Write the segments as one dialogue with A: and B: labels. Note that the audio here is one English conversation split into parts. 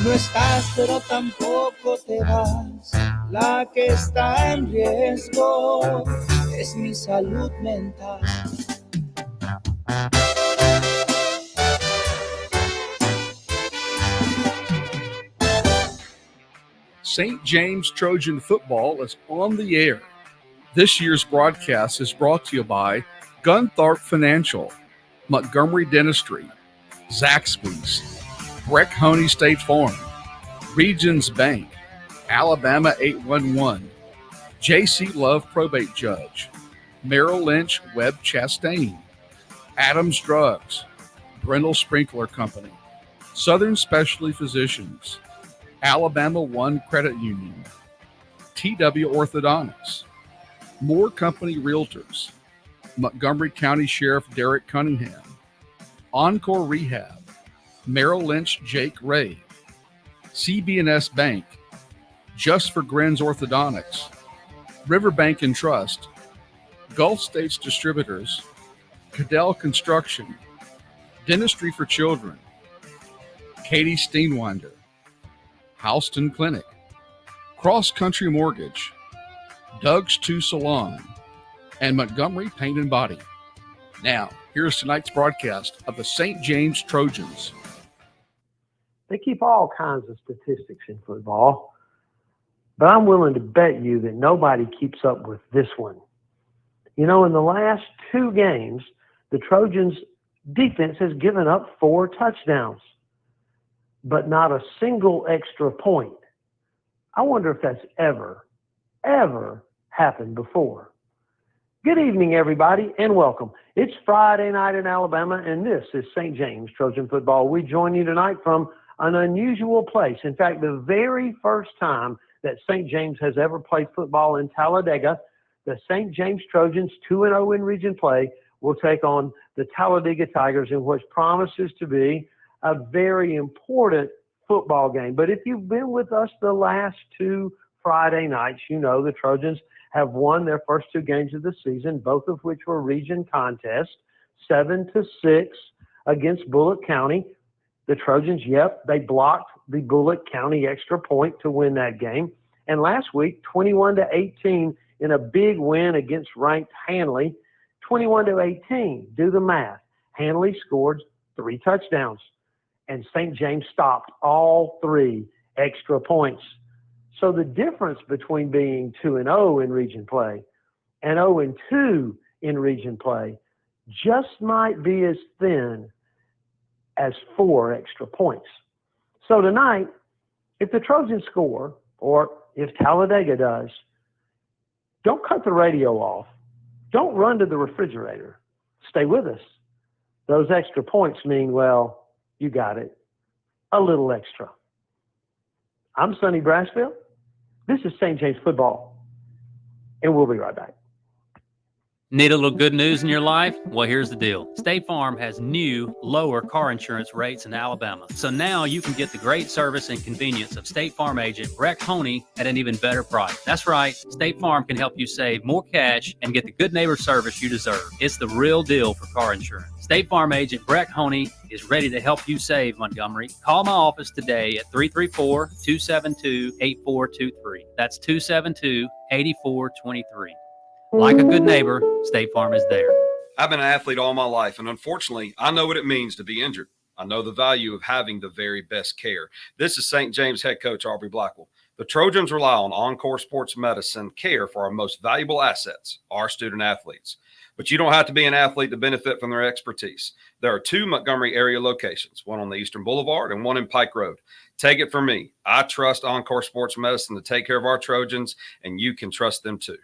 A: No estás, pero tampoco te vas. La que está en riesgo es mi salud mental.
B: St. James Trojan football is on the air. This year's broadcast is brought to you by Gunthorpe Financial, Montgomery Dentistry, Zaxby's, Breck Honey State Farm, Regions Bank, Alabama 811, J.C. Love Probate Judge, Merrill Lynch Webb Chastain, Adams Drugs, Brindle Sprinkler Company, Southern Specialty Physicians, Alabama One Credit Union, TW Orthodontics, Moore Company Realtors, Montgomery County Sheriff Derek Cunningham, Encore Rehab, Merrill Lynch Jake Ray, CB&S Bank, Just for Grins Orthodontics, Riverbank and Trust, Gulf States Distributors, Cadell Construction, Dentistry for Children, Katie Steenwinder, Houston Clinic, Cross Country Mortgage, Doug's 2 Salon, and Montgomery Paint and Body. Now, here's tonight's broadcast of the St. James Trojans.
C: They keep all kinds of statistics in football, but I'm willing to bet you that nobody keeps up with this one. You know, in the last 2 games, the Trojans' defense has given up 4 touchdowns, but not a single extra point. I wonder if that's ever happened before. Good evening, everybody, and welcome. It's Friday night in Alabama, and this is St. James Trojan Football. We join you tonight from an unusual place. In fact, the very first time that St. James has ever played football in Talladega, the St. James Trojans, 2-0 in region play, will take on the Talladega Tigers in what promises to be a very important football game. But if you've been with us the last 2 Friday nights, you know the Trojans have won their first 2 games of the season, both of which were region contests, 7-6 against Bullock County. The Trojans, they blocked the Bullock County extra point to win that game. And last week, 21-18 in a big win against ranked Handley. 21-18, do the math. Handley scored 3 touchdowns, and St. James stopped all 3 extra points. So the difference between being 2-0 in region play and 0-2 in region play just might be as thin as 4 extra points. So tonight, if the Trojans score, or if Talladega does, don't cut the radio off. Don't run to the refrigerator. Stay with us. Those extra points mean, well, you got it, a little extra. I'm Sonny Brasfield. This is St. James Football, and we'll be right back.
D: Need a little good news in your life? Well, here's the deal. State Farm has new, lower car insurance rates in Alabama. So now you can get the great service and convenience of State Farm agent Breck Honey at an even better price. That's right. State Farm can help you save more cash and get the good neighbor service you deserve. It's the real deal for car insurance. State Farm agent Breck Honey is ready to help you save, Montgomery. Call my office today at 334-272-8423. That's 272-8423. Like a good neighbor, State Farm is there.
E: I've been an athlete all my life, and unfortunately, I know what it means to be injured. I know the value of having the very best care. This is St. James head coach Aubrey Blackwell. The Trojans rely on Encore Sports Medicine care for our most valuable assets, our student athletes. But you don't have to be an athlete to benefit from their expertise. There are 2 Montgomery area locations, one on the Eastern Boulevard and one in Pike Road. Take it from me. I trust Encore Sports Medicine to take care of our Trojans, and you can trust them too.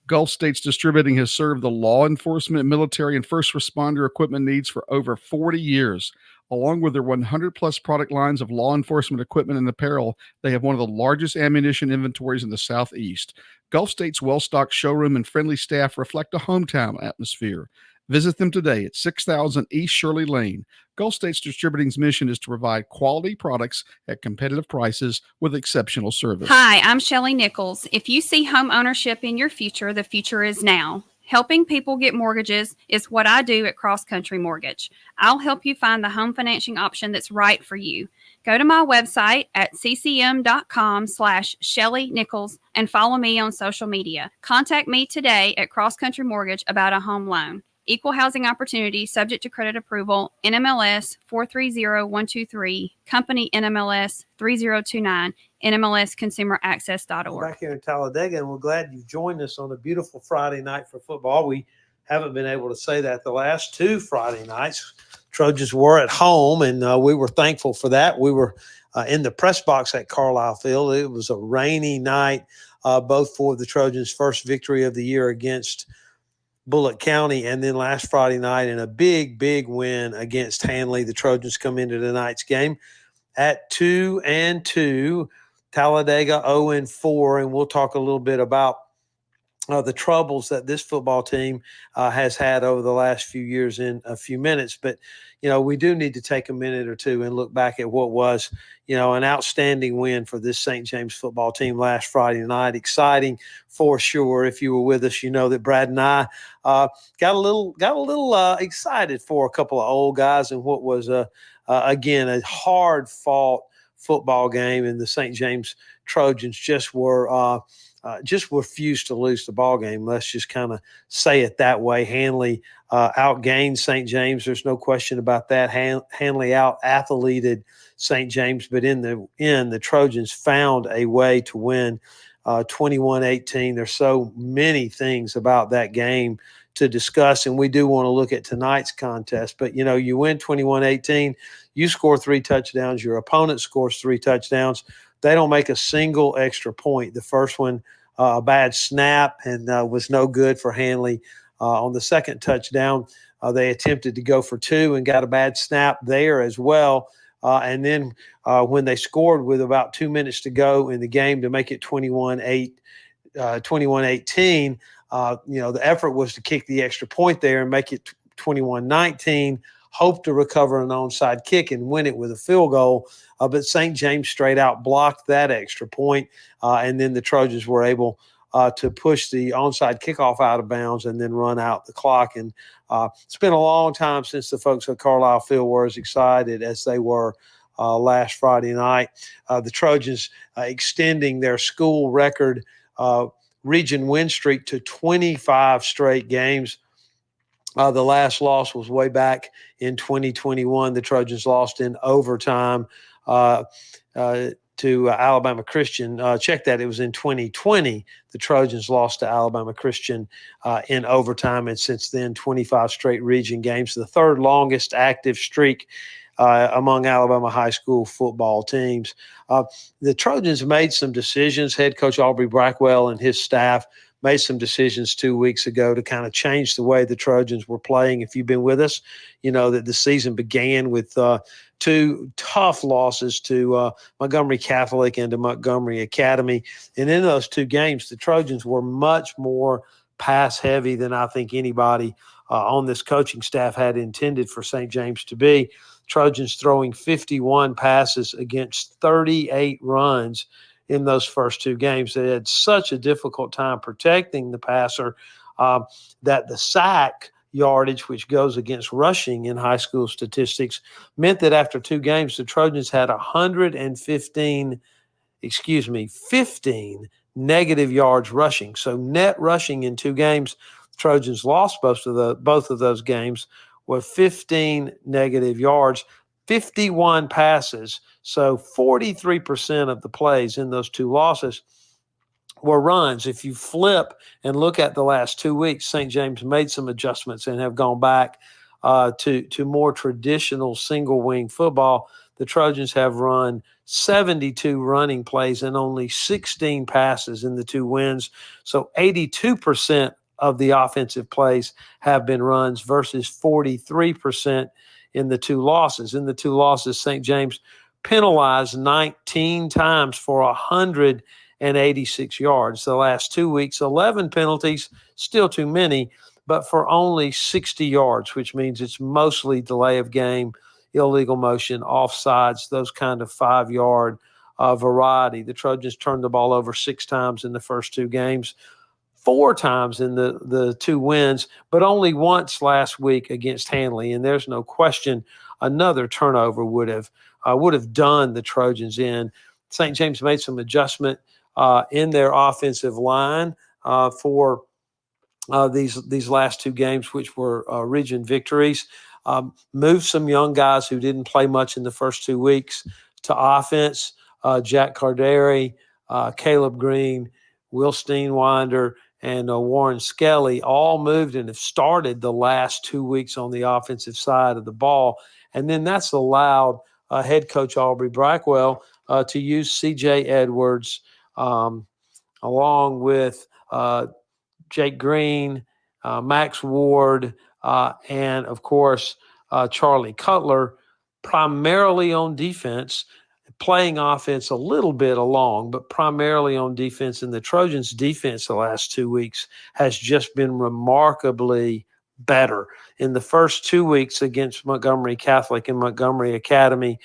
B: Gulf States Distributing has served the law enforcement, military, and first responder equipment needs for over 40 years. Along with their 100-plus product lines of law enforcement equipment and apparel, they have one of the largest ammunition inventories in the Southeast. Gulf State's well-stocked showroom and friendly staff reflect a hometown atmosphere. Visit them today at 6000 East Shirley Lane. Gulf States Distributing's mission is to provide quality products at competitive prices with exceptional service.
F: Hi, I'm Shelly Nichols. If you see home ownership in your future, the future is now. Helping people get mortgages is what I do at Cross Country Mortgage. I'll help you find the home financing option that's right for you. Go to my website at ccm.com/Shelly Nichols and follow me on social media. Contact me today at Cross Country Mortgage about a home loan. Equal housing opportunity, subject to credit approval, NMLS 430123, company NMLS 3029, NMLSconsumeraccess.org.
C: Back here in Talladega, and we're glad you joined us on a beautiful Friday night for football. We haven't been able to say that the last two Friday nights. Trojans were at home, and we were thankful for that. We were in the press box at Carlisle Field. It was a rainy night, both for the Trojans' first victory of the year against Bullitt County, and then last Friday night in a big, big win against Hanley. The Trojans come into tonight's game at 2-2, Talladega 0-4, and we'll talk a little bit about the troubles that this football team has had over the last few years in a few minutes. But, we do need to take a minute or two and look back at what was, an outstanding win for this St. James football team last Friday night. Exciting for sure. If you were with us, you know that Brad and I got a little excited for a couple of old guys in what was, again, a hard-fought football game, and the St. James Trojans just refused to lose the ball game. Let's just kind of say it that way. Hanley outgained St. James. There's no question about that. Hanley out-athleted St. James, but in the end, the Trojans found a way to win 21-18. There's so many things about that game to discuss, and we do want to look at tonight's contest. But, you win 21-18, you score 3 touchdowns, your opponent scores 3 touchdowns. They don't make a single extra point. The first one, a bad snap, and was no good for Hanley. On the second touchdown, they attempted to go for 2 and got a bad snap there as well. And then when they scored with about 2 minutes to go in the game to make it 21-18, the effort was to kick the extra point there and make it 21-19, hope to recover an onside kick and win it with a field goal. But St. James straight out blocked that extra point, and then the Trojans were able to push the onside kickoff out of bounds and then run out the clock. And it's been a long time since the folks at Carlisle Field were as excited as they were last Friday night. The Trojans extending their school record region win streak to 25 straight games. The last loss was way back in 2021. The Trojans lost in overtime to Alabama Christian. Check that. It was in 2020. The Trojans lost to Alabama Christian in overtime, and since then, 25 straight region games, the third longest active streak among Alabama high school football teams. The Trojans made some decisions. Head coach Aubrey Blackwell and his staff made some decisions 2 weeks ago to kind of change the way the Trojans were playing. If you've been with us, you know that the season began with 2 tough losses to Montgomery Catholic and to Montgomery Academy. And in those 2 games, the Trojans were much more pass heavy than I think anybody on this coaching staff had intended for St. James to be. Trojans throwing 51 passes against 38 runs in those first 2 games. They had such a difficult time protecting the passer that the sack yardage, which goes against rushing in high school statistics, meant that after 2 games, the Trojans had 15 negative yards rushing. So net rushing in 2 games, Trojans lost both of those games with 15 negative yards, 51 passes. So 43% of the plays in those 2 losses were runs. If you flip and look at the last 2 weeks, St. James made some adjustments and have gone back to more traditional single wing football. The Trojans have run 72 running plays and only 16 passes in the 2 wins. So 82% of the offensive plays have been runs versus 43% in the 2 losses. In the 2 losses, St. James penalized 19 times for 186 yards. The last 2 weeks, 11 penalties, still too many, but for only 60 yards, which means it's mostly delay of game, illegal motion, offsides, those kind of 5-yard variety. The Trojans turned the ball over 6 times in the first 2 games, 4 times in the 2 wins, but only once last week against Hanley. And there's no question another turnover would have would have done the Trojans in. St. James made some adjustment in their offensive line for these last two games, which were region victories. Moved some young guys who didn't play much in the first 2 weeks to offense. Jack Carderi, Caleb Green, Will Steenwinder, and Warren Skelly all moved and have started the last 2 weeks on the offensive side of the ball. And then that's allowed head coach Aubrey Brackwell to use C.J. Edwards along with Jake Green, Max Ward, and, of course, Charlie Cutler, primarily on defense, playing offense a little bit along, but primarily on defense. And the Trojans' defense the last 2 weeks has just been remarkably better. In the first 2 weeks against Montgomery Catholic and Montgomery Academy,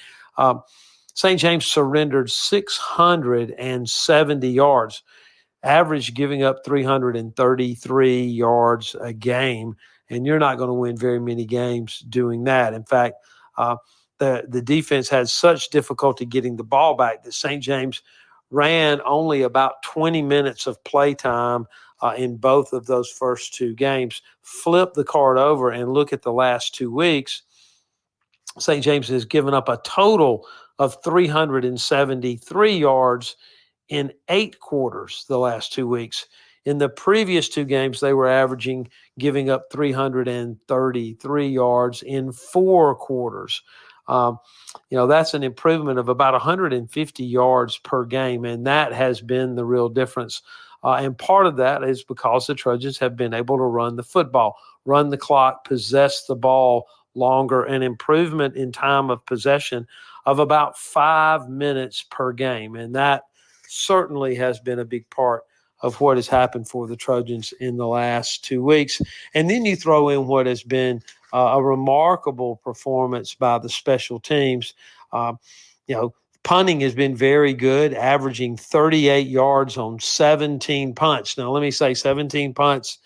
C: St. James surrendered 670 yards, average giving up 333 yards a game. And you're not going to win very many games doing that. In fact, the defense had such difficulty getting the ball back that St. James ran only about 20 minutes of play time in both of those first two games. Flip the card over and look at the last 2 weeks. St. James has given up a total of 373 yards in 8 quarters the last 2 weeks. In the previous 2 games, they were averaging giving up 333 yards in 4 quarters. That's an improvement of about 150 yards per game, and that has been the real difference. And part of that is because the Trojans have been able to run the football, run the clock, possess the ball longer, an improvement in time of possession of about 5 minutes per game. And that certainly has been a big part of what has happened for the Trojans in the last 2 weeks. And then you throw in what has been a remarkable performance by the special teams. Punting has been very good, averaging 38 yards on 17 punts. Now, let me say 17 punts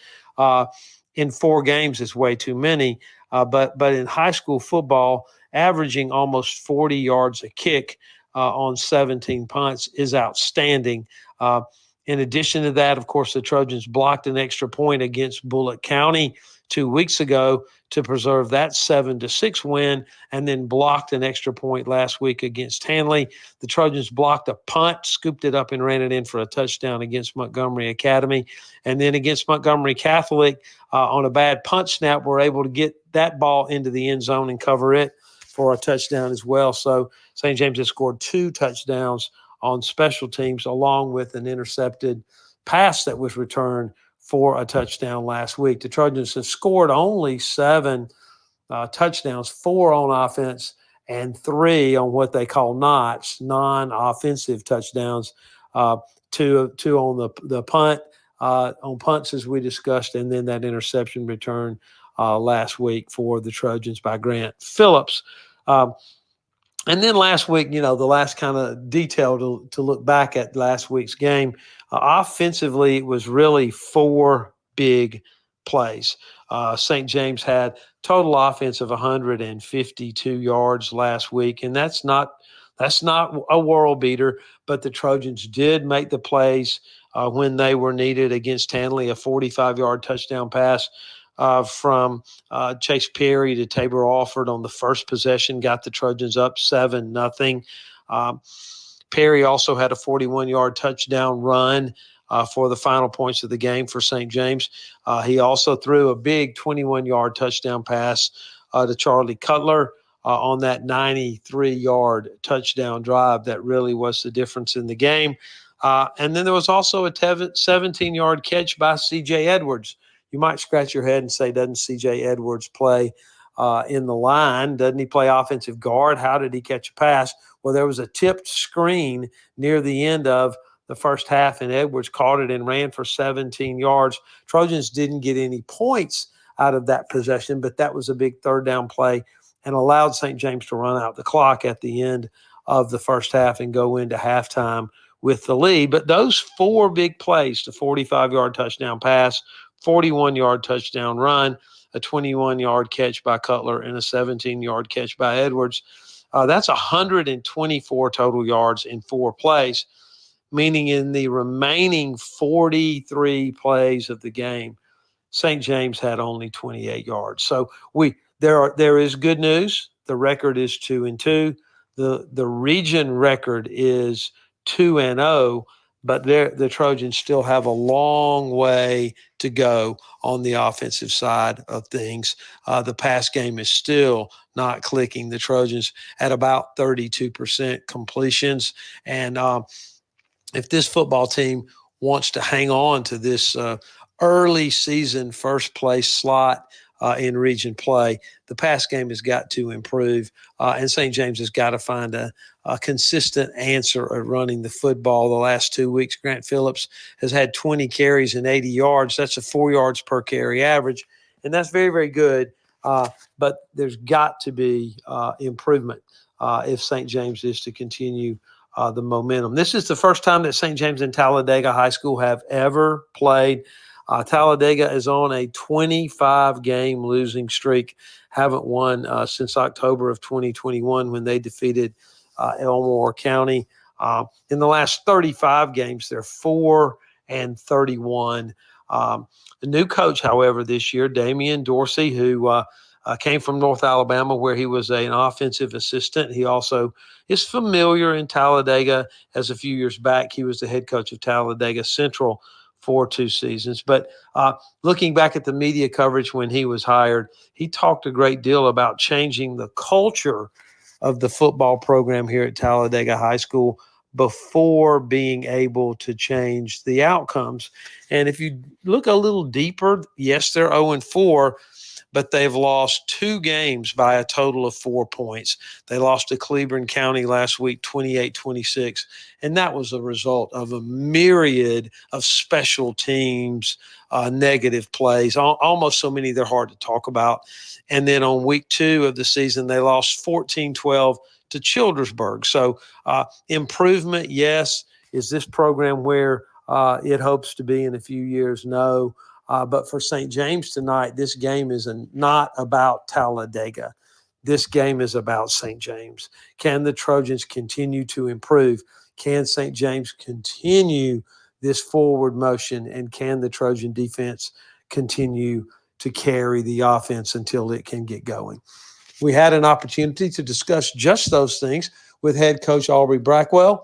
C: in 4 games is way too many. But in high school football, averaging almost 40 yards a kick on 17 punts is outstanding. In addition to that, of course, the Trojans blocked an extra point against Bullitt County 2 weeks ago to preserve that 7-6 win, and then blocked an extra point last week against Hanley. The Trojans blocked a punt, scooped it up, and ran it in for a touchdown against Montgomery Academy. And then against Montgomery Catholic, on a bad punt snap, were able to get that ball into the end zone and cover it for a touchdown as well. So St. James has scored 2 touchdowns on special teams, along with an intercepted pass that was returned for a touchdown last week. The Trojans have scored only 7 touchdowns, 4 on offense and 3 on what they call non-offensive touchdowns, 2 on the punt, on punts as we discussed, and then that interception return last week for the Trojans by Grant Phillips. And then last week, the last kind of detail to look back at last week's game, offensively, it was really 4 big plays. St. James had total offense of 152 yards last week, and that's not a world beater, but the Trojans did make the plays when they were needed against Hanley, a 45-yard touchdown pass from Chase Perry to Tabor Alford on the first possession, got the Trojans up 7-0. Perry also had a 41-yard touchdown run for the final points of the game for St. James. He also threw a big 21-yard touchdown pass to Charlie Cutler on that 93-yard touchdown drive that really was the difference in the game. And then there was also a 17-yard catch by C.J. Edwards. You might scratch your head and say, doesn't C.J. Edwards play in the line? Doesn't he play offensive guard? How did he catch a pass? Well, there was a tipped screen near the end of the first half, and Edwards caught it and ran for 17 yards. Trojans didn't get any points out of that possession, but that was a big third down play and allowed St. James to run out the clock at the end of the first half and go into halftime with the lead. But those 4 big plays, the 45-yard touchdown pass, 41-yard touchdown run, a 21-yard catch by Cutler, and a 17-yard catch by Edwards, That's 124 total yards in 4 plays, meaning in the remaining 43 plays of the game, St. James had only 28 yards. So there is good news. The record is 2-2. The region record is 2-0, but the Trojans still have a long way to go on the offensive side of things. The pass game is still not clicking. The Trojans at about 32% completions. And if this football team wants to hang on to this early season first place slot in region play, the pass game has got to improve, and St. James has got to find a consistent answer at running the football. The last 2 weeks, Grant Phillips has had 20 carries and 80 yards. That's a 4 yards per carry average, and that's very, very good. But there's got to be improvement if St. James is to continue the momentum. This is the first time that St. James and Talladega High School have ever played. Talladega is on a 25-game losing streak. Haven't won since October of 2021 when they defeated Elmore County. In the last 35 games, they're 4-31. The new coach, however, this year, Damian Dorsey, who came from North Alabama, where he was an offensive assistant. He also is familiar in Talladega, as a few years back he was the head coach of Talladega Central for 2 seasons. But looking back at the media coverage when he was hired, he talked a great deal about changing the culture of the football program here at Talladega High School before being able to change the outcomes. And if you look a little deeper, yes, they're 0-4, but they've lost 2 games by a total of 4 points. They lost to Cleburne County last week, 28-26, and that was a result of a myriad of special teams, negative plays, almost so many they're hard to talk about. And then on week 2 of the season, they lost 14-12 to Childersburg. So improvement, yes. Is this program where it hopes to be in a few years? No. But for St. James tonight, this game is not about Talladega. This game is about St. James. Can the Trojans continue to improve? Can St. James continue this forward motion? And can the Trojan defense continue to carry the offense until it can get going? We had an opportunity to discuss just those things with head coach Aubrey Brackwell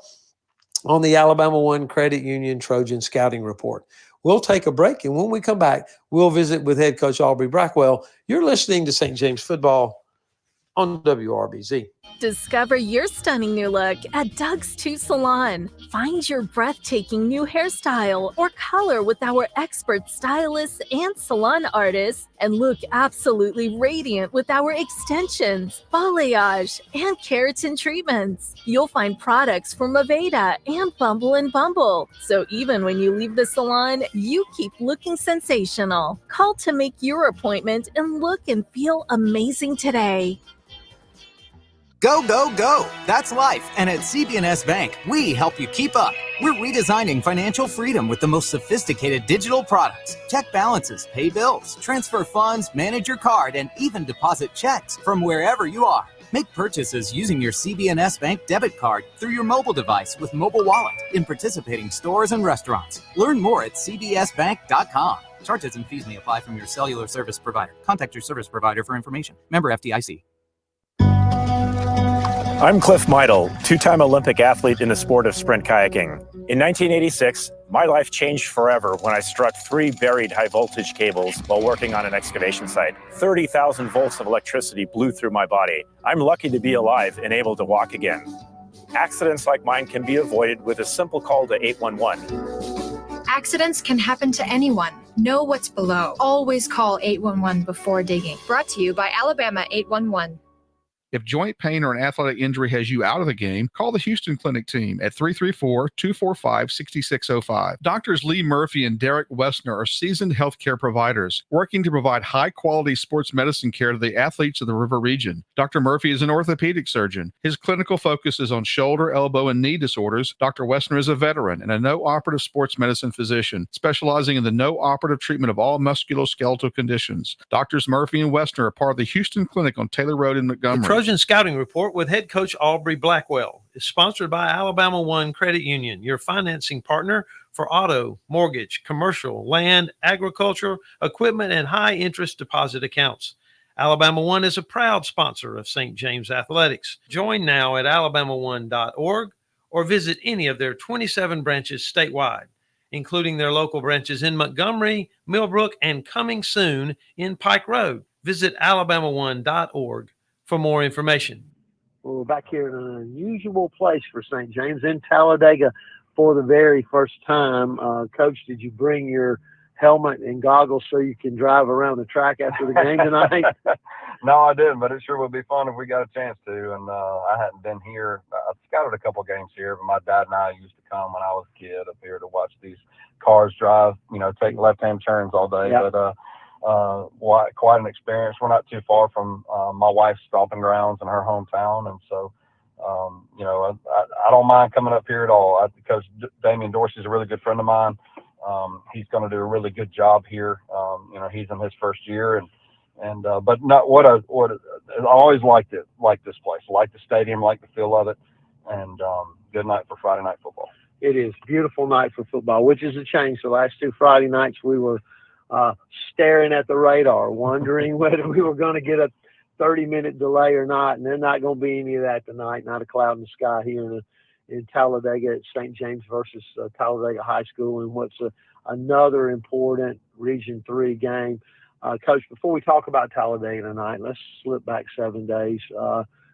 C: on the Alabama One Credit Union Trojan Scouting Report. We'll take a break, and when we come back, we'll visit with head coach Aubrey Brackwell. You're listening to St. James Football on WRBZ.
G: Discover your stunning new look at Doug's 2 Salon. Find your breathtaking new hairstyle or color with our expert stylists and salon artists, and look absolutely radiant with our extensions, balayage, and keratin treatments. You'll find products from Aveda and Bumble & Bumble, so even when you leave the salon, you keep looking sensational. Call to make your appointment and look and feel amazing today.
H: Go, go, go. That's life. And at CB&S Bank, we help you keep up. We're redesigning financial freedom with the most sophisticated digital products. Check balances, pay bills, transfer funds, manage your card, and even deposit checks from wherever you are. Make purchases using your CB&S Bank debit card through your mobile device with Mobile Wallet in participating stores and restaurants. Learn more at cbsbank.com. Charges and fees may apply from your cellular service provider. Contact your service provider for information. Member FDIC.
I: I'm Cliff Meidel, 2-time Olympic athlete in the sport of sprint kayaking. In 1986, my life changed forever when I struck 3 buried high-voltage cables while working on an excavation site. 30,000 volts of electricity blew through my body. I'm lucky to be alive and able to walk again. Accidents like mine can be avoided with a simple call to 811.
J: Accidents can happen to anyone. Know what's below. Always call 811 before digging. Brought to you by Alabama 811.
B: If joint pain or an athletic injury has you out of the game, call the Houston Clinic team at 334-245-6605. Doctors Lee Murphy and Derek Wessner are seasoned healthcare providers working to provide high-quality sports medicine care to the athletes of the River Region. Dr. Murphy is an orthopedic surgeon. His clinical focus is on shoulder, elbow, and knee disorders. Dr. Wessner is a veteran and a no-operative sports medicine physician, specializing in the no-operative treatment of all musculoskeletal conditions. Doctors Murphy and Wessner are part of the Houston Clinic on Taylor Road in Montgomery.
K: Trojan Scouting Report with head coach Aubrey Blackwell is sponsored by Alabama One Credit Union, your financing partner for auto, mortgage, commercial, land, agriculture, equipment, and high-interest deposit accounts. Alabama One is a proud sponsor of St. James Athletics. Join now at alabama1.org or visit any of their 27 branches statewide, including their local branches in Montgomery, Millbrook, and coming soon in Pike Road. Visit alabama1.org for more information.
C: Well, we're back here in an unusual place for St. James in Talladega for the very first time. Coach, did you bring your helmet and goggles so you can drive around the track after the game tonight?
L: No, I didn't, but it sure would be fun if we got a chance to. And I hadn't been here. I've scouted a couple games here, but my dad and I used to come when I was a kid up here to watch these cars drive, take left-hand turns all day.
C: Yep.
L: But quite an experience. We're not too far from my wife's stomping grounds in her hometown. And so, I don't mind coming up here at all. Coach Damian Dorsey's a really good friend of mine. He's going to do a really good job here. He's in his first year, but not what I always liked this place, like the stadium, like the feel of it, and good night for Friday night football.
C: It is beautiful night for football, which is a change. The last two Friday nights we were staring at the radar, wondering whether we were going to get a 30-minute delay or not, and there's not going to be any of that tonight. Not a cloud in the sky here in Talladega at St. James versus Talladega High School, and what's another important Region 3 game. Coach, before we talk about Talladega tonight, let's slip back 7 days.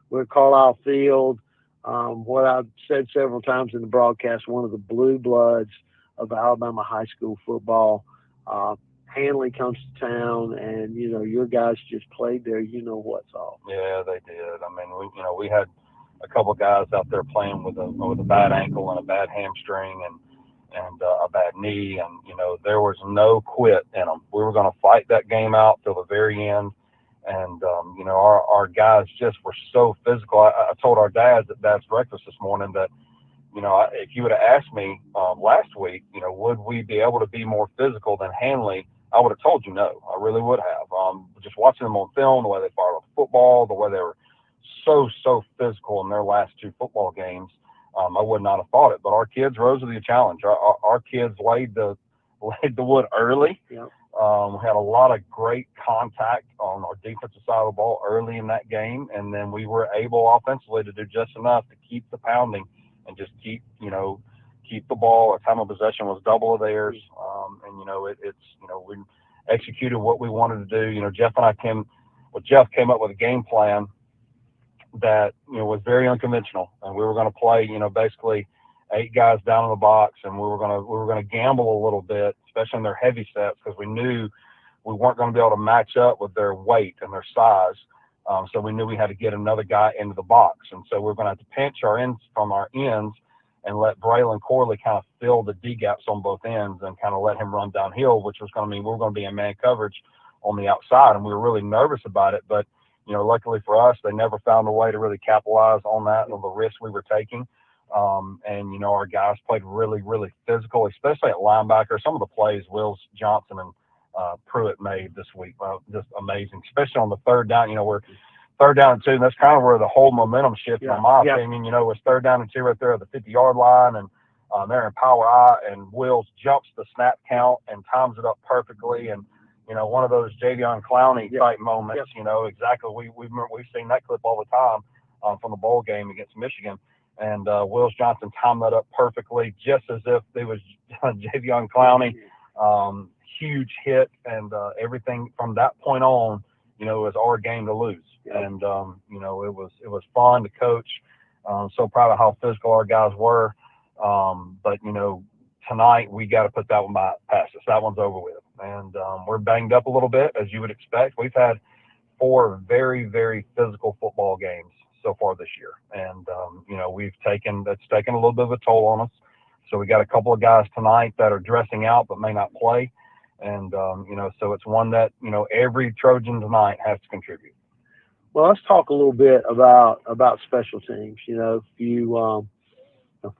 C: We're at Carlisle Field. What I've said several times in the broadcast, one of the blue bloods of Alabama high school football. Hanley comes to town, and your guys just played there. What's all.
L: Yeah, they did. I mean, we had a couple of guys out there playing with a bad ankle and a bad hamstring and a bad knee, and there was no quit in them. We were going to fight that game out till the very end, and our guys just were so physical. I told our dads at Dad's breakfast this morning that if you would have asked me last week, would we be able to be more physical than Hanley, I would have told you no. I really would have. Just watching them on film, the way they fired off the football, the way they were so physical in their last two football games, I would not have thought it. But our kids rose to the challenge. Our kids laid the wood early.
C: Yep.
L: We had a lot of great contact on our defensive side of the ball early in that game, and then we were able offensively to do just enough to keep the pounding and just keep the ball. Our time of possession was double of theirs, we executed what we wanted to do. Jeff came up with a game plan that was very unconventional, and we were going to play basically 8 guys down in the box, and we were going to gamble a little bit, especially in their heavy sets, because we knew we weren't going to be able to match up with their weight and their size. So we knew we had to get another guy into the box, and so we're going to have to pinch our ends from our ends and let Braylon Corley kind of fill the D gaps on both ends and kind of let him run downhill, which was going to mean we were going to be in man coverage on the outside, and we were really nervous about it. But luckily for us, they never found a way to really capitalize on that, on the risk we were taking. Our guys played really, really physical, especially at linebacker. Some of the plays Wills Johnson and Pruitt made this week, just amazing, especially on the third down. We're 3rd down and 2, and that's kind of where the whole momentum shifted, in my opinion. It was 3rd down and 2 right there at the 50-yard line, and they're in power I, and Wills jumps the snap count and times it up perfectly. And one of those Jadeveon Clowney type moments. Exactly. We've seen that clip all the time from the bowl game against Michigan. And Wills Johnson timed that up perfectly, just as if it was Jadeveon Clowney. Huge hit, and everything from that point on, it was our game to lose. And it was fun to coach. So proud of how physical our guys were. But tonight we got to put that one past us. That one's over with. And we're banged up a little bit, as you would expect. We've had 4 very, very physical football games so far this year, and that's taken a little bit of a toll on us. So we got a couple of guys tonight that are dressing out but may not play, and so it's one that every Trojan tonight has to contribute.
C: Well, let's talk a little bit about special teams.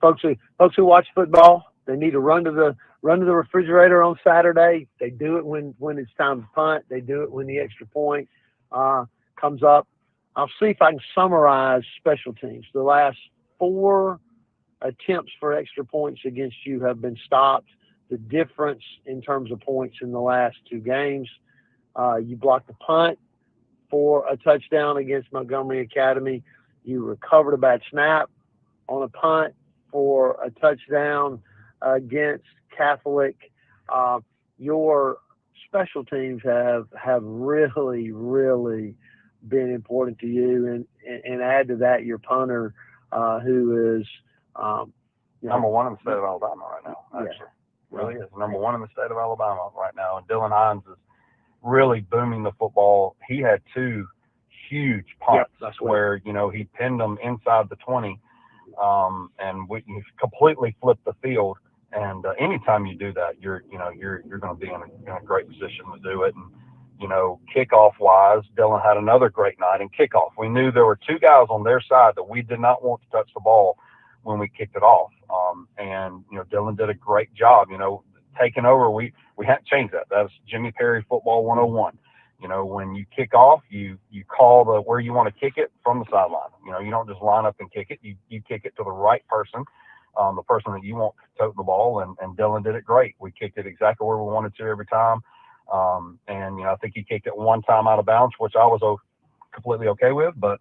C: Folks who watch football, they need to run to the refrigerator on Saturday. They do it when it's time to punt. They do it when the extra point comes up. I'll see if I can summarize special teams. The last 4 attempts for extra points against you have been stopped. The difference in terms of points in the last 2 games, you blocked a punt for a touchdown against Montgomery Academy. You recovered a bad snap on a punt for a touchdown against Catholic. Your special teams have really, really been important to you, and add to that your punter, who is
L: number 1 in the state of Alabama right now. Actually, really is number 1 in the state of Alabama right now. And Dylan Hines is really booming the football. He had 2 huge punts where he pinned them inside the 20, and he completely flipped the field. And anytime you do that, you're going to be in a great position to do it. And kickoff wise, Dylan had another great night in kickoff. We knew there were 2 guys on their side that we did not want to touch the ball when we kicked it off. And Dylan did a great job. Taking over, we hadn't changed that. That's Jimmy Perry football 101. When you kick off, you call where you want to kick it from the sideline. You don't just line up and kick it. You kick it to the right person, the person that you want to tote the ball. And Dylan did it great. We kicked it exactly where we wanted to every time. And I think he kicked it 1 time out of bounds, which I was completely okay with. But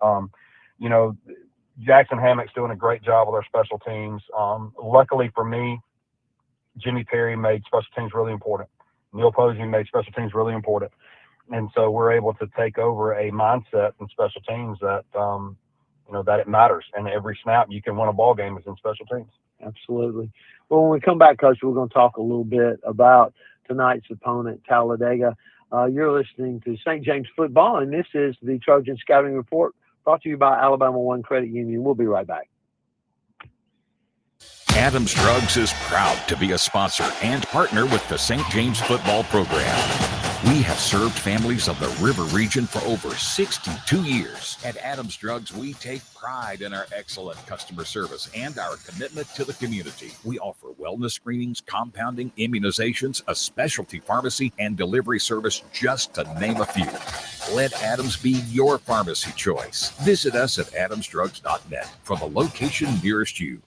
L: Jackson Hammock's doing a great job with our special teams. Luckily for me, Jimmy Perry made special teams really important. Neil Posey made special teams really important. And so we're able to take over a mindset in special teams that, that it matters. And every snap you can win a ball game is in special teams.
C: Absolutely. Well, when we come back, Coach, we're going to talk a little bit about tonight's opponent, Talladega. You're listening to St. James Football, and this is the Trojan Scouting Report brought to you by Alabama One Credit Union. We'll be right back.
M: Adams Drugs is proud to be a sponsor and partner with the St. James Football Program. We have served families of the River region for over 62 years. At Adams Drugs, we take pride in our excellent customer service and our commitment to the community. We offer wellness screenings, compounding, immunizations, a specialty pharmacy, and delivery service, just to name a few. Let Adams be your pharmacy choice. Visit us at adamsdrugs.net for the location nearest you.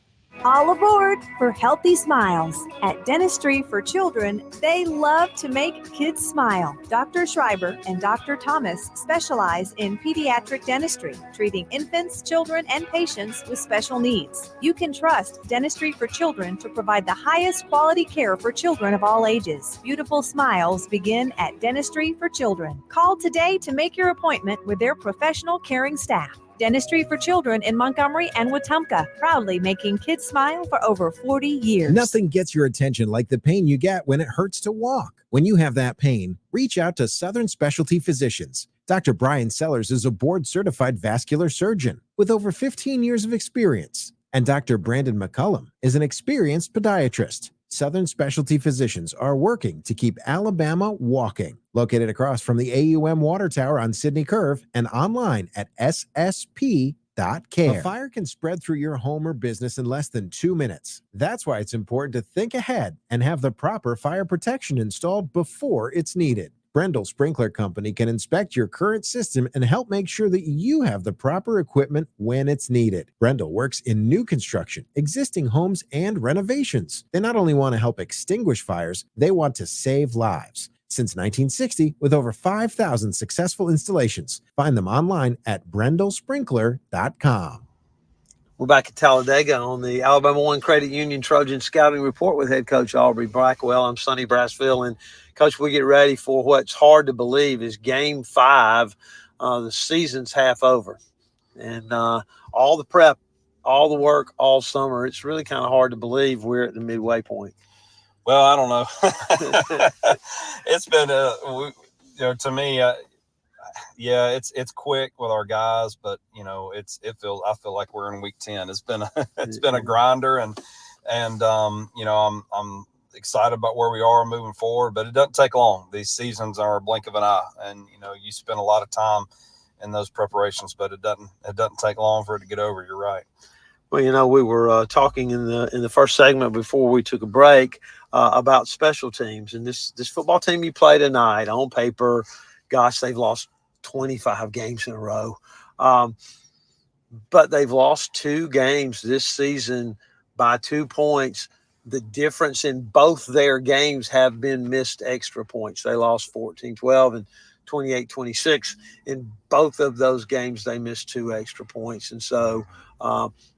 N: All aboard for Healthy Smiles. At Dentistry for Children, they love to make kids smile. Dr. Schreiber and Dr. Thomas specialize in pediatric dentistry, treating infants, children, and patients with special needs. You can trust Dentistry for Children to provide the highest quality care for children of all ages. Beautiful smiles begin at Dentistry for Children. Call today to make your appointment with their professional caring staff. Dentistry for Children in Montgomery and Wetumpka, proudly making kids smile for over 40 years.
O: Nothing gets your attention like the pain you get when it hurts to walk. When you have that pain, reach out to Southern Specialty Physicians. Dr. Brian Sellers is a board-certified vascular surgeon with over 15 years of experience. And Dr. Brandon McCullum is an experienced podiatrist. Southern Specialty Physicians are working to keep Alabama walking. Located across from the AUM Water Tower on Sydney Curve and online at ssp.care. A fire can spread through your home or business in less than 2 minutes. That's why it's important to think ahead and have the proper fire protection installed before it's needed. Brendel Sprinkler Company can inspect your current system and help make sure that you have the proper equipment when it's needed. Brendel works in new construction, existing homes, and renovations. They not only want to help extinguish fires, they want to save lives. Since 1960, with over 5,000 successful installations. Find them online at brendelsprinkler.com.
K: We're back at Talladega on the Alabama One Credit Union Trojan Scouting Report with head coach Aubrey Blackwell. I'm Sonny Brassfield, and Coach, we get ready for what's hard to believe is Game 5. The season's half over, and all the prep, all the work, all summer. It's really kind of hard to believe we're at the midway point.
E: Well, I don't know. It's been to me, it's quick with our guys, but I feel like we're in week 10. It's been a grinder, and I'm excited about where we are moving forward, but it doesn't take long. These seasons are a blink of an eye, and you spend a lot of time in those preparations, but it doesn't take long for it to get over. You're right.
K: Well, we were talking in the first segment before we took a break about special teams, and this football team you play tonight, on paper, gosh, they've lost 25 games in a row.
P: But they've lost 2 games this season by 2 points. The difference in both their games have been missed extra points. They lost 14-12 and 28-26. In both of those games, they missed 2 extra points. And so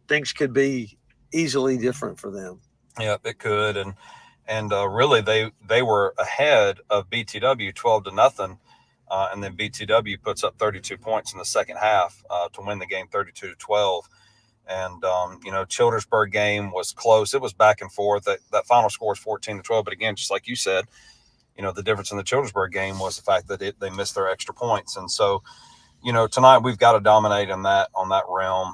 P: things could be easily different for them.
E: Yeah, it could. And really they were ahead of BTW 12-0. And then BTW puts up 32 points in the second half to win the game 32-12. And, Childersburg game was close. It was back and forth. That final score was 14-12. But again, just like you said, the difference in the Childersburg game was the fact that they missed their extra points. And so, tonight we've got to dominate on that realm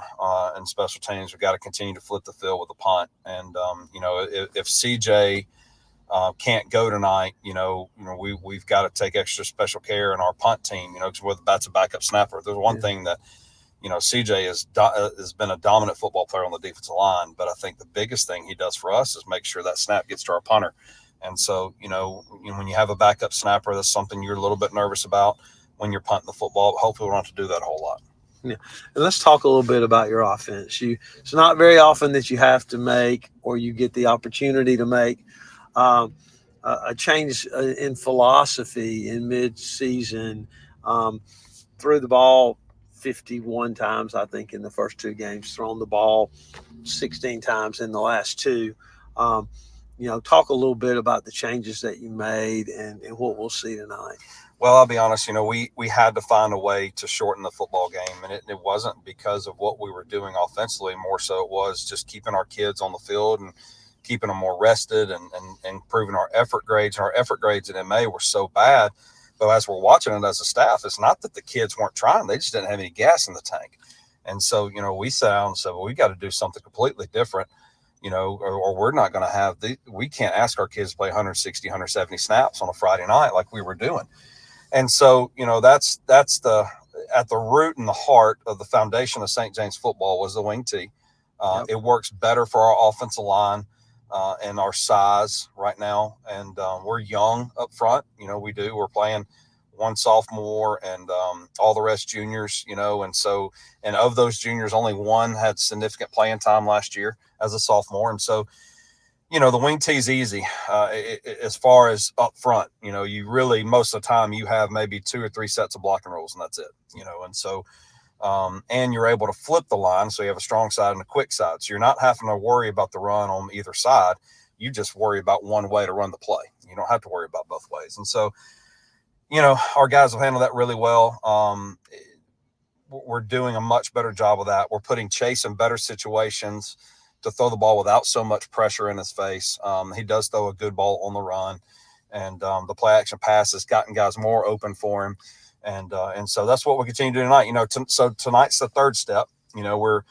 E: in special teams. We've got to continue to flip the field with a punt. And, if CJ can't go tonight, we've got to take extra special care in our punt team, because that's a backup snapper. There's one thing that, CJ has been a dominant football player on the defensive line, but I think the biggest thing he does for us is make sure that snap gets to our punter. And so, when you have a backup snapper, that's something you're a little bit nervous about when you're punting the football. Hopefully we don't have to do that a whole lot.
P: Yeah. And let's talk a little bit about your offense. It's not very often that you have to make, or you get the opportunity to make a change in philosophy in mid-season. Threw the ball 51 times, I think, in the first 2 games, thrown the ball 16 times in the last 2. Talk a little bit about the changes that you made and what we'll see tonight.
E: Well, I'll be honest, we had to find a way to shorten the football game, and it wasn't because of what we were doing offensively. More so it was just keeping our kids on the field and keeping them more rested and improving our effort grades. Our effort grades in MA were so bad. But as we're watching it as a staff, it's not that the kids weren't trying. They just didn't have any gas in the tank. And so, we sat down and said, well, we got to do something completely different, or we're not going to have we can't ask our kids to play 160, 170 snaps on a Friday night like we were doing. And so, that's at the root and the heart of the foundation of St. James football was the wing tee. It works better for our offensive line and our size right now. And we're young up front. We do. We're playing one sophomore and all the rest juniors, and of those juniors, only one had significant playing time last year as a sophomore. And so, the wing tee is easy as far as up front. You really, most of the time, you have maybe 2 or 3 sets of blocking rules, and that's it. And so, and you're able to flip the line, so you have a strong side and a quick side. So you're not having to worry about the run on either side. You just worry about one way to run the play. You don't have to worry about both ways. And so, our guys have handled that really well. We're doing a much better job of that. We're putting Chase in better situations to throw the ball without so much pressure in his face. He does throw a good ball on the run, and the play action pass has gotten guys more open for him. And so that's what we'll continue to do tonight. So tonight's the third step. We're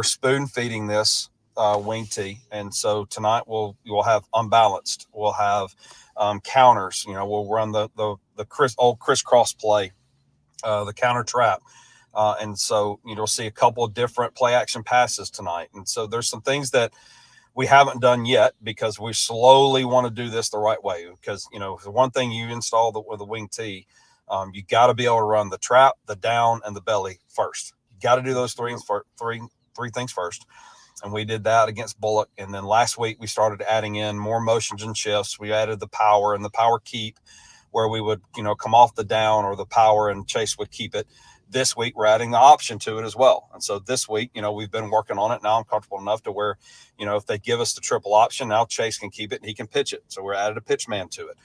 E: spoon feeding this wing tee, and so tonight we'll have unbalanced. We'll have counters. We'll run the old crisscross play, the counter trap. And so, you'll see a couple of different play action passes tonight. And so there's some things that we haven't done yet because we slowly want to do this the right way. Because, the one thing you install with the wing tee, you got to be able to run the trap, the down, and the belly first. You got to do those three things first. And we did that against Bullock. And then last week we started adding in more motions and shifts. We added the power and the power keep, where we would, come off the down or the power and Chase would keep it. This week, we're adding the option to it as well. And so this week, we've been working on it. Now I'm comfortable enough to where, if they give us the triple option, now Chase can keep it and he can pitch it. So we're added a pitch man to it.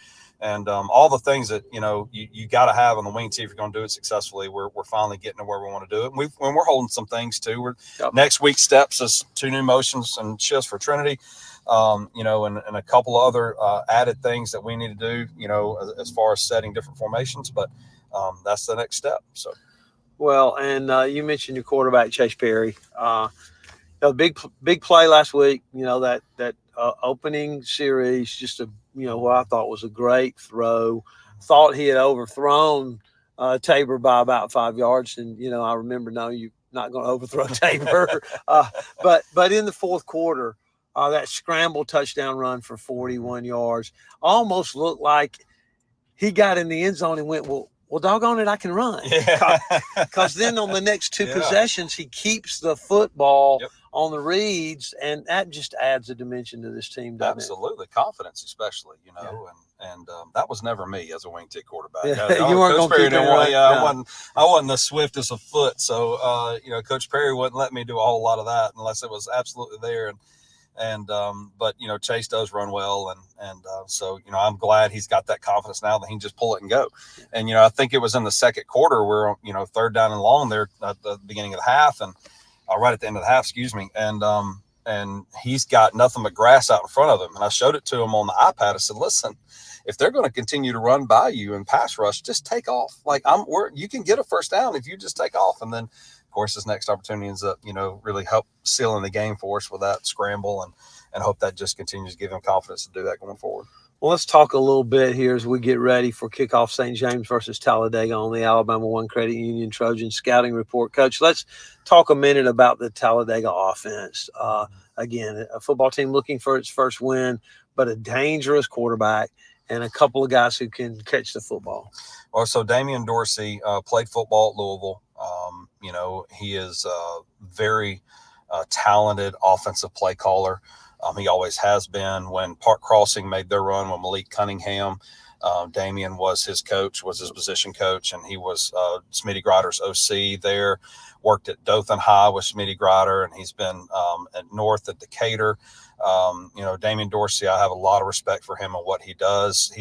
E: And all the things that, you got to have on the wing tee if you're going to do it successfully, we're finally getting to where we want to do it. And we're holding some things too. Next week's steps is 2 new motions and shifts for Trinity, and a couple of other added things that we need to do, as far as setting different formations. But that's the next step. So.
P: Well, and you mentioned your quarterback, Chase Perry. Big play last week. That opening series, just what I thought was a great throw. Thought he had overthrown Tabor by about 5 yards, and I remember, no, you're not going to overthrow Tabor. But in the fourth quarter, that scramble touchdown run for 41 yards almost looked like he got in the end zone and went, well, well, doggone it, I can run. Because then on the next two possessions, he keeps the football on the reads, and that just adds a dimension to this team, doesn't
E: Absolutely. Confidence, especially, and that was never me as a wingtip quarterback.
P: You weren't going to keep it right.
E: I wasn't the swiftest of foot. So, Coach Perry wouldn't let me do a whole lot of that unless it was absolutely there. But Chase does run well. So, I'm glad he's got that confidence now that he can just pull it and go. And, I think it was in the second quarter where, 3rd down and long there at the beginning of the half and right at the end of the half, and he's got nothing but grass out in front of him. And I showed it to him on the iPad. I said, listen, if they're going to continue to run by you and pass rush, just take off. You can get a first down if you just take off. And then, of course, his next opportunity ends up, really help sealing the game for us with that scramble and hope that just continues to give him confidence to do that going forward.
P: Well, let's talk a little bit here as we get ready for kickoff St. James versus Talladega on the Alabama One Credit Union Trojans scouting report. Coach, let's talk a minute about the Talladega offense. Again, a football team looking for its first win, but a dangerous quarterback and a couple of guys who can catch the football.
E: Well, so Damian Dorsey played football at Louisville. He is a very talented offensive play caller. He always has been. When Park Crossing made their run with Malik Cunningham, Damian was his position coach, and he was Smitty Grider's OC there. Worked at Dothan High with Smitty Grider, and he's been at North at Decatur. Damian Dorsey, I have a lot of respect for him and what he does.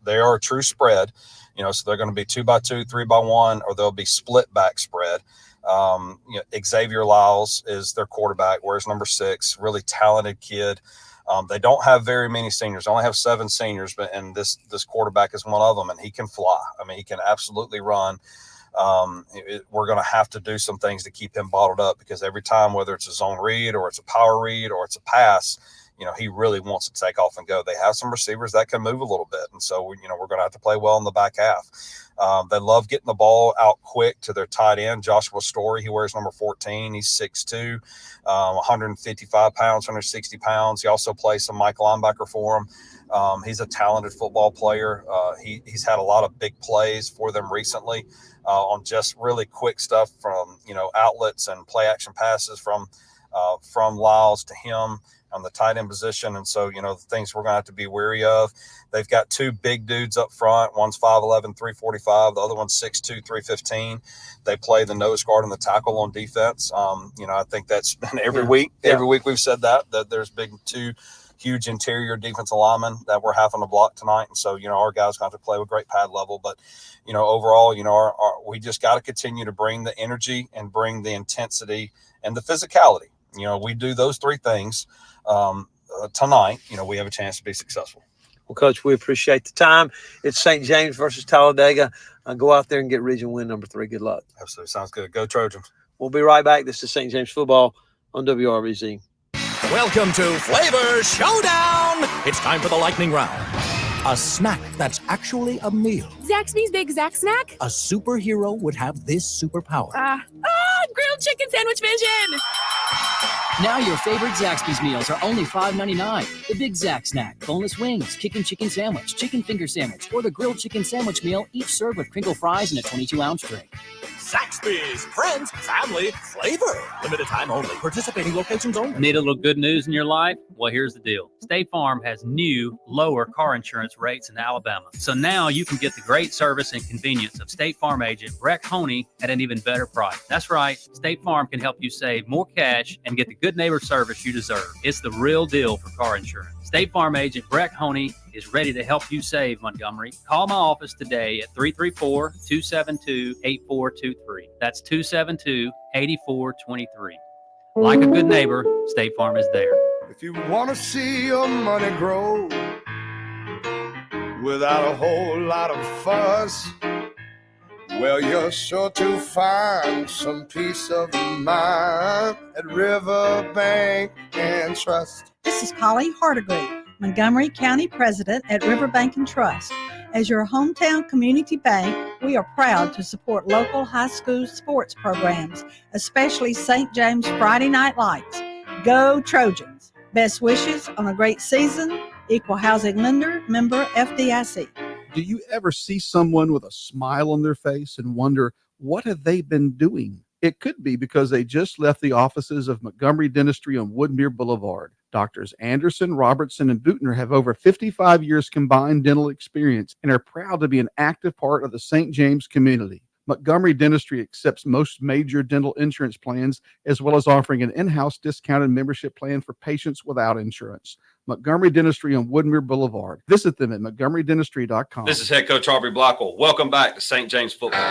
E: They are a true spread, so they're going to be 2x2, 3x1, or they'll be split back spread. Xavier Lyles is their quarterback, wears number 6, really talented kid. They don't have very many seniors. They only have 7 seniors, and this quarterback is one of them, and he can fly. I mean, he can absolutely run. We're going to have to do some things to keep him bottled up, because every time, whether it's a zone read or it's a power read or it's a pass, he really wants to take off and go. They have some receivers that can move a little bit. And so, we're going to have to play well in the back half. They love getting the ball out quick to their tight end, Joshua Story. He wears number 14. He's 6'2", 155 pounds, 160 pounds. He also plays some Mike linebacker for him. He's a talented football player. He's had a lot of big plays for them recently on just really quick stuff from, outlets and play action passes from Lyles to him on the tight end position. And so, the things we're going to have to be wary of. They've got 2 big dudes up front. One's 5'11", 345. The other one's 6'2", 315. They play the nose guard and the tackle on defense. I think that's been every week. Every week we've said that there's big 2 huge interior defensive linemen that we're having to block tonight. And so, our guys got to play with great pad level. But, overall, we just got to continue to bring the energy and bring the intensity and the physicality. We do those 3 things tonight. We have a chance to be successful.
P: Well, Coach, we appreciate the time. It's St. James versus Talladega. Go out there and get region win number 3. Good luck.
E: Absolutely. Sounds good. Go Trojans.
P: We'll be right back. This is St. James football on WRBZ.
Q: Welcome to Flavor Showdown. It's time for the lightning round. A snack that's actually a meal.
R: Zaxby's Big Zax Snack.
Q: A superhero would have this superpower.
R: Grilled chicken sandwich vision.
S: Now your favorite Zaxby's meals are only $5.99. The Big Zax Snack, boneless wings, chicken sandwich, chicken finger sandwich, or the grilled chicken sandwich meal, each served with crinkle fries and a 22-ounce drink.
Q: Zaxby's, friends, family, flavor. Limited time only. Participating locations only.
D: Need a little good news in your life? Well, here's the deal. State Farm has new, lower car insurance rates in Alabama. So now you can get the great service and convenience of State Farm agent Breck Honey at an even better price. That's right. State Farm can help you save more cash and get the good neighbor service you deserve. It's the real deal for car insurance. State Farm agent Breck Honey is ready to help you save, Montgomery. Call my office today at 334-272-8423. That's 272-8423. Like a good neighbor, State Farm is there.
A: If you want to see your money grow without a whole lot of fuss, well, you're sure to find some peace of mind at Riverbank and Trust.
T: This is Polly Hardigree, Montgomery County President at Riverbank and Trust. As your hometown community bank, we are proud to support local high school sports programs, especially St. James Friday Night Lights. Go Trojans! Best wishes on a great season. Equal Housing Lender, member FDIC.
B: Do you ever see someone with a smile on their face and wonder, what have they been doing? It could be because they just left the offices of Montgomery Dentistry on Woodmere Boulevard. Doctors Anderson, Robertson, and Butner have over 55 years combined dental experience and are proud to be an active part of the St. James community. Montgomery Dentistry accepts most major dental insurance plans, as well as offering an in-house discounted membership plan for patients without insurance. Montgomery Dentistry on Woodmere Boulevard. Visit them at montgomerydentistry.com.
E: This is head coach Aubrey Blackwell. Welcome back to St. James football.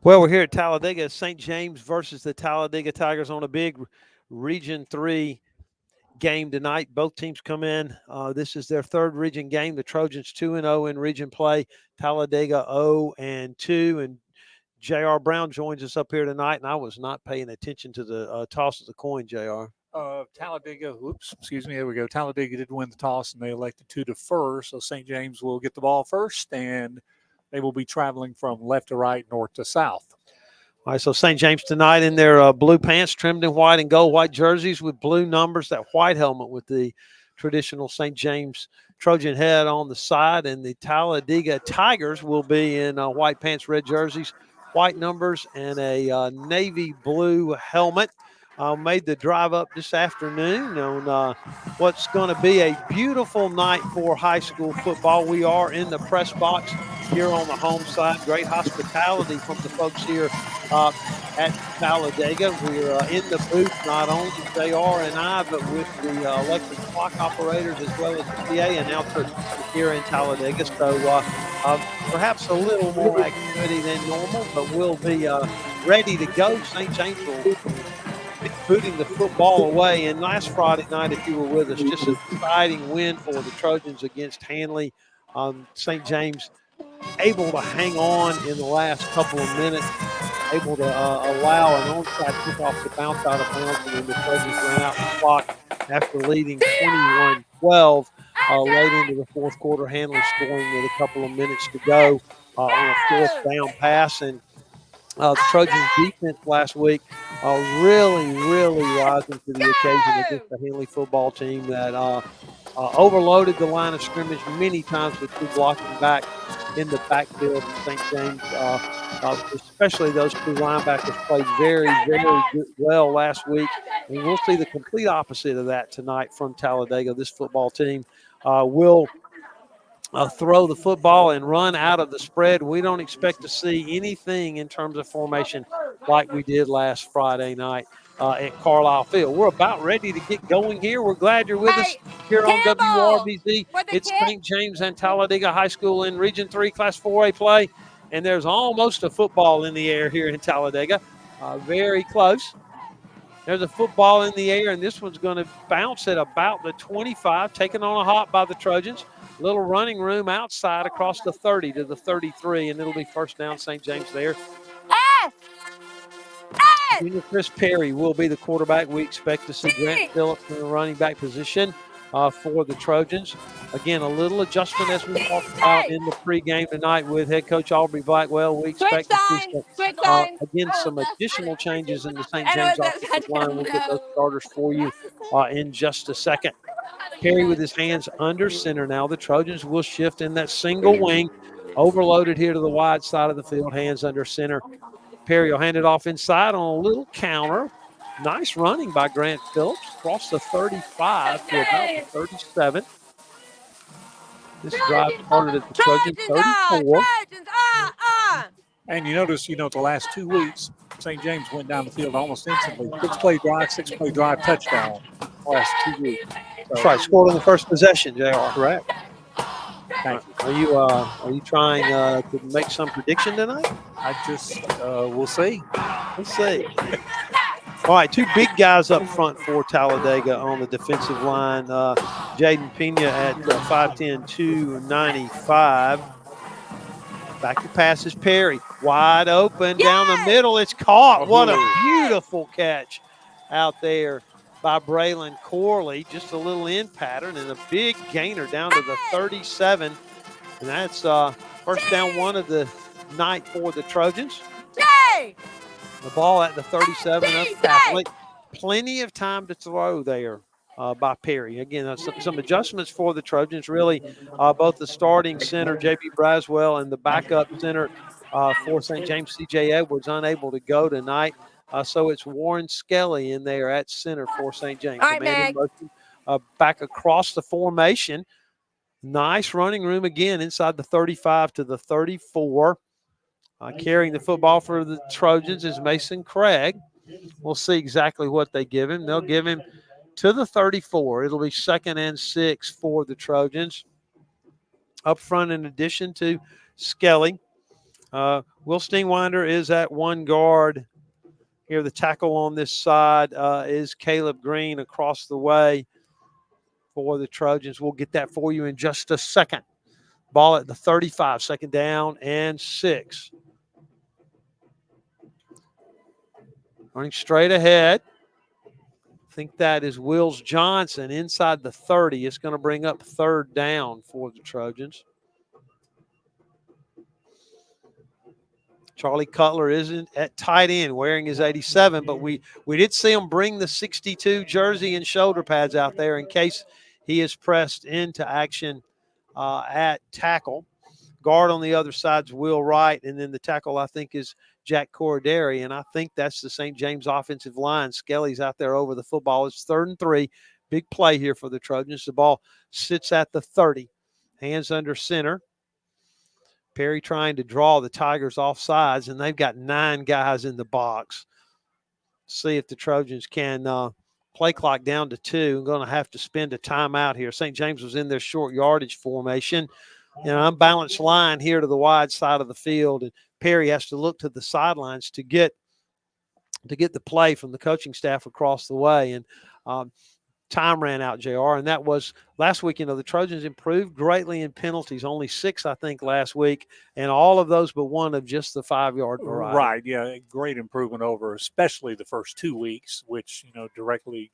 K: Well, we're here at Talladega, St. James versus the Talladega Tigers on a big Region 3 game tonight. Both teams come in. This is their third region game. The Trojans 2-0 in region play. Talladega 0-2. And J.R. Brown joins us up here tonight, and I was not paying attention to the toss of the coin, J.R.
U: Talladega, excuse me, there we go. Talladega did win the toss, and they elected to defer, so St. James will get the ball first, and they will be traveling from left to right, north to south.
K: All right, so St. James tonight in their blue pants trimmed in white and gold, white jerseys with blue numbers, that white helmet with the traditional St. James Trojan head on the side, and the Talladega Tigers will be in white pants, red jerseys, white numbers, and a navy blue helmet. Made the drive up this afternoon on what's going to be a beautiful night for high school football. We are in the press box here on the home side. Great hospitality from the folks here at Talladega. We're in the booth, not only JR and I, but with the electric clock operators as well as the PA announcer here in Talladega. So perhaps a little more activity than normal, but we'll be ready to go. St. James will be booting the football away. And last Friday night, if you were with us, just an exciting win for the Trojans against Hanley. St. James able to hang on in the last couple of minutes, able to allow an onside kickoff to bounce out of bounds, and then the Trojans ran out the clock after leading 21-12 late into the fourth quarter. Hanley scoring with a couple of minutes to go on a fourth down pass. And the Trojans defense last week really rising to the occasion against the Hanley football team that overloaded the line of scrimmage many times with two blocking back in the backfield of St. James. Especially those two linebackers played very well last week. And we'll see the complete opposite of that tonight from Talladega. This football team will throw the football and run out of the spread. We don't expect to see anything in terms of formation like we did last Friday night at Carlisle Field. We're about ready to get going here. We're glad you're with us here on WRBZ. It's St. James and Talladega High School in Region 3 Class 4A play, and there's almost a football in the air here in Talladega. Very close. There's a football in the air, and this one's going to bounce at about the 25, taken on a hop by the Trojans. Little running room outside across the 30 to the 33, and it'll be first down St. James there. Junior Chris Perry will be the quarterback. We expect to see Grant Phillips in the running back position for the Trojans. Again, a little adjustment as we talked about in the pregame tonight with head coach Aubrey Blackwell. We expect to see some additional changes in the St. James offensive line. We'll get those starters for you in just a second. Perry with his hands under center now. The Trojans will shift in that single wing, overloaded here to the wide side of the field, hands under center. Perry will hand it off inside on a little counter. Nice running by Grant Phillips, across the 35 to about the 37. This drive started at the Trojan 34.
U: And you notice, the last 2 weeks, St. James went down the field almost instantly. 6-play drive, touchdown the last 2 weeks.
K: That's right, scored on the first possession, JR.
U: Correct. Thank you.
K: Are you trying to make some prediction tonight?
U: We'll see.
K: We'll see. All right, two big guys up front for Talladega on the defensive line. Jaden Pena at 5'10", 295. Back to pass is Perry. Wide open down the middle. It's caught. What a beautiful catch out there by Braylon Corley. Just a little in pattern and a big gainer down to the 37. And that's first down one of the night for the Trojans.
P: The ball at the 37 of Catholic. Plenty of time to throw there by Perry. Again, some adjustments for the Trojans, really. Both the starting center, J.B. Braswell, and the backup center for St. James, C.J. Edwards, unable to go tonight. So it's Warren Skelly in there at center for St. James.
R: All right,
P: The man in
R: Meg.
P: motion back across the formation. Nice running room again inside the 35 to the 34. Carrying the football for the Trojans is Mason Craig. We'll see exactly what they give him. They'll give him to the 34. It'll be 2nd and 6 for the Trojans. Up front, in addition to Skelly, Will Steenwinder is at one guard. Here, the tackle on this side is Caleb Green across the way for the Trojans. We'll get that for you in just a second. Ball at the 35, 2nd down and 6. Running straight ahead. I think that is Wills Johnson inside the 30. It's going to bring up 3rd down for the Trojans. Charlie Cutler isn't at tight end wearing his 87, but we did see him bring the 62 jersey and shoulder pads out there in case he is pressed into action at tackle. Guard on the other side's Will Wright, and then the tackle, I think, is Jack Corrideri, and I think that's the St. James offensive line. Skelly's out there over the football. It's 3rd and 3. Big play here for the Trojans. The ball sits at the 30. Hands under center. Perry trying to draw the Tigers off sides, and they've got 9 guys in the box. See if the Trojans can play clock down to 2. I'm going to have to spend a timeout here. St. James was in their short yardage formation. Unbalanced line here to the wide side of the field, and Perry has to look to the sidelines to get the play from the coaching staff across the way. And time ran out, JR, and that was last week. The Trojans improved greatly in penalties, only 6, I think, last week, and all of those but one of just the 5-yard variety.
U: Right, yeah, great improvement over especially the first 2 weeks, which, directly,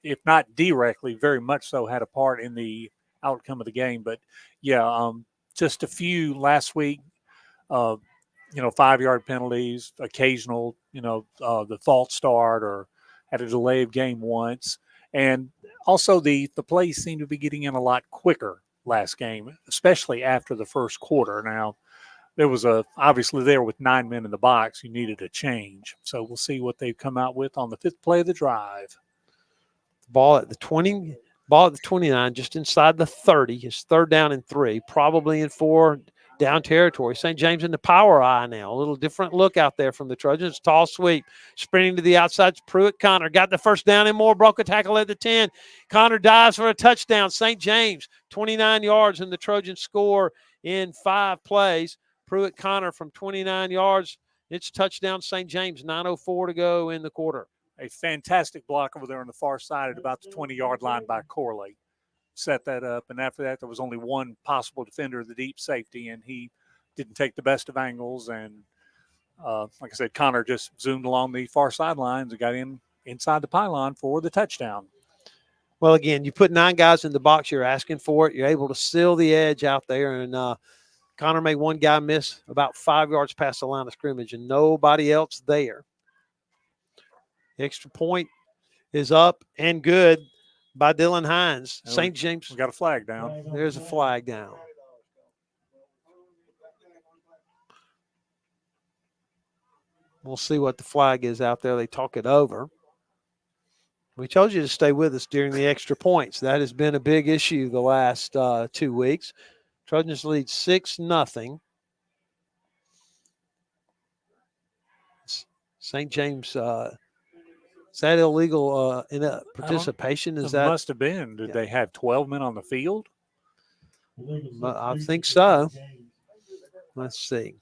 U: if not directly, very much so had a part in the outcome of the game. But yeah, just a few last week, 5-yard penalties, occasional, the false start or had a delay of game once. And also the plays seem to be getting in a lot quicker last game, especially after the first quarter. Now, there was obviously there with 9 men in the box, you needed a change. So we'll see what they've come out with on the 5th play of the drive.
P: Ball at the 20, ball at the 29, just inside the 30. It's 3rd down and 3, probably in 4 down territory. St. James in the power eye now. A little different look out there from the Trojans. Tall sweep. Sprinting to the outside. Pruitt Connor got the 1st down and more. Broke a tackle at the 10. Connor dives for a touchdown. St. James, 29 yards, and the Trojans score in 5 plays. Pruitt Connor from 29 yards. It's touchdown St. James. 9:04 to go in the quarter.
U: A fantastic block over there on the far side at about the 20-yard line by Corley. Set that up, and after that, there was only one possible defender, the deep safety, and he didn't take the best of angles. And like I said, Connor just zoomed along the far sidelines and got inside the pylon for the touchdown.
P: Well, again, you put 9 guys in the box, you're asking for it. You're able to seal the edge out there, and Connor made one guy miss about 5 yards past the line of scrimmage, and nobody else there. The extra point is up and good by Dylan Hines. St. James.
U: We got a flag down.
P: There's a flag down. We'll see what the flag is out there. They talk it over. We told you to stay with us during the extra points. That has been a big issue the last 2 weeks. Trojans lead 6-0. St. James, is that illegal in a participation? Is that
U: must have been? Did they have 12 men on the field?
P: I think so. Let's see.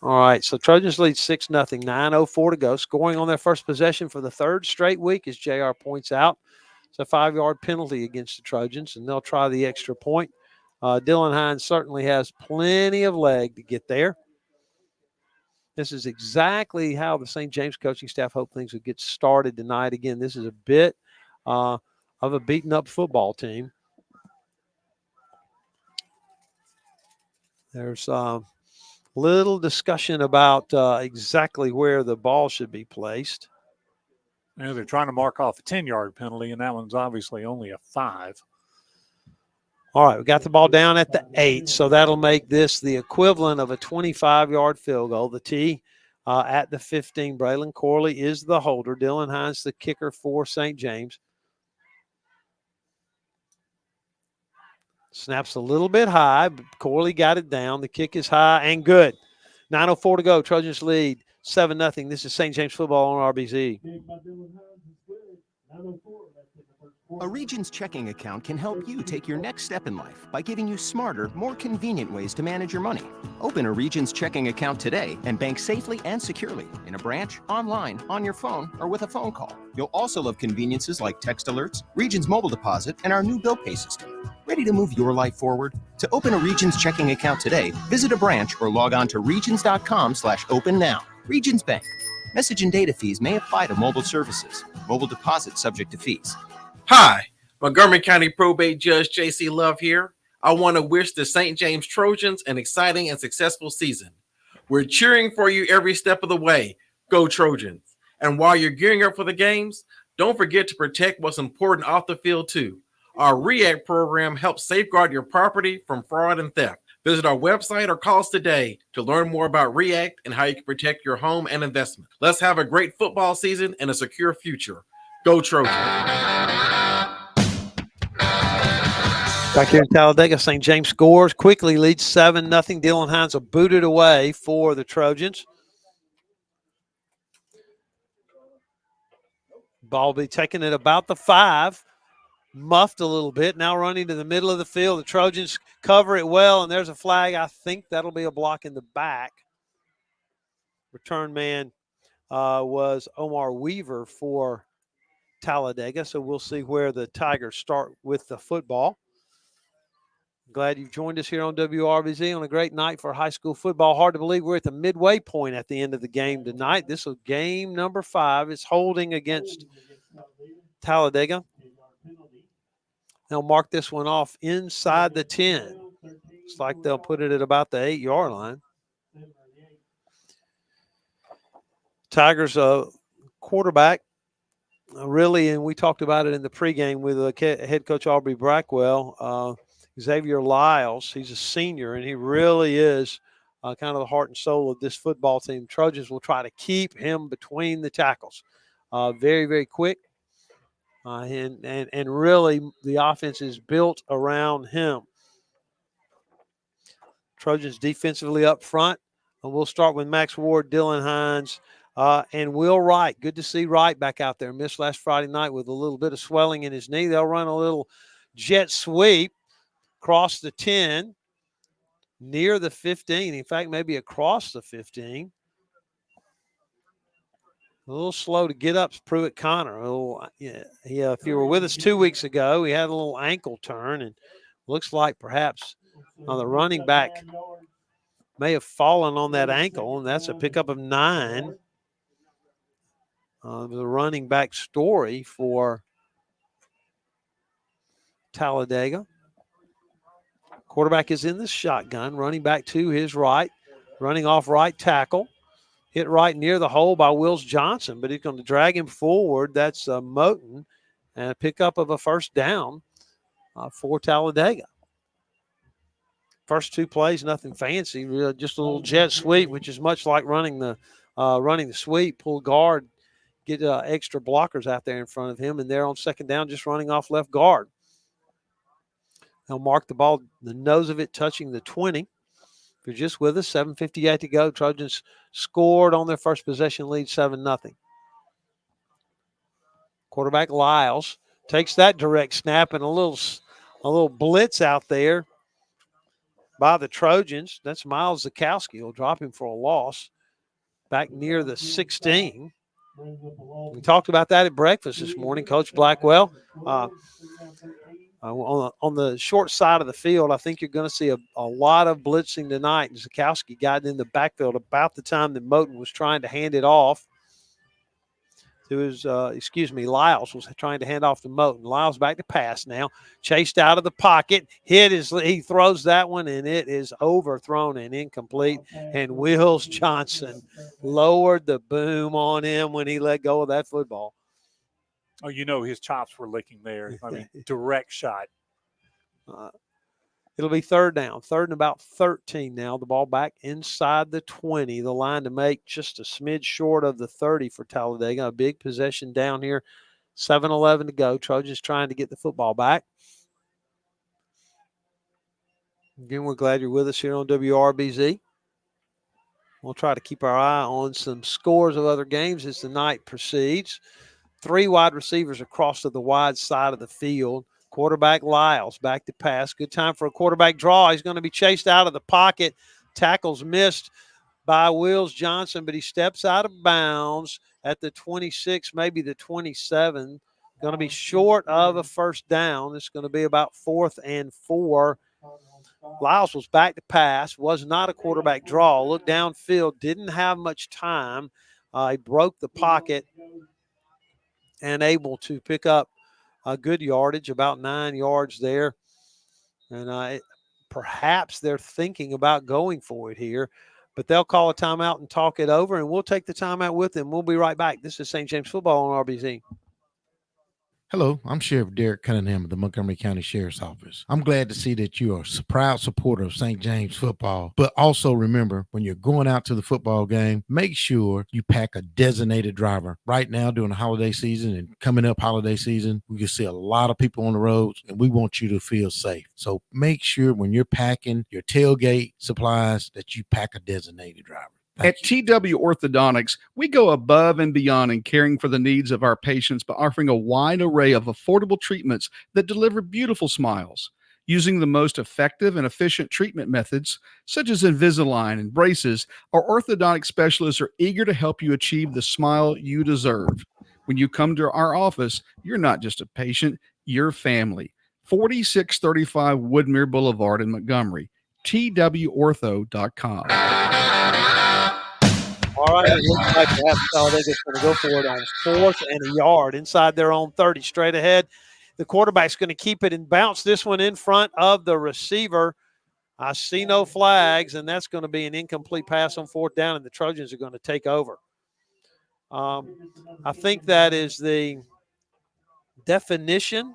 P: All right, so Trojans lead 6-0. 9:04 to go. Scoring on their first possession for the 3rd straight week, as JR points out. It's a 5-yard penalty against the Trojans, and they'll try the extra point. Dylan Hines certainly has plenty of leg to get there. This is exactly how the St. James coaching staff hoped things would get started tonight. Again, this is a bit of a beaten-up football team. There's Little discussion about exactly where the ball should be placed.
U: You know, they're trying to mark off a 10-yard penalty, and that one's obviously only a 5.
P: All right, we got the ball down at the 8, so that'll make this the equivalent of a 25-yard field goal. The tee at the 15. Braylon Corley is the holder. Dylan Hines, the kicker for St. James. Snaps a little bit high, but Corley got it down. The kick is high and good. 9:04 to go. Trojans lead 7-0. This is St. James football on RBZ.
F: A Regions checking account can help you take your next step in life by giving you smarter, more convenient ways to manage your money. Open a Regions checking account today and bank safely and securely in a branch, online, on your phone, or with a phone call. You'll also love conveniences like text alerts, Regions mobile deposit, and our new bill pay system. Ready to move your life forward? To open a Regions checking account today, visit a branch or log on to regions.com/open now. Regions Bank. Message and data fees may apply to mobile services. Mobile deposit subject to fees.
V: Hi, Montgomery County Probate Judge J.C. Love here. I want to wish the St. James Trojans an exciting and successful season. We're cheering for you every step of the way. Go Trojans. And while you're gearing up for the games, don't forget to protect what's important off the field too. Our REACT program helps safeguard your property from fraud and theft. Visit our website or call us today to learn more about REACT and how you can protect your home and investment. Let's have a great football season and a secure future. Go Trojans.
P: Back here in Talladega, St. James scores, quickly leads 7-0. Dylan Hines will boot it away for the Trojans. Ball be taken at about the 5. Muffed a little bit. Now running to the middle of the field. The Trojans cover it well, and there's a flag. I think that'll be a block in the back. Return man was Omar Weaver for Talladega, so we'll see where the Tigers start with the football. Glad you've joined us here on WRBZ on a great night for high school football. Hard to believe we're at the midway point at the end of the game tonight. This is game number 5. It's holding against Talladega. They'll mark this one off inside the 10. It's like they'll put it at about the 8-yard line. Tigers quarterback, really, and we talked about it in the pregame with head coach Aubrey Blackwell, Xavier Lyles. He's a senior, and he really is kind of the heart and soul of this football team. Trojans will try to keep him between the tackles. Very, very quick. And really the offense is built around him. Trojans defensively up front. And we'll start with Max Ward, Dylan Hines, and Will Wright. Good to see Wright back out there. Missed last Friday night with a little bit of swelling in his knee. They'll run a little jet sweep across the 10, near the 15. In fact, maybe across the 15. A little slow to get up, Pruitt Connor. If you were with us 2 weeks ago, he had a little ankle turn, and looks like perhaps the running back may have fallen on that ankle, and that's a pickup of 9. The running back story for Talladega. Quarterback is in the shotgun, running back to his right, running off right tackle. Hit right near the hole by Wills Johnson, but he's going to drag him forward. That's Moten, and a pickup of a first down for Talladega. First 2 plays, nothing fancy, just a little jet sweep, which is much like running the sweep, pull guard, get extra blockers out there in front of him, and they're on second down just running off left guard. They'll mark the ball, the nose of it touching the 20. If you're just with us, 7:58 to go. Trojans scored on their first possession, lead 7-0. Quarterback Lyles takes that direct snap, and a little blitz out there by the Trojans. That's Miles Zakowski. Will drop him for a loss back near the 16. We talked about that at breakfast this morning. Coach Blackwell, on the short side of the field, I think you're going to see a lot of blitzing tonight. And Zakowski got in the backfield about the time that Moten was trying to hand it off. to his, Lyles was trying to hand off to Moten. Lyles back to pass now, chased out of the pocket, he throws that one, and it is overthrown and incomplete. And Wills Johnson lowered the boom on him when he let go of that football.
U: Oh, his chops were licking there. I mean, direct shot.
P: It'll be third down, third and about 13 now. The ball back inside the 20. The line to make just a smidge short of the 30 for Talladega. A big possession down here. 7:11 to go. Trojans trying to get the football back. Again, we're glad you're with us here on WRBZ. We'll try to keep our eye on some scores of other games as the night proceeds. 3 wide receivers across to the wide side of the field. Quarterback Lyles back to pass. Good time for a quarterback draw. He's going to be chased out of the pocket. Tackles missed by Wills Johnson, but he steps out of bounds at the 26, maybe the 27. Going to be short of a first down. It's going to be about 4th and 4. Lyles was back to pass. Was not a quarterback draw. Looked downfield. Didn't have much time. He broke the pocket and able to pick up a good yardage, about 9 yards there. And perhaps they're thinking about going for it here, but they'll call a timeout and talk it over, and we'll take the timeout with them. We'll be right back. This is St. James Football on RBZ.
G: Hello, I'm Sheriff Derek Cunningham of the Montgomery County Sheriff's Office. I'm glad to see that you are a proud supporter of St. James football, but also remember, when you're going out to the football game, make sure you pack a designated driver. Right now, during the holiday season and coming up holiday season, we can see a lot of people on the roads, and we want you to feel safe. So make sure when you're packing your tailgate supplies that you pack a designated driver.
B: At TW Orthodontics, we go above and beyond in caring for the needs of our patients by offering a wide array of affordable treatments that deliver beautiful smiles. Using the most effective and efficient treatment methods, such as Invisalign and braces, our orthodontic specialists are eager to help you achieve the smile you deserve. When you come to our office, you're not just a patient, you're family. 4635 Woodmere Boulevard in Montgomery, twortho.com.
P: All right, it looks like perhaps Talladega's going to go for it on 4th and a yard inside their own 30, straight ahead. The quarterback's going to keep it and bounce this one in front of the receiver. I see no flags, and that's going to be an incomplete pass on 4th down, and the Trojans are going to take over. I think that is the definition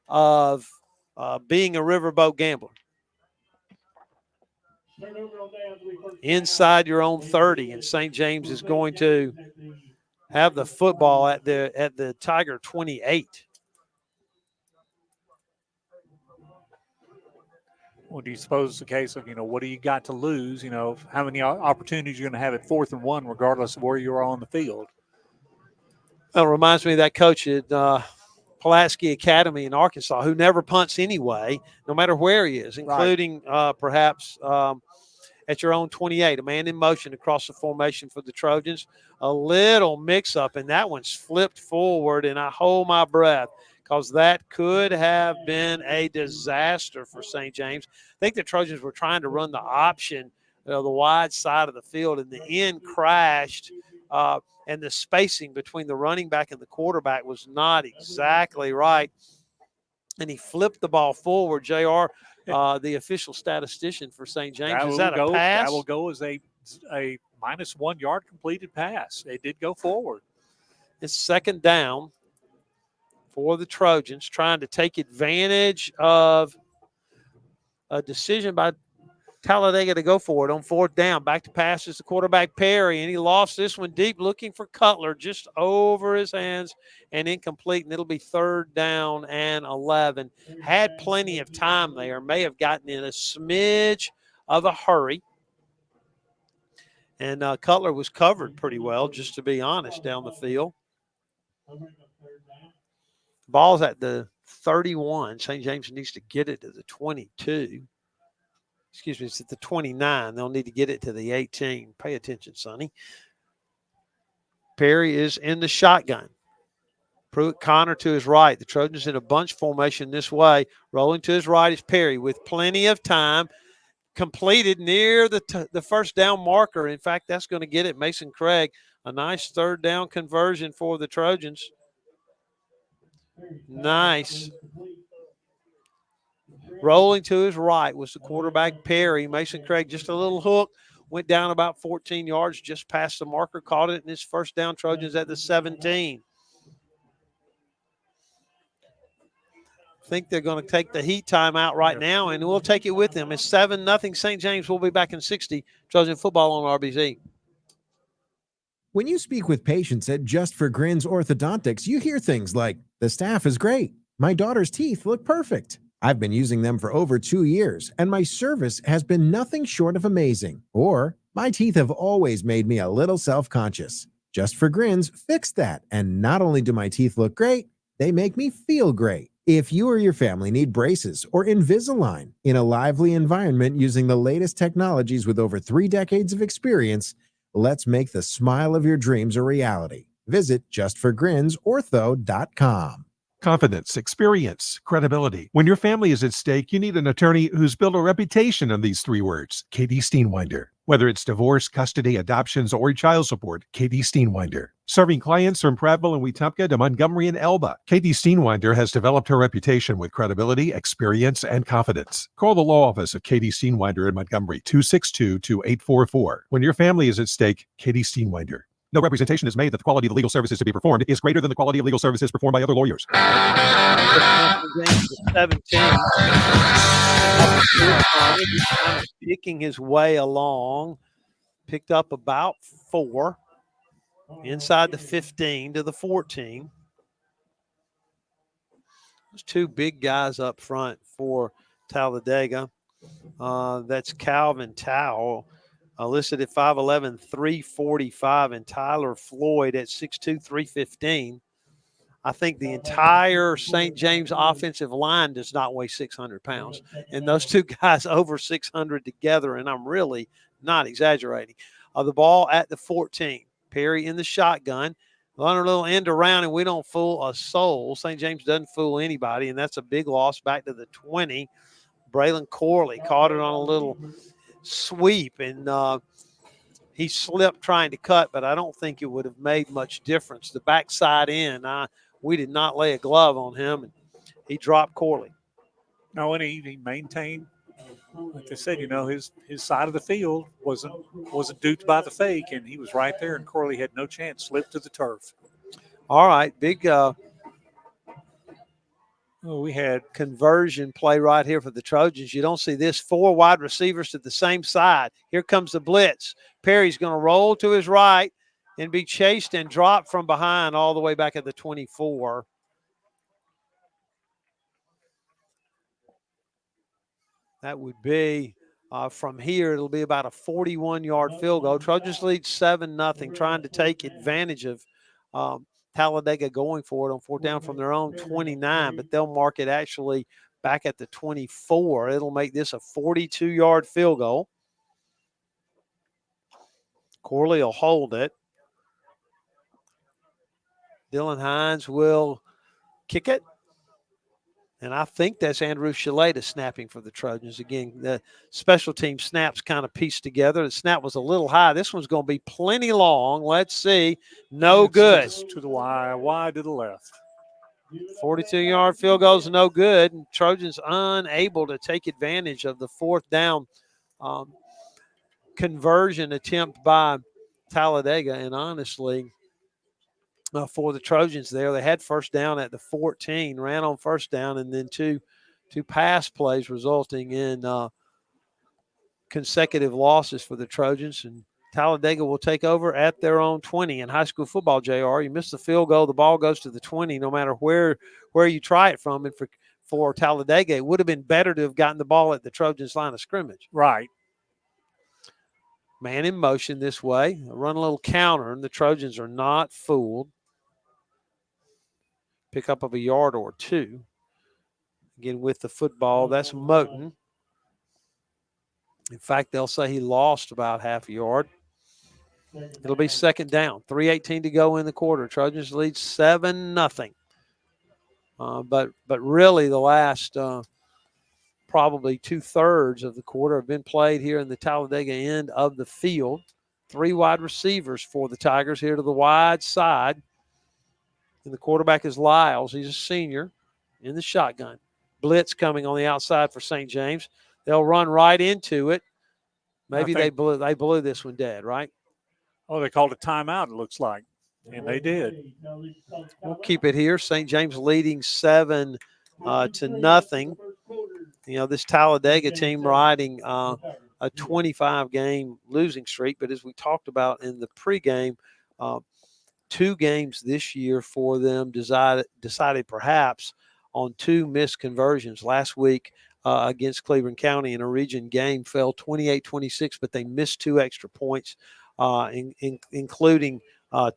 P: of being a riverboat gambler. Inside your own 30, and St. James is going to have the football at the Tiger 28.
U: Well, do you suppose it's a case of, what do you got to lose? How many opportunities you're going to have at 4th and 1, regardless of where you are on the field?
P: Well, it reminds me of that coach at Pulaski Academy in Arkansas who never punts anyway, no matter where he is, including perhaps at your own 28, a man in motion across the formation for the Trojans. A little mix-up, and that one's flipped forward, and I hold my breath because that could have been a disaster for St. James. I think the Trojans were trying to run the option, the wide side of the field, and the end crashed, and the spacing between the running back and the quarterback was not exactly right, and he flipped the ball forward. JR, the official statistician for St. James. Is that a pass?
U: That will go as a -1 yard completed pass. It did go forward.
P: It's 2nd down for the Trojans, trying to take advantage of a decision by Talladega to go for it on 4th down. Back to pass is the quarterback Perry, and he lost this one deep, looking for Cutler just over his hands and incomplete, and it'll be 3rd down and 11. Had plenty of time there, may have gotten in a smidge of a hurry, and Cutler was covered pretty well, just to be honest, down the field. Ball's at the 31. St. James needs to get it to the 22. Excuse me, it's at the 29. They'll need to get it to the 18. Pay attention, Sonny. Perry is in the shotgun. Pruitt Connor to his right. The Trojans in a bunch formation this way. Rolling to his right is Perry with plenty of time. Completed near the 1st down marker. In fact, that's going to get it. Mason Craig
K: A nice third down conversion for the Trojans. Nice. Rolling to his right was the quarterback, Perry. Mason Craig, just a little hook, went down about 14 yards, just past the marker, caught it in his first down. Trojans at the 17. I think they're going to take the heat time out right now, and we'll take it with them. It's 7-0 St. James. We'll be back in 60. Trojan football on RBZ.
O: When you speak with patients at Just for Grins Orthodontics, you hear things like, the staff is great. My daughter's teeth look perfect. I've been using them for over 2 years, and my service has been nothing short of amazing. Or, my teeth have always made me a little self-conscious. Just for Grins fixed that, and not only do my teeth look great, they make me feel great. If you or your family need braces or Invisalign in a lively environment using the latest technologies with over 3 decades of experience, let's make the smile of your dreams a reality. Visit justforgrinsortho.com.
H: Confidence, experience, credibility. When your family is at stake, you need an attorney who's built a reputation on these 3 words. Katie Steenwinder. Whether it's divorce, custody, adoptions, or child support, Katie Steenwinder. Serving clients from Prattville and Wetumpka to Montgomery and Elba, Katie Steenwinder has developed her reputation with credibility, experience, and confidence. Call the law office of Katie Steenwinder in Montgomery, 262-2844. When your family is at stake, Katie Steenwinder. No representation is made that the quality of the legal services to be performed is greater than the quality of legal services performed by other lawyers.
K: 17. Picking his way along. Picked up about 4. Inside the 15 to the 14. There's 2 big guys up front for Talladega. That's Calvin Towle, listed at 5'11", 345, and Tyler Floyd at 6'2", 315. I think the entire St. James offensive line does not weigh 600 pounds. And those 2 guys over 600 together, and I'm really not exaggerating. The ball at the 14. Perry in the shotgun. Run a little end around, and we don't fool a soul. St. James doesn't fool anybody, and that's a big loss back to the 20. Braylon Corley caught it on a little sweep, and he slipped trying to cut, but I don't think it would have made much difference. The backside in, we did not lay a glove on him, and he dropped Corley.
U: No, and he maintained, like I said, his side of the field wasn't duped by the fake, and he was right there, and Corley had no chance, slipped to the turf.
K: All right, big we had conversion play right here for the Trojans. You don't see this. 4 wide receivers to the same side. Here comes the blitz. Perry's going to roll to his right and be chased and dropped from behind all the way back at the 24. That would be from here. It'll be about a 41-yard field goal. Trojans lead 7-0, trying to take advantage of Talladega going for it on 4th down from their own 29, but they'll mark it actually back at the 24. It'll make this a 42-yard field goal. Corley will hold it. Dylan Hines will kick it. And I think that's Andrew Shaleta snapping for the Trojans. Again, the special team snaps kind of pieced together. The snap was a little high. This one's going to be plenty long. Let's see. No good.
U: To the wide to the left.
K: 42-yard field goal is no good. And Trojans unable to take advantage of the 4th down conversion attempt by Talladega. And honestly, for the Trojans there, they had 1st down at the 14, ran on 1st down, and then two pass plays resulting in consecutive losses for the Trojans. And Talladega will take over at their own 20. In high school football, JR, you miss the field goal, the ball goes to the 20 no matter where you try it from. And for Talladega, it would have been better to have gotten the ball at the Trojans' line of scrimmage.
U: Right.
K: Man in motion this way. Run a little counter, and the Trojans are not fooled. Pickup of a yard or 2. Again, with the football, that's Moten. In fact, they'll say he lost about half a yard. It'll be 2nd down. 3:18 to go in the quarter. Trojans lead 7-0. But really the last probably 2/3 of the quarter have been played here in the Talladega end of the field.
I: 3 wide receivers for the Tigers here to the wide side. And the quarterback is Lyles. He's a senior in the shotgun. Blitz coming on the outside for St. James. They'll run right into it. Maybe they blew this one dead, right?
U: Oh, they called a timeout, it looks like. And they did.
I: We'll keep it here. St. James leading 7-0. You know, this Talladega team riding a 25-game losing streak. But as we talked about in the pregame, 2 games this year for them decided perhaps on 2 missed conversions. Last week against Cleveland County in a region game fell 28-26, but they missed 2 extra points, including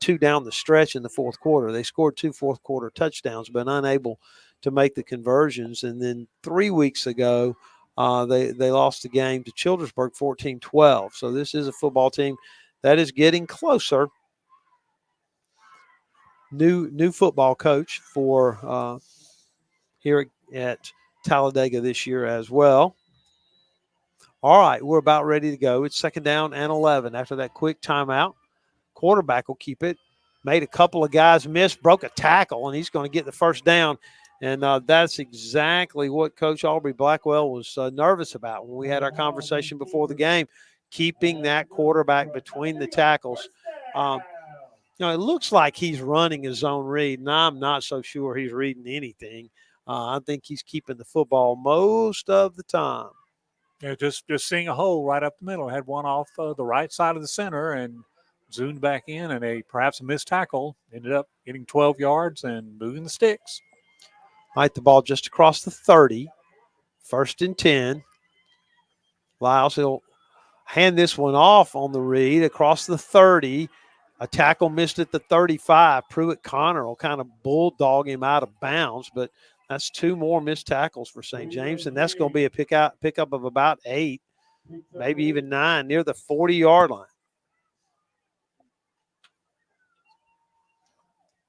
I: 2 down the stretch in the fourth quarter. They scored 2 fourth-quarter touchdowns, but unable to make the conversions. And then 3 weeks ago, they lost the game to Childersburg 14-12. So this is a football team that is getting closer. New football coach for here at Talladega this year as well. All right, we're about ready to go. It's 2nd down and 11 after that quick timeout. Quarterback will keep it. Made a couple of guys miss, broke a tackle, and he's going to get the first down. And that's exactly what Coach Aubrey Blackwell was nervous about when we had our conversation before the game, keeping that quarterback between the tackles. You know, it looks like he's running a zone read, and I'm not so sure he's reading anything. I think he's keeping the football most of the time.
U: Yeah, just seeing a hole right up the middle. Had one off the right side of the center and zoomed back in, and perhaps a missed tackle. Ended up getting 12 yards and moving the sticks.
I: All right, the ball just across the 30. 1st and 10. Lyles, he'll hand this one off on the read across the 30. A tackle missed at the 35. Pruitt Connor will kind of bulldog him out of bounds, but that's 2 more missed tackles for St. James, and that's going to be a pickup of about 8, maybe even 9, near the 40-yard line.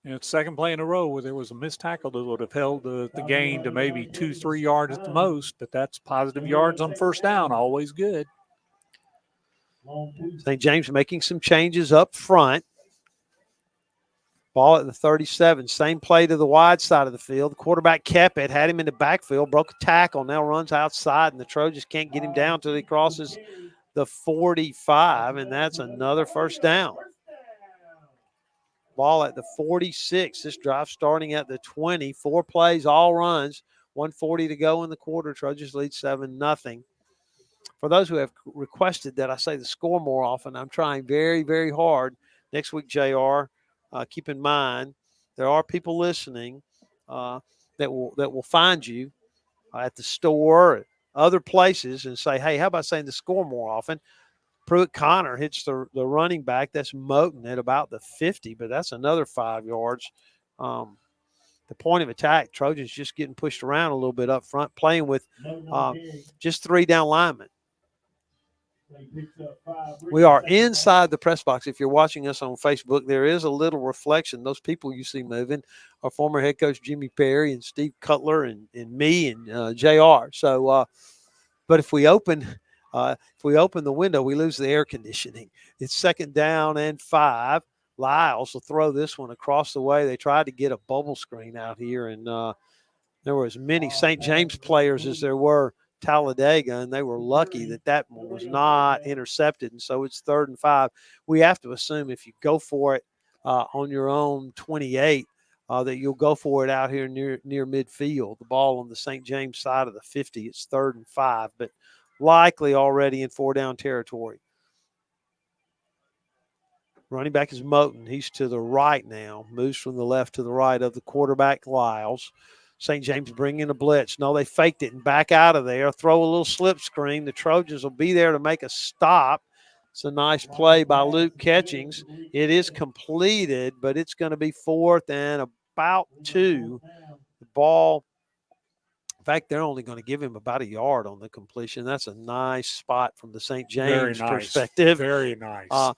U: And it's 2nd play in a row where there was a missed tackle that would have held the gain to maybe 2-3 yards at the most, but that's positive yards on 1st down, always good.
I: St. James making some changes up front. Ball at the 37. Same play to the wide side of the field. The quarterback kept it, had him in the backfield, broke a tackle, now runs outside, and the Trojans can't get him down until he crosses the 45, and that's another 1st down. Ball at the 46. This drive starting at the 20. 4 plays, all runs. 1:40 to go in the quarter. Trojans lead 7-0. For those who have requested that I say the score more often, I'm trying very, very hard. Next week, JR, keep in mind there are people listening that will find you at the store or other places and say, hey, how about saying the score more often? Pruitt Connor hits the running back. That's Moten at about the 50, but that's another 5 yards. The point of attack, Trojans just getting pushed around a little bit up front, playing with just 3 down linemen. We are inside the press box. If you're watching us on Facebook, there is a little reflection. Those people you see moving are former head coach Jimmy Perry and Steve Cutler and me and JR. So, but if we open the window, we lose the air conditioning. It's 2nd down and 5. Lyles will throw this one across the way. They tried to get a bubble screen out here, and there were as many St. James players as there were Talladega, and they were lucky that one was not intercepted. And so it's 3rd and 5. We have to assume if you go for it on your own 28, that you'll go for it out here near midfield. The ball on the St. James side of the 50. It's 3rd and 5, but likely already in 4-down territory. Running back is Moten. He's to the right now. Moves from the left to the right of the quarterback, Lyles. St. James bringing a blitz. No, they faked it and back out of there. Throw a little slip screen. The Trojans will be there to make a stop. It's a nice play by Luke Catchings. It is completed, but it's going to be 4th and about 2. The ball, in fact, they're only going to give him about 1 yard on the completion. That's a nice spot from the St. James perspective.
U: Very nice.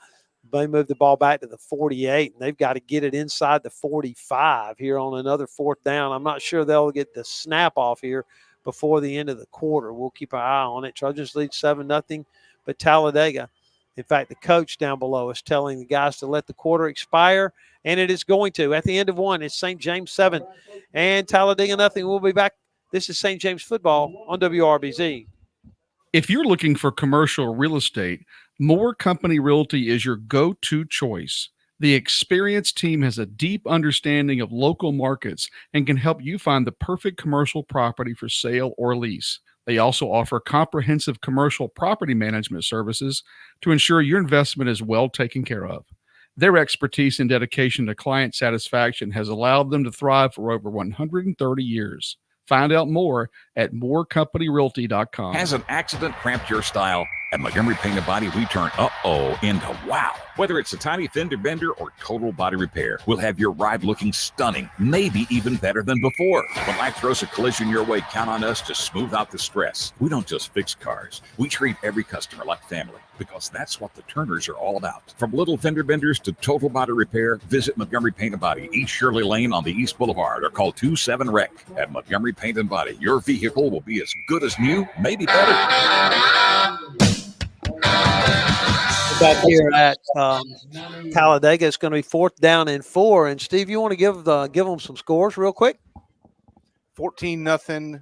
I: They move the ball back to the 48, and they've got to get it inside the 45 here on another 4th down. I'm not sure they'll get the snap off here before the end of the quarter. We'll keep our eye on it. Trojans lead 7-0, but Talladega In fact, the coach down below is telling the guys to let the quarter expire, and it is going to. At the end of one, it's St. James 7 and Talladega nothing. We'll be back. This is St. James football on WRBZ.
B: If you're looking for commercial real estate, Moore Company Realty is your go-to choice. The experienced team has a deep understanding of local markets and can help you find the perfect commercial property for sale or lease. They also offer comprehensive commercial property management services to ensure your investment is well taken care of. Their expertise and dedication to client satisfaction has allowed them to thrive for over 130 years. Find out more at moorecompanyrealty.com.
M: Has an accident cramped your style? At Montgomery Paint and Body, we turn uh-oh into wow. Whether it's a tiny fender bender or total body repair, we'll have your ride looking stunning, maybe even better than before. When life throws a collision your way, count on us to smooth out the stress. We don't just fix cars. We treat every customer like family, because that's what the Turners are all about. From little fender benders to total body repair, visit Montgomery Paint and Body, East Shirley Lane on the East Boulevard, or call 27-REC. At Montgomery Paint and Body, your vehicle will be as good as new, maybe better.
I: Back here at Talladega, it's going to be 4th down and 4. And Steve, you want to give them some scores real quick?
J: 14-0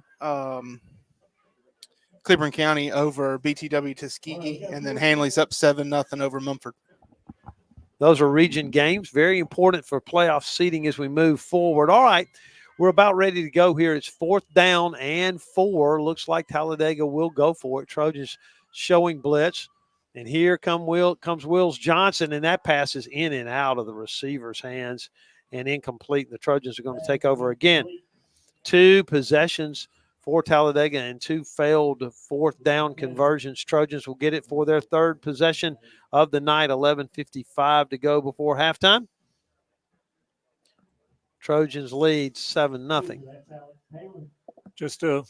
J: Cleburne County over BTW Tuskegee, and then Hanley's up 7-0 over Mumford.
I: Those are region games, very important for playoff seeding as we move forward. All right, we're about ready to go here. It's 4th down and 4. Looks like Talladega will go for it. Trojans showing blitz. And here comes Wills Johnson, and that pass is in and out of the receiver's hands and incomplete. The Trojans are going to take over again. 2 possessions for Talladega and 2 failed 4th down conversions. Trojans will get it for their 3rd possession of the night. 11:55 to go before halftime. Trojans lead 7-0.
U: Just a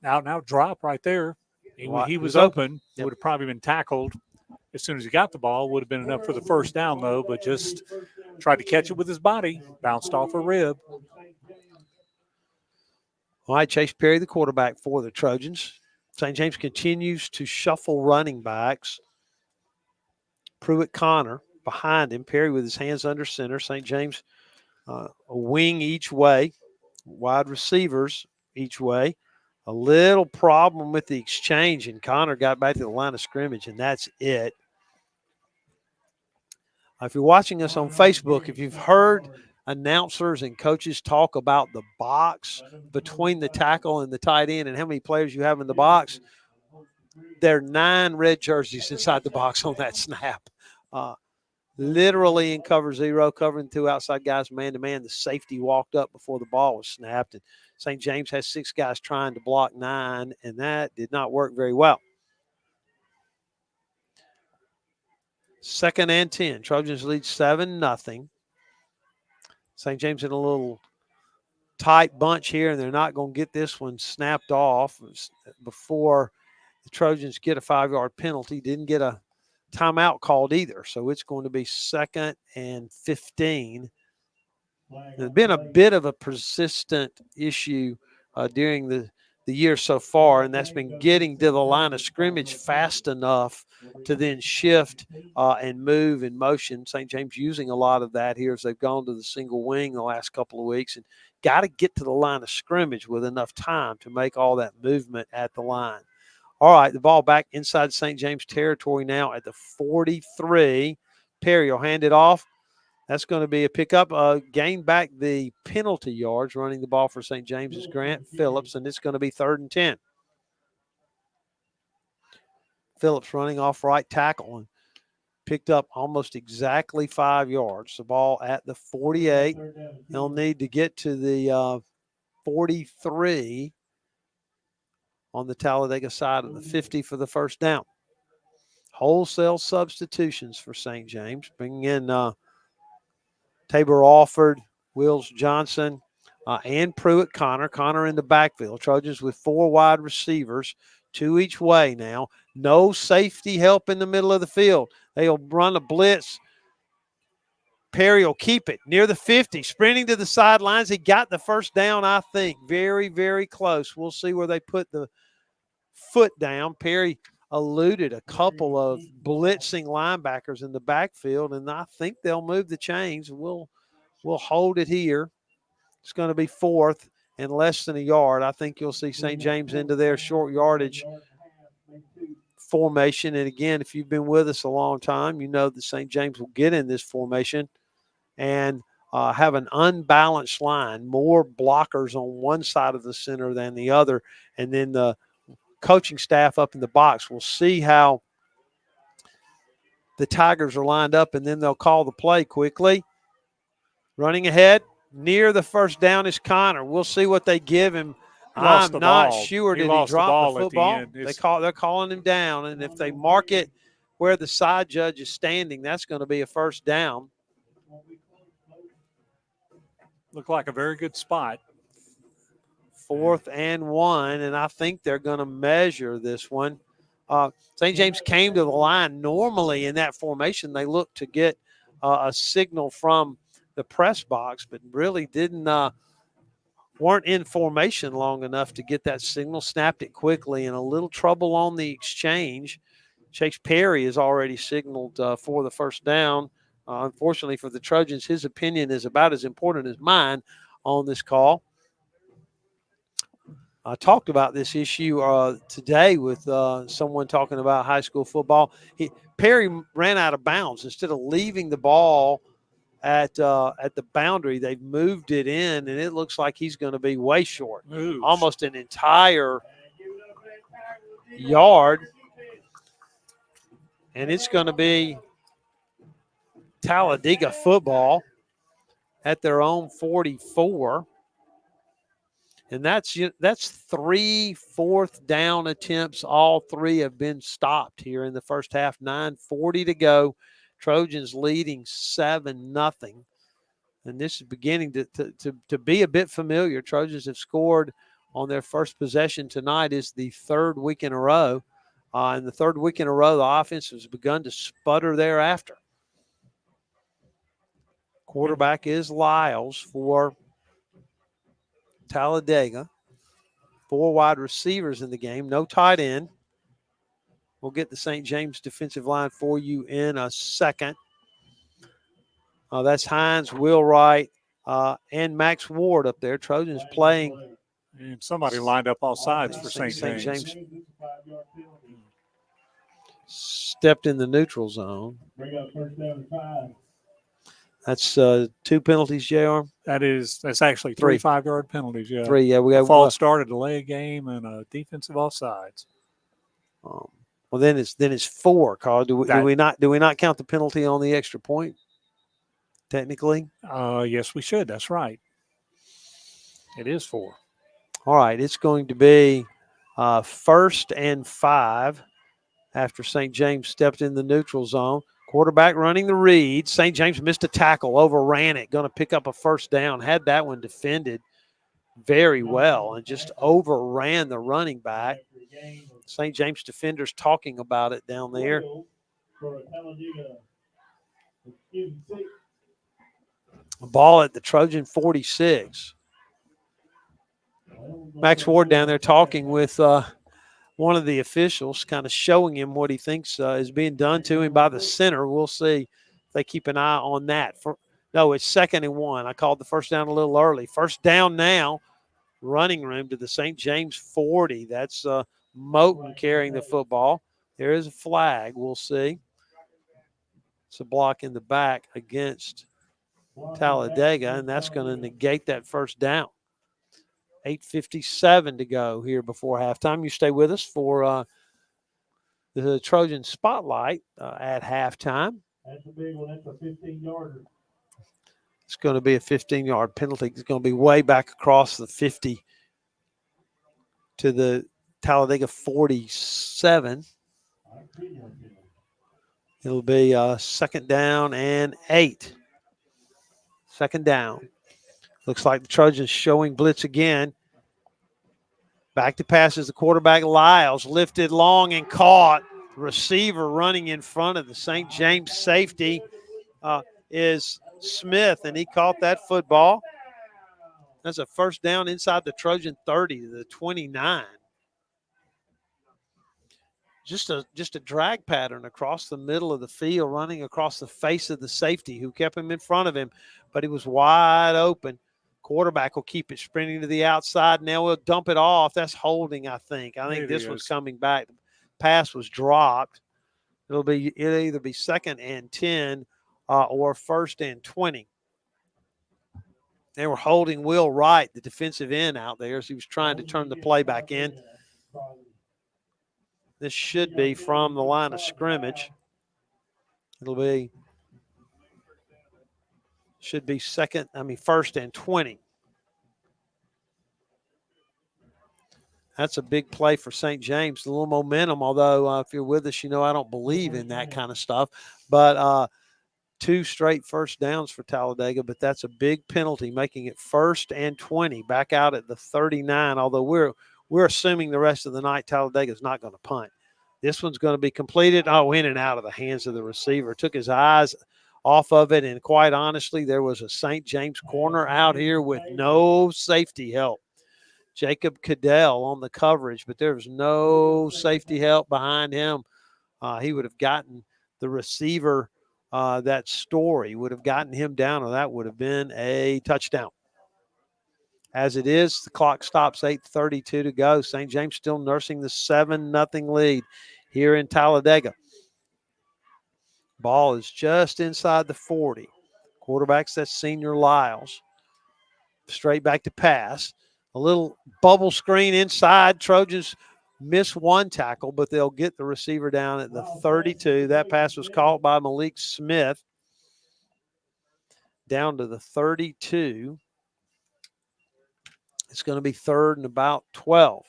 U: out-and-out drop right there. He was open. Yep. Would have probably been tackled as soon as he got the ball. Would have been enough for the first down, though, but just tried to catch it with his body. Bounced off a rib.
I: All right, Chase Perry, the quarterback for the Trojans. St. James continues to shuffle running backs. Pruitt Connor behind him. Perry with his hands under center. St. James a wing each way. Wide receivers each way. A little problem with the exchange, and Connor got back to the line of scrimmage, and that's it. If you're watching us on Facebook, if you've heard announcers and coaches talk about the box between the tackle and the tight end and how many players you have in the box, there are 9 red jerseys inside the box on that snap. Literally in cover 0, covering 2 outside guys man-to-man. The safety walked up before the ball was snapped, and St. James has 6 guys trying to block 9, and that did not work very well. 2nd and 10. Trojans lead 7-0. St. James in a little tight bunch here, and they're not going to get this one snapped off before the Trojans get a 5-yard penalty. Didn't get a timeout called either, so it's going to be 2nd and 15. There's been a bit of a persistent issue during the year so far, and that's been getting to the line of scrimmage fast enough to then shift and move in motion. St. James using a lot of that here as they've gone to the single wing the last couple of weeks, and got to get to the line of scrimmage with enough time to make all that movement at the line. All right, the ball back inside St. James territory now at the 43. Perry will hand it off. That's going to be a pickup. Gain back the penalty yards. Running the ball for St. James is Grant Phillips, and it's going to be 3rd and 10. Phillips running off right tackle and picked up almost exactly 5 yards. The ball at the 48. They'll need to get to the 43 on the Talladega side of the 50 for the first down. Wholesale substitutions for St. James, bringing in Tabor Alford, Wills Johnson, and Pruitt Connor. Connor in the backfield. Trojans with 4 wide receivers, 2 each way now. No safety help in the middle of the field. They'll run a blitz. Perry will keep it near the 50, sprinting to the sidelines. He got the first down, I think. Very, very close. We'll see where they put the foot down. Perry eluded a couple of blitzing linebackers in the backfield, and I think they'll move the chains. We'll hold it here. It's going to be 4th and less than a yard. I think you'll see St. James into their short yardage formation. And again, if you've been with us a long time, you know that St. James will get in this formation and have an unbalanced line, more blockers on one side of the center than the other. And then the coaching staff up in the box will see how the Tigers are lined up, and then they'll call the play quickly. Running ahead near the first down is Connor. We'll see what they give him. I'm not sure. Did he drop the football? They're calling him down, and if they mark it where the side judge is standing, that's going to be a first down.
U: Looked like a very good spot.
I: 4th and 1, and I think they're going to measure this one. St. James came to the line. Normally in that formation, they look to get a signal from the press box, but really weren't in formation long enough to get that signal, snapped it quickly, and a little trouble on the exchange. Chase Perry has already signaled for the first down. Unfortunately for the Trojans, his opinion is about as important as mine on this call. I talked about this issue today with someone talking about high school football. Perry ran out of bounds. Instead of leaving the ball at the boundary, they've moved it in, and it looks like he's going to be way short, almost an entire yard. And it's going to be Talladega football at their own 44. And that's 3 4th down attempts. All 3 have been stopped here in the first half. 9:40 to go. Trojans leading 7-0. And this is beginning to be a bit familiar. Trojans have scored on their first possession tonight. Is the 3rd week in a row. And the 3rd week in a row, the offense has begun to sputter thereafter. Quarterback is Lyles for Talladega. 4 wide receivers in the game, no tight end. We'll get the St. James defensive line for you in a second. That's Hines, Wheelwright, and Max Ward up there. Trojans playing.
U: And somebody lined up all sides for St. James.
I: Stepped in the neutral zone. That's 2 penalties, JR.
U: That's actually 3 5-yard penalties. Yeah,
I: 3. Yeah, we got
U: a false start, a delay of game, and a defensive offsides.
I: Well, then it's 4. Carl, do we not count the penalty on the extra point? Technically,
U: yes, we should. That's right. It is 4.
I: All right, it's going to be 1st and 5 after St. James stepped in the neutral zone. Quarterback running the read. St. James missed a tackle, overran it, going to pick up a first down. Had that one defended very well and just overran the running back. St. James defenders talking about it down there. Ball at the Trojan 46. Max Ward down there talking with one of the officials, kind of showing him what he thinks is being done to him by the center. We'll see if they keep an eye on that. No, it's 2nd and 1. I called the first down a little early. First down now, running room to the St. James 40. That's Moten carrying the football. There is a flag. We'll see. It's a block in the back against Talladega, and that's going to negate that first down. 8:57 to go here before halftime. You stay with us for the Trojan Spotlight at halftime.
C: That's a big one. That's a 15-yarder.
I: It's going to be a 15-yard penalty. It's going to be way back across the 50 to the Talladega 47. It'll be 2nd down and 8. 2nd down. Looks like the Trojans showing blitz again. Back to passes the quarterback, Lyles, lifted long and caught. Receiver running in front of the St. James safety is Smith, and he caught that football. That's a first down inside the Trojan 30 to the 29. just a drag pattern across the middle of the field, running across the face of the safety who kept him in front of him, but he was wide open. Quarterback will keep it sprinting to the outside. Now we'll dump it off. That's holding, I think. I think this one's coming back. The pass was dropped. It'll either be 2nd and 10 or 1st and 20. They were holding Will Wright, the defensive end, out there as he was trying to turn the play back in. This should be from the line of scrimmage. Should be 1st and 20. That's a big play for St. James. A little momentum, although if you're with us, you know I don't believe in that kind of stuff. But 2 straight first downs for Talladega, but that's a big penalty, making it 1st and 20, back out at the 39, although we're assuming the rest of the night Talladega is not going to punt. This one's going to be completed. In and out of the hands of the receiver. Took his eyes off of it, and quite honestly, there was a St. James corner out here with no safety help. Jacob Cadell on the coverage, but there was no safety help behind him. He would have gotten the receiver, that Story would have gotten him down, and that would have been a touchdown. As it is, the clock stops, 8:32 to go. St. James still nursing the 7-0 lead here in Talladega. Ball is just inside the 40. Quarterback's that senior Lyles. Straight back to pass. A little bubble screen inside. Trojans miss one tackle, but they'll get the receiver down at the 32. That pass was caught by Malik Smith. Down to the 32. It's going to be 3rd and about 12.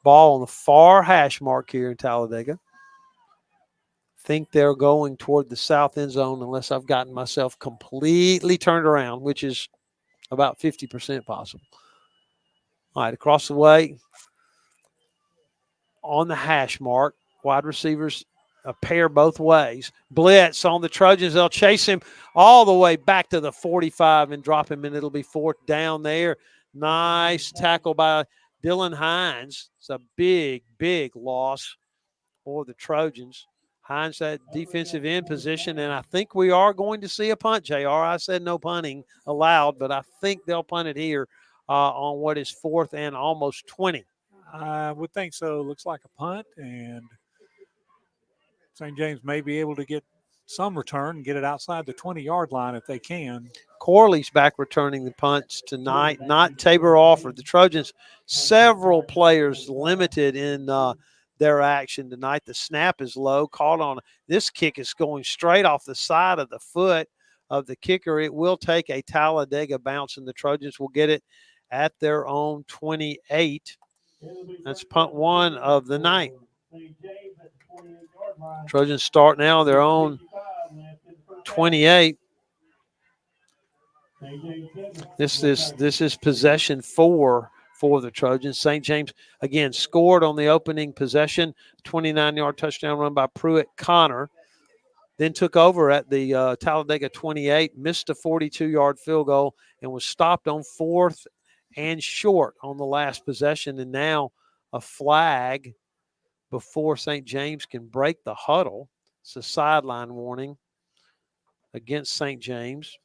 I: Ball on the far hash mark here in Talladega. Think they're going toward the south end zone unless I've gotten myself completely turned around, which is about 50% possible. All right, across the way on the hash mark, wide receivers a pair both ways. Blitz on the Trojans. They'll chase him all the way back to the 45 and drop him, and it'll be 4th down there. Nice tackle by Dylan Hines. It's a big, big loss for the Trojans. Hines at defensive end position, and I think we are going to see a punt, JR. I said no punting allowed, but I think they'll punt it here on what is 4th and almost 20.
U: I would think so. Looks like a punt, and St. James may be able to get some return and get it outside the 20-yard line if they can.
I: Corley's back returning the punts tonight, not Tabor Alford. The Trojans, several players limited in their action tonight. The snap is low, caught on. This kick is going straight off the side of the foot of the kicker. It will take a Talladega bounce, and the Trojans will get it at their own 28. That's punt 1 of the night. Trojans start now their own 28. This is possession 4 for the Trojans. St. James again scored on the opening possession, 29-yard touchdown run by Pruitt Connor. Then took over at the Talladega 28, missed a 42-yard field goal, and was stopped on 4th and short on the last possession. And now a flag before St. James can break the huddle. It's a sideline warning against St. James.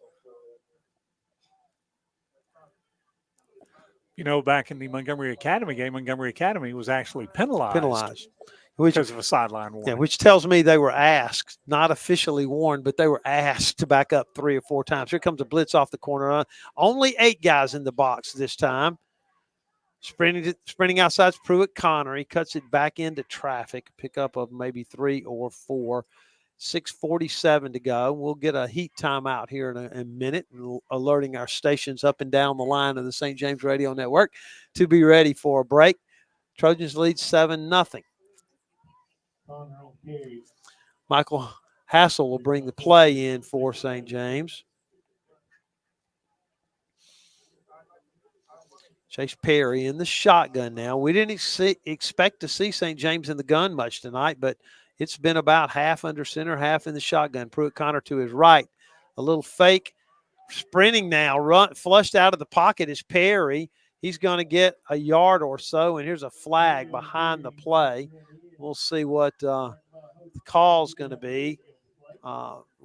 U: You know, back in the Montgomery Academy game, Montgomery Academy was actually penalized because of a sideline warning.
I: Yeah, which tells me they were asked, not officially warned, but they were asked to back up 3 or 4 times. Here comes a blitz off the corner. Only 8 guys in the box this time. Sprinting outside Pruitt Connor. He cuts it back into traffic. Pickup of maybe 3 or 4. 6:47 to go. We'll get a heat timeout here in a minute, alerting our stations up and down the line of the St. James Radio Network to be ready for a break. Trojans lead 7-0. Michael Hassel will bring the play in for St. James. Chase Perry in the shotgun now. We didn't expect to see St. James in the gun much tonight, but it's been about half under center, half in the shotgun. Pruitt Connor to his right. A little fake. Sprinting now, flushed out of the pocket is Perry. He's going to get a yard or so, and here's a flag behind the play. We'll see what the call's going to be.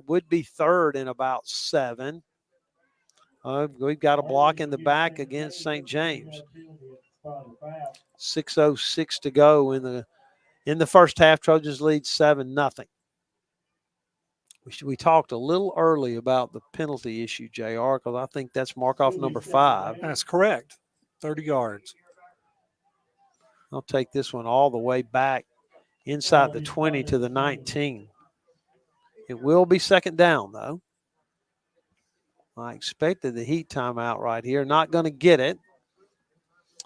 I: Would be third and about 7. We've got a block in the back against St. James. 6:06 to go in the first half. Trojans lead 7-0. We talked a little early about the penalty issue, JR, because I think that's mark-off number 5.
U: That's correct. 30 yards.
I: I'll take this one all the way back inside the 20 to the 19. It will be second down, though. I expected the heat timeout right here. Not going to get it.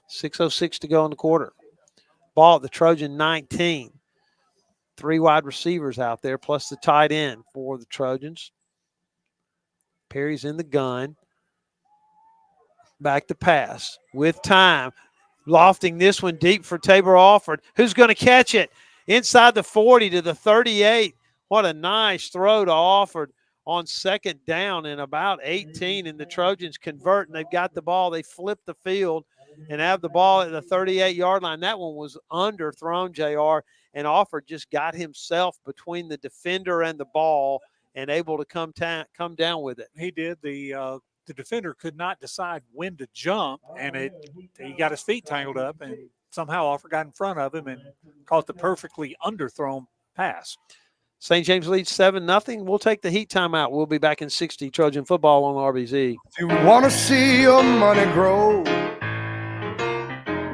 I: 6:06 to go in the quarter. Ball at the Trojan 19. 3 wide receivers out there, plus the tight end for the Trojans. Perry's in the gun. Back to pass with time. Lofting this one deep for Tabor Alford. Who's going to catch it? Inside the 40 to the 38. What a nice throw to Alford on second down and about 18. And the Trojans convert, and they've got the ball. They flip the field and have the ball at the 38-yard line. That one was underthrown, JR, and Alford just got himself between the defender and the ball and able to come down with it.
U: He did. The defender could not decide when to jump, and he got his feet tangled up, and somehow Alford got in front of him and caught the perfectly underthrown pass.
I: St. James leads 7-0. We'll take the heat timeout. We'll be back in 60. Trojan football on RBZ.
A: If you want to see your money grow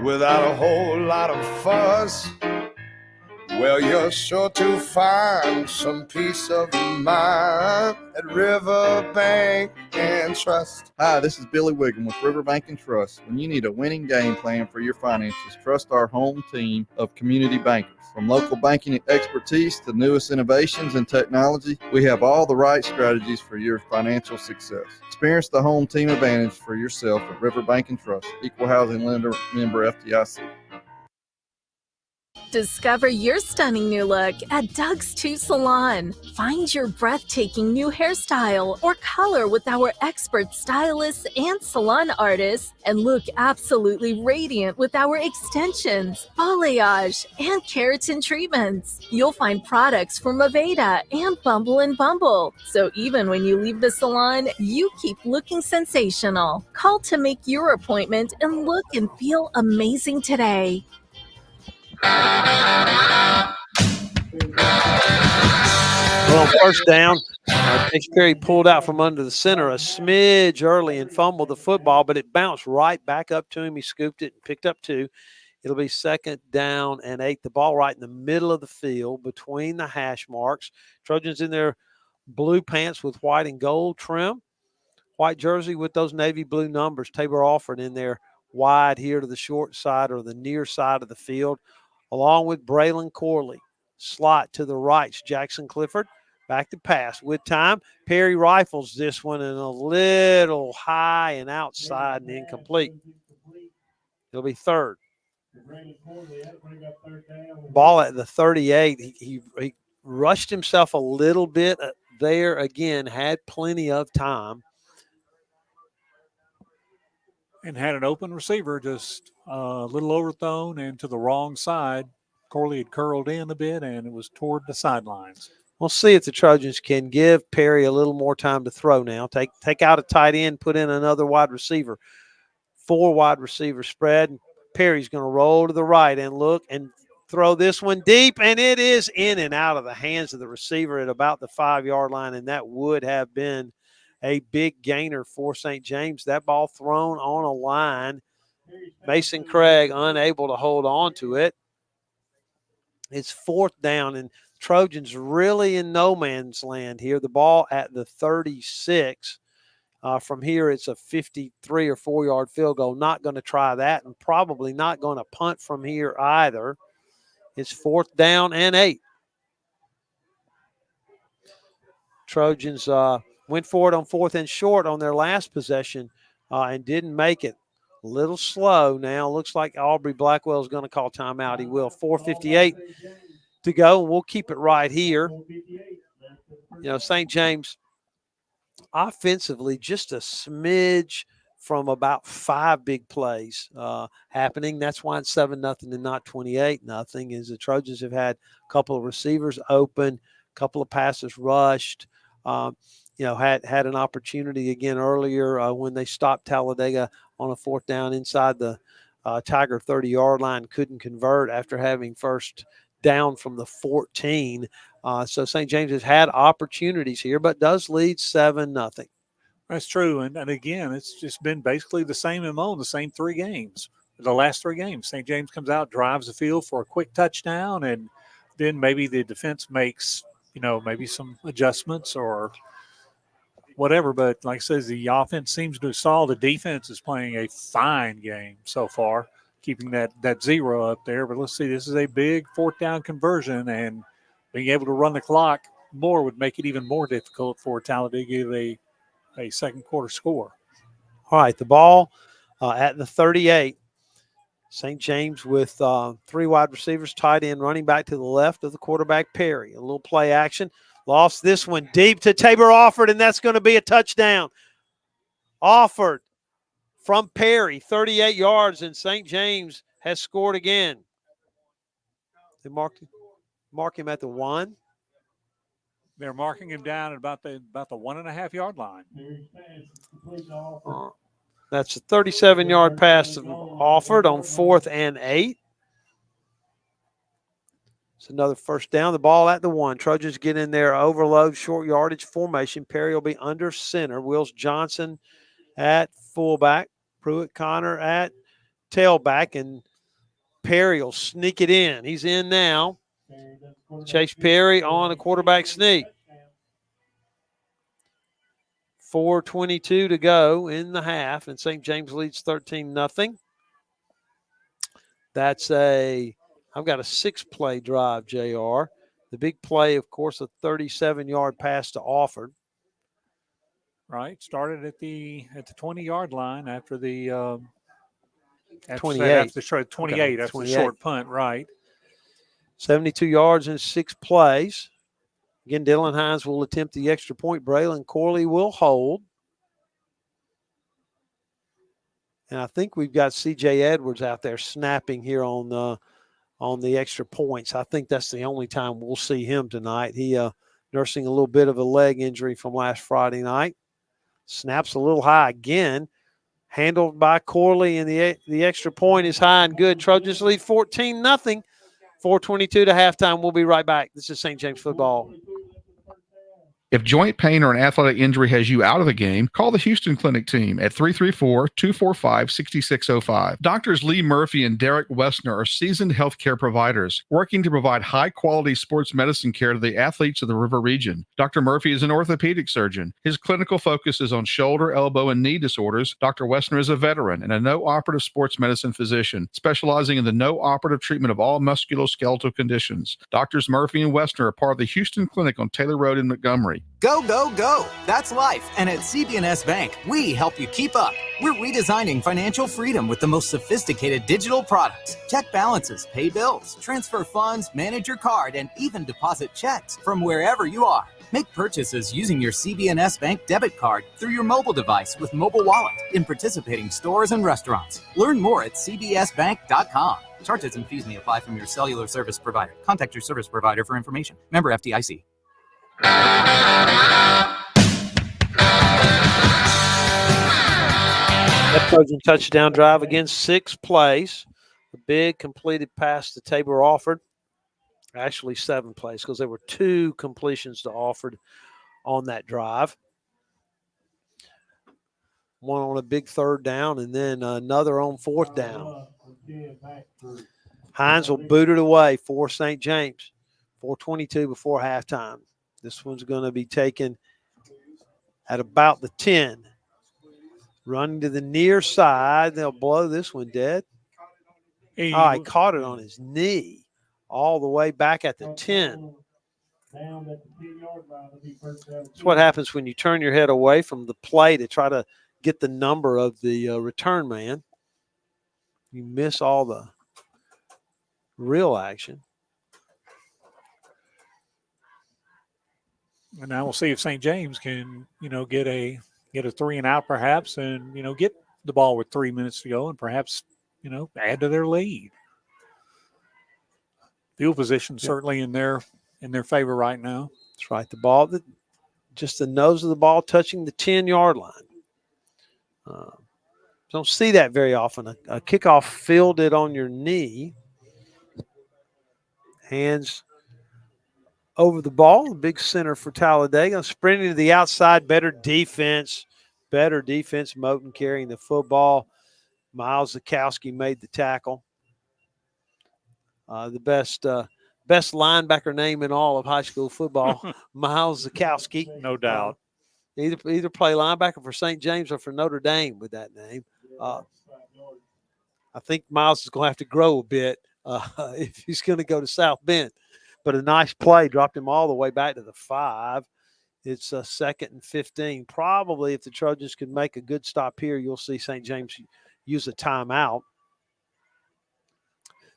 A: without a whole lot of fuss, well, you're sure to find some peace of mind at Riverbank and Trust.
L: Hi, this is Billy Wiggum with Riverbank and Trust. When you need a winning game plan for your finances, trust our home team of community bankers. From local banking expertise to newest innovations and technology, we have all the right strategies for your financial success. Experience the home team advantage for yourself at Riverbank and Trust. Equal housing lender, member FDIC.
N: Discover your stunning new look at Doug's 2 Salon. Find your breathtaking new hairstyle or color with our expert stylists and salon artists, and look absolutely radiant with our extensions, balayage, and keratin treatments. You'll find products from Aveda and Bumble & Bumble, so even when you leave the salon, you keep looking sensational. Call to make your appointment and look and feel amazing today.
I: Well, first down, Chase Perry pulled out from under the center a smidge early and fumbled the football, but it bounced right back up to him. He scooped it and picked up 2. It'll be second down and 8. The ball right in the middle of the field between the hash marks. Trojans in their blue pants with white and gold trim. White jersey with those navy blue numbers. Tabor Alford in there wide here to the short side or the near side of the field, along with Braylon Corley. Slot to the right, Jackson Clifford. Back to pass with time. Perry rifles this one and a little high and outside and incomplete. It'll be third. Ball at the 38. He rushed himself a little bit there again, had plenty of time.
U: And had an open receiver, just a little overthrown and to the wrong side. Corley had curled in a bit, and it was toward the sidelines.
I: We'll see if the Trojans can give Perry a little more time to throw now. Take out a tight end, put in another wide receiver. 4 wide receiver spread. Perry's going to roll to the right and look and throw this one deep, and it is in and out of the hands of the receiver at about the 5-yard line, and that would have been a big gainer for St. James. That ball thrown on a line. Mason Craig unable to hold on to it. It's fourth down, and Trojans really in no man's land here. The ball at the 36. From here, it's a 53 or 4-yard field goal. Not going to try that, and probably not going to punt from here either. It's fourth down and 8. Trojans went for it on 4th and short on their last possession and didn't make it. A little slow now. Looks like Aubrey Blackwell is going to call timeout. He will. 4:58 to go, and we'll keep it right here. St. James offensively just a smidge from about 5 big plays happening. That's why it's 7-0 and not 28-0. Is the Trojans have had a couple of receivers open, a couple of passes rushed. Had an opportunity again earlier when they stopped Talladega on a 4th down inside the Tiger 30-yard line, couldn't convert after having first down from the 14. So St. James has had opportunities here, but does lead 7-0.
U: That's true. And again, it's just been basically the same MO in the same 3 games. The last 3 games, St. James comes out, drives the field for a quick touchdown, and then maybe the defense makes, maybe some adjustments or whatever. But like I said, the offense seems to stall. The defense is playing a fine game so far, keeping that 0 up there. But let's see, this is a big 4th down conversion, and being able to run the clock more would make it even more difficult for Talladega a second quarter score.
I: All right, the ball at the 38. St. James with 3 wide receivers, tight end, running back to the left of the quarterback, Perry. A little play action. Lost this one deep to Tabor Offord, and that's going to be a touchdown. Offord from Perry, 38 yards, and St. James has scored again. They mark him at the 1.
U: They're marking him down at about the 1.5-yard line.
I: That's a 37-yard pass offered on 4th and 8. It's another first down. The ball at the 1. Trojans get in there, overload, short yardage formation. Perry will be under center. Wills Johnson at fullback. Pruitt Connor at tailback, and Perry will sneak it in. He's in now. Chase Perry on a quarterback sneak. 4:22 to go in the half, and St. James leads 13-0. I've got a 6-play drive, JR. The big play, of course, a 37-yard pass to Offord.
U: Right, started at the 20-yard line after the
I: 28.
U: After the short punt, right.
I: 72 yards in 6 plays. Again, Dylan Hines will attempt the extra point. Braylon Corley will hold. And I think we've got C.J. Edwards out there snapping here on the extra points. I think that's the only time we'll see him tonight. He nursing a little bit of a leg injury from last Friday night. Snaps a little high again. Handled by Corley, and the extra point is high and good. Trojans lead 14-0. 4:22 to halftime. We'll be right back. This is St. James football.
B: If joint pain or an athletic injury has you out of the game, call the Houston Clinic team at 334-245-6605. Doctors Lee Murphy and Derek Wessner are seasoned healthcare providers working to provide high-quality sports medicine care to the athletes of the River Region. Dr. Murphy is an orthopedic surgeon. His clinical focus is on shoulder, elbow, and knee disorders. Dr. Wessner is a veteran and a no-operative sports medicine physician, specializing in the no-operative treatment of all musculoskeletal conditions. Doctors Murphy and Wessner are part of the Houston Clinic on Taylor Road in Montgomery.
Q: Go, go, go. That's life. And at CB&S Bank, we help you keep up. We're redesigning financial freedom with the most sophisticated digital products. Check balances, pay bills, transfer funds, manage your card, and even deposit checks from wherever you are. Make purchases using your CB&S Bank debit card through your mobile device with Mobile Wallet in participating stores and restaurants. Learn more at cbsbank.com. Charges and fees may apply from your cellular service provider. Contact your service provider for information. Member FDIC.
I: That Trojan touchdown drive again, 6 plays. A big completed pass to Tabor Offord. Actually 7 plays because there were 2 completions to Offord on that drive. One on a big 3rd down and then another on 4th down. Hines will boot it away for St. James. 4:22 before halftime. This one's going to be taken at about the 10. Running to the near side. They'll blow this one dead. He caught it on his knee all the way back at the 10. That's what happens when you turn your head away from the play to try to get the number of the return man. You miss all the real action.
U: And now we'll see if St. James can, get a 3 and out perhaps, and get the ball with 3 minutes to go and perhaps, add to their lead. Field position certainly in their favor right now.
I: That's right. The ball, just the nose of the ball touching the 10-yard line. Don't see that very often. A kickoff fielded on your knee. Hands over the ball. The big center for Talladega. Sprinting to the outside. Better defense. Moten carrying the football. Miles Zakowski made the tackle. The best linebacker name in all of high school football, Miles Zakowski.
U: No doubt.
I: Either play linebacker for St. James or for Notre Dame with that name. I think Miles is going to have to grow a bit if he's going to go to South Bend. But a nice play, dropped him all the way back to the 5. It's a 2nd and 15. Probably if the Trojans can make a good stop here, you'll see St. James use a timeout.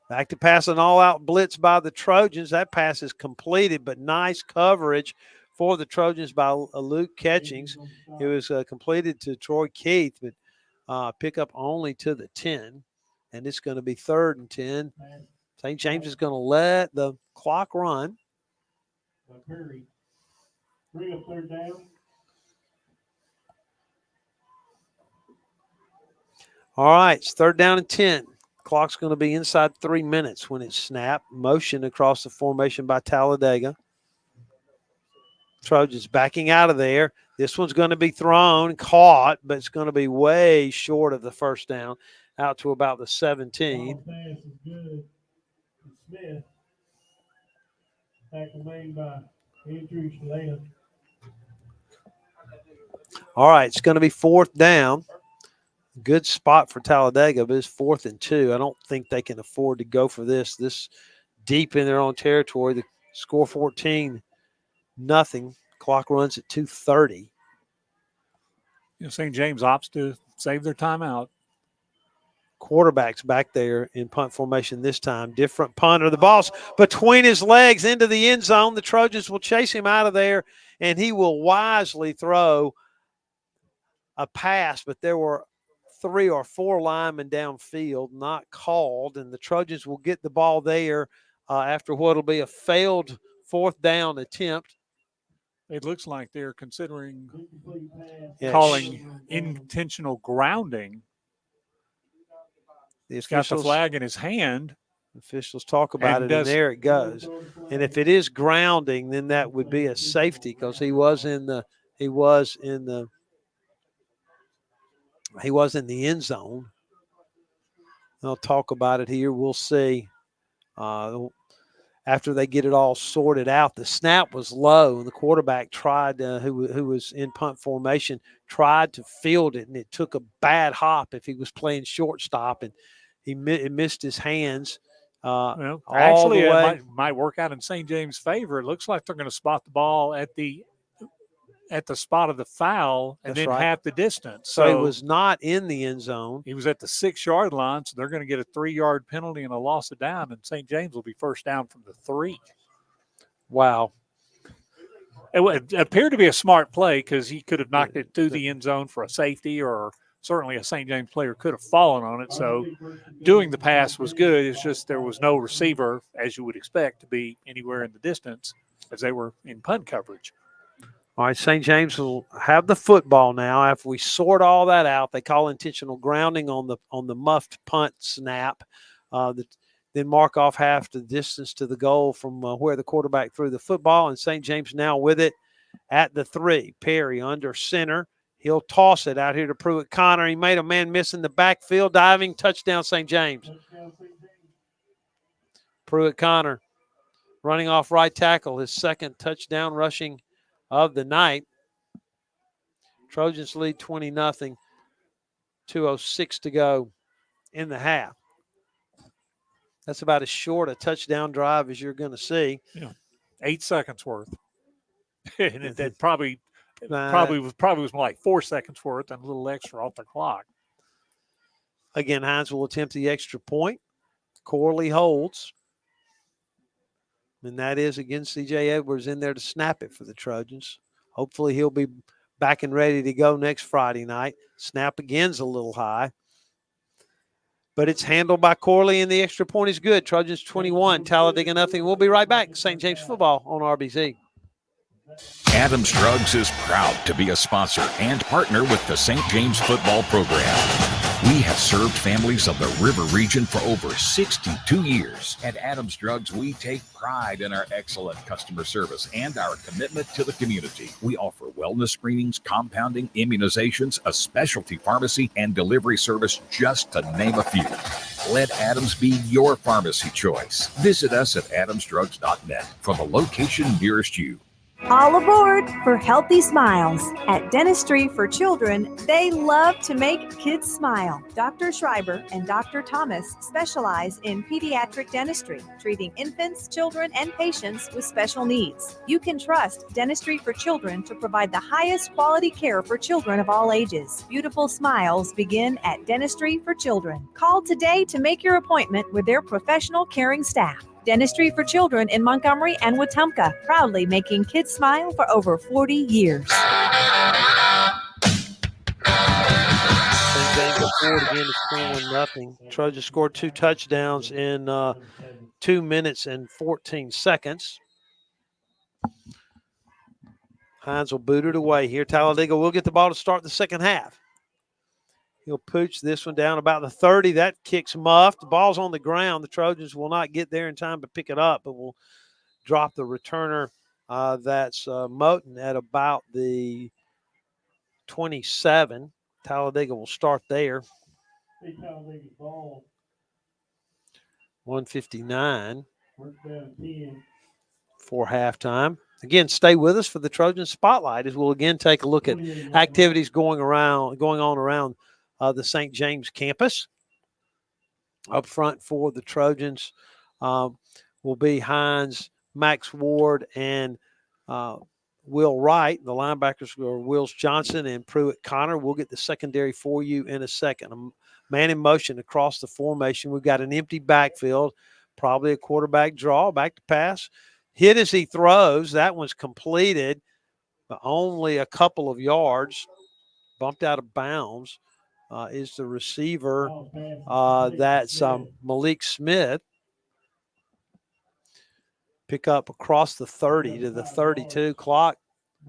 I: Back to pass an all-out blitz by the Trojans. That pass is completed, but nice coverage for the Trojans by Luke Catchings. It was completed to Troy Keith, but pick up only to the 10. And it's going to be 3rd and 10. St. James is going to let the clock run.
C: Bring up 3rd down.
I: All right, it's 3rd down and 10. Clock's going to be inside 3 minutes when it's snapped. Motion across the formation by Talladega. Trojans backing out of there. This one's going to be thrown, caught, but it's going to be way short of the first down, out to about the 17.
C: Pass is good. Smith. Tackle made by Andrew Shalana.
I: All right, it's going to be 4th down. Good spot for Talladega, but it's 4th and 2. I don't think they can afford to go for this deep in their own territory. The score 14-0. Clock runs at 2:30.
U: St. James opts to save their timeout.
I: Quarterback's back there in punt formation this time. Different punter. The ball's between his legs into the end zone. The Trojans will chase him out of there, and he will wisely throw a pass, but there were 3 or 4 linemen downfield not called, and the Trojans will get the ball there after what will be a failed 4th down attempt.
U: It looks like they're considering calling intentional grounding. He's got the flag in his hand.
I: Officials talk about it, and there it goes. And if it is grounding, then that would be a safety because he was in the end zone. They'll talk about it here. We'll see. After they get it all sorted out, the snap was low, and the quarterback tried, who was in punt formation, tried to field it, and it took a bad hop if he was playing shortstop, and it missed his hands.
U: Actually, it might work out in St. James' favor. It looks like they're going to spot the ball at the spot of the foul and then half the distance.
I: So he was not in the end zone.
U: He was at the 6-yard line, so they're going to get a 3-yard penalty and a loss of down, and St. James will be first down from the 3.
I: Wow.
U: It appeared to be a smart play because he could have knocked it through the end zone for a safety, or certainly a St. James player could have fallen on it. So doing the pass was good. It's just there was no receiver, as you would expect, to be anywhere in the distance as they were in punt coverage.
I: All right, St. James will have the football now. After we sort all that out, they call intentional grounding on the muffed punt snap. Then mark off half the distance to the goal from where the quarterback threw the football. And St. James now with it at the 3. Perry under center. He'll toss it out here to Pruitt Connor. He made a man miss in the backfield. Diving, touchdown St. James. Pruitt Connor running off right tackle, his 2nd touchdown rushing of the night. Trojans lead 20-0. 2:06 to go in the half. That's about as short a touchdown drive as you're going to see.
U: 8 seconds worth. And that probably was more like 4 seconds worth and a little extra off the clock.
I: Again, Hines will attempt the extra point. Corley holds. And that is again C.J. Edwards in there to snap it for the Trojans. Hopefully he'll be back and ready to go next Friday night. Snap again's a little high, but it's handled by Corley, and the extra point is good. Trojans 21, Talladega nothing. We'll be right back. St. James football on RBZ.
M: Adams Drugs is proud to be a sponsor and partner with the St. James football program. We have served families of the River Region for over 62 years. At Adams Drugs, we take pride in our excellent customer service and our commitment to the community. We offer wellness screenings, compounding, immunizations, a specialty pharmacy, and delivery service, just to name a few. Let Adams be your pharmacy choice. Visit us at adamsdrugs.net for the location nearest you.
D: All aboard for Healthy Smiles. At Dentistry for Children, they love to make kids smile. Dr. Schreiber and Dr. Thomas specialize in pediatric dentistry, treating infants, children, and patients with special needs. You can trust Dentistry for Children to provide the highest quality care for children of all ages. Beautiful smiles begin at Dentistry for Children. Call today to make your appointment with their professional caring staff. Dentistry for Children in Montgomery and Wetumpka, proudly making kids smile for over 40 years.
I: St. James scored again to 21-0. Trojans scored 2 touchdowns in 2 minutes and 14 seconds. Hines will boot it away here. Talladega will get the ball to start the second half. He'll pooch this one down about the 30. That kick's muffed. The ball's on the ground. The Trojans will not get there in time to pick it up, but will drop the returner. That's Moten at about the 27. Talladega will start there. 1:59 for halftime. Again, stay with us for the Trojan Spotlight as we'll again take a look at activities going on around the St. James campus. Up front for the Trojans will be Hines, Max Ward, and Will Wright. The linebackers are Wills Johnson and Pruitt Connor. We'll get the secondary for you in a second. A man in motion across the formation. We've got an empty backfield, probably a quarterback draw, back to pass. Hit as he throws. That one's completed, but only a couple of yards. Bumped out of bounds. Is the receiver. That's Malik Smith. Pick up across the 30 to the 32. Clock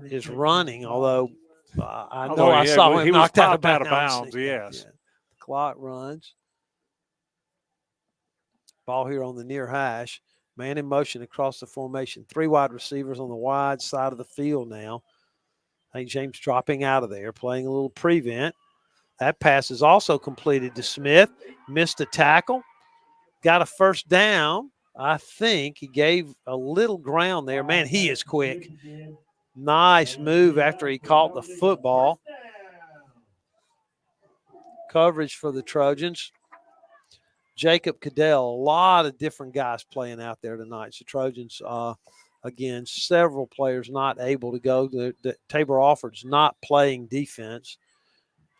I: is running, although I saw him knocked out of bounds.
U: Yes.
I: Yeah. The clock runs. Ball here on the near hash. Man in motion across the formation. 3 wide receivers on the wide side of the field now. St. James dropping out of there, playing a little prevent. That pass is also completed to Smith. Missed a tackle. Got a first down. I think he gave a little ground there. Man, he is quick. Nice move after he caught the football. Coverage for the Trojans. Jacob Cadell. A lot of different guys playing out there tonight. So Trojans, again, several players not able to go. The Tabor Alford's not playing defense.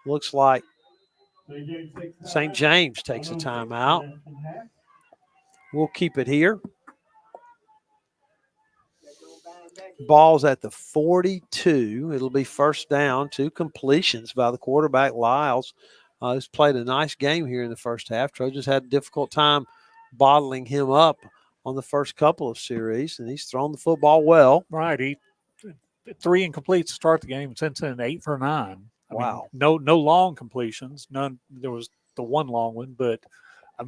I: Looks like St. James takes a timeout. We'll keep it here. Ball's at the 42. It'll be first down, 2 completions by the quarterback, Lyles. Who's played a nice game here in the first half. Trojans had a difficult time bottling him up on the first couple of series, and he's thrown the football well.
U: Right. He 3 incompletes to start the game, since then 8 for 9.
I: Wow.
U: No long completions. None. There was the one long one, but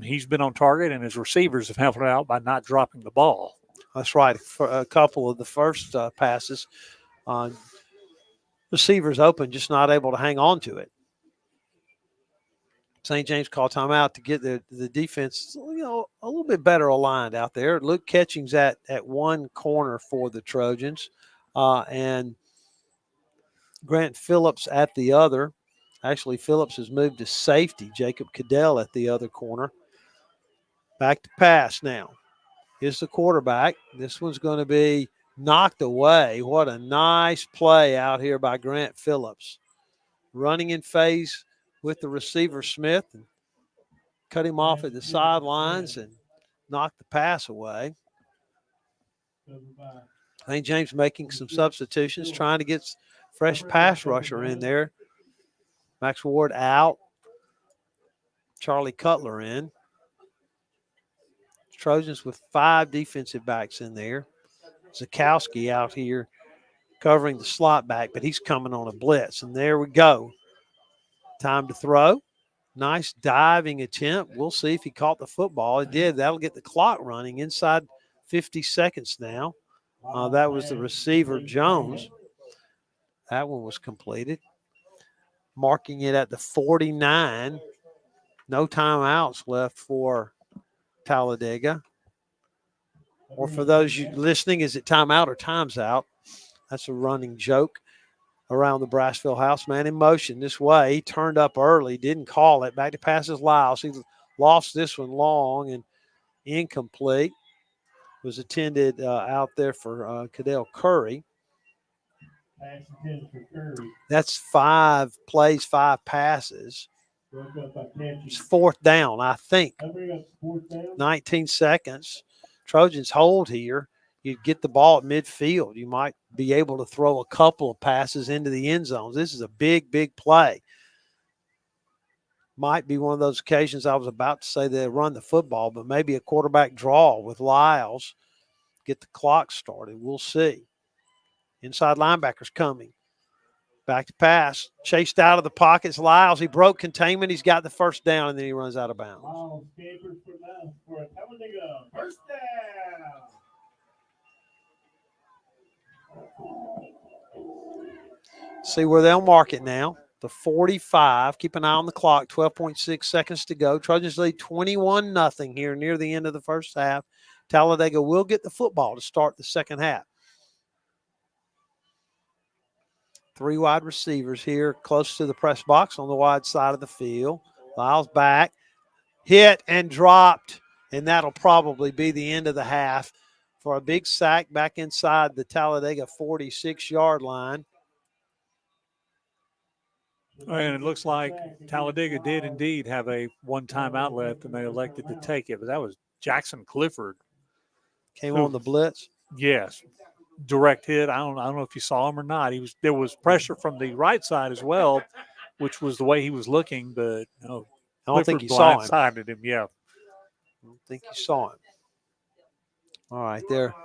U: he's been on target, and his receivers have helped out by not dropping the ball.
I: That's right. For a couple of the first passes, receivers open, just not able to hang on to it. St. James called timeout to get the defense, a little bit better aligned out there. Luke Ketching's at one corner for the Trojans, and Grant Phillips at the other. Actually, Phillips has moved to safety. Jacob Cadell at the other corner. Back to pass now. Here's the quarterback. This one's going to be knocked away. What a nice play out here by Grant Phillips. Running in phase with the receiver, Smith, and cut him off at the sidelines and knocked the pass away. St. James making some substitutions, trying to get fresh pass rusher in there. Max Ward out. Charlie Cutler in. Trojans with 5 defensive backs in there. Zakowski out here covering the slot back, but he's coming on a blitz. And there we go. Time to throw. Nice diving attempt. We'll see if he caught the football. It did. That'll get the clock running inside 50 seconds now. That was the receiver, Jones. That one was completed. Marking it at the 49. No timeouts left for Talladega. Or for those you listening, is it timeout or time's out? That's a running joke around the Brassville house. Man in motion this way. He turned up early, didn't call it. Back to passes Lyles. He lost this one long and incomplete. Was intended out there for Cadell Curry. That's 5 plays, 5 passes. It's 4th down, I think. 19 seconds. Trojans hold here. You get the ball at midfield. You might be able to throw a couple of passes into the end zones. This is a big, big play. Might be one of those occasions I was about to say they run the football, but maybe a quarterback draw with Lyles. Get the clock started. We'll see. Inside linebackers coming. Back to pass. Chased out of the pockets. Lyles, he broke containment. He's got the first down, and then he runs out of bounds.
C: First down.
I: See where they'll mark it now. The 45. Keep an eye on the clock. 12.6 seconds to go. Trojans lead 21-0 here near the end of the first half. Talladega will get the football to start the second half. 3 wide receivers here close to the press box on the wide side of the field. Lyles back. Hit and dropped. And that'll probably be the end of the half for a big sack back inside the Talladega 46-yard line.
U: And it looks like Talladega did indeed have a one-time out left, and they elected to take it. But that was Jackson Clifford.
I: Came on the blitz?
U: Yes. Direct hit. I don't know if you saw him or not. There was pressure from the right side as well, which was the way he was looking, but
I: I don't think
U: Clifford
I: you saw him.
U: blindsided him. Yeah.
I: I don't think you saw him. All right, there.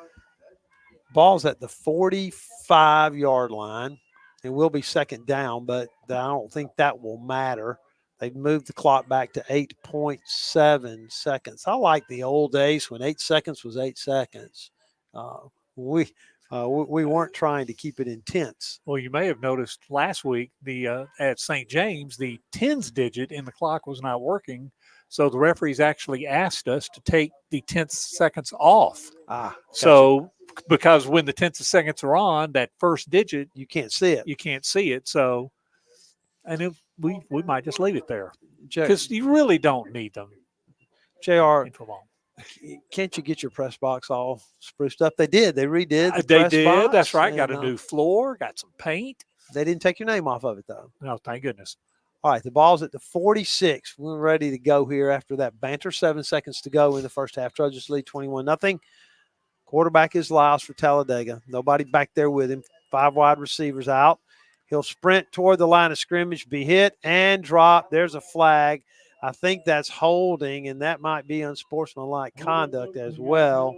I: Ball's at the 45-yard line. It will be second down, but I don't think that will matter. They've moved the clock back to 8.7 seconds. I like the old days when 8 seconds was 8 seconds. We weren't trying to keep it intense.
U: Well, you may have noticed last week at St. James, the tens digit in the clock was not working. So the referees actually asked us to take the 10 seconds off.
I: Gotcha.
U: So because when the 10 seconds are on, that first digit,
I: you can't see it.
U: You can't see it. So, and we might just leave it there because you really don't need them.
I: JR, can't you get your press box all spruced up? They did. They redid the press box.
U: That's right. Got a new floor. Got some paint.
I: They didn't take your name off of it, though.
U: No, thank goodness.
I: All right, the ball's at the 46. We're ready to go here after that banter. 7 seconds to go in the first half. Trojans lead 21-0. Quarterback is Lyles for Talladega. Nobody back there with him. 5 wide receivers out. He'll sprint toward the line of scrimmage, be hit and drop. There's a flag. I think that's holding, and that might be unsportsmanlike conduct as well.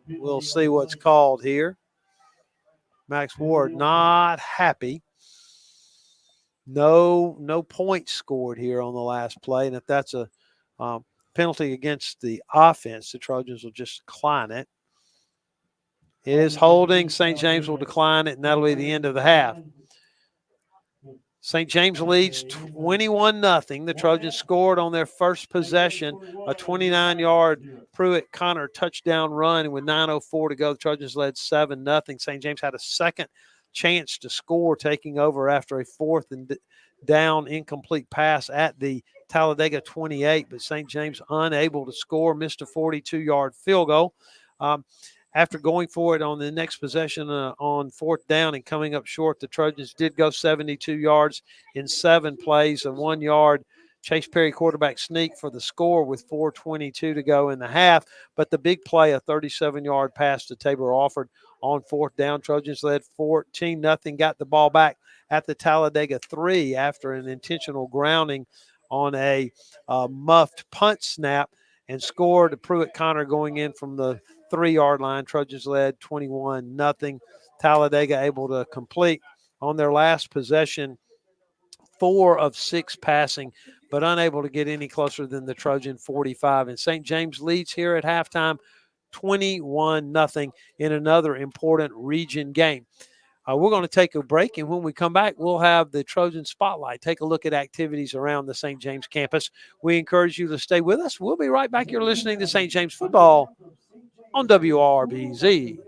I: We'll see what's called here. Max Ward not happy. No points scored here on the last play, and if that's a penalty against the offense, the Trojans will just decline it. It is holding. St. James will decline it, and that'll be the end of the half. St. James leads 21-0. The Trojans scored on their first possession, a 29-yard Pruitt-Connor touchdown run, and with 9:04 to go, the Trojans led 7-0. St. James had a second chance to score, taking over after a 4th and down incomplete pass at the Talladega 28, but St. James unable to score, missed a 42-yard field goal. After going for it on the next possession on 4th down and coming up short, the Trojans did go 72 yards in 7 plays, a 1-yard Chase Perry quarterback sneak for the score with 4:22 to go in the half. But the big play, a 37-yard pass to Tabor Alford on fourth down. Trojans led 14-0, got the ball back at the Talladega 3 after an intentional grounding on a muffed punt snap and scored. Pruitt Connor going in from the 3-yard line. Trojans led 21-0. Talladega able to complete on their last possession 4 of 6 passing, but unable to get any closer than the Trojan 45. And St. James leads here at halftime 21-0 in another important region game. We're going to take a break, and when we come back, we'll have the Trojan Spotlight. Take a look at activities around the St. James campus. We encourage you to stay with us. We'll be right back. You're listening to St. James Football on WRBZ.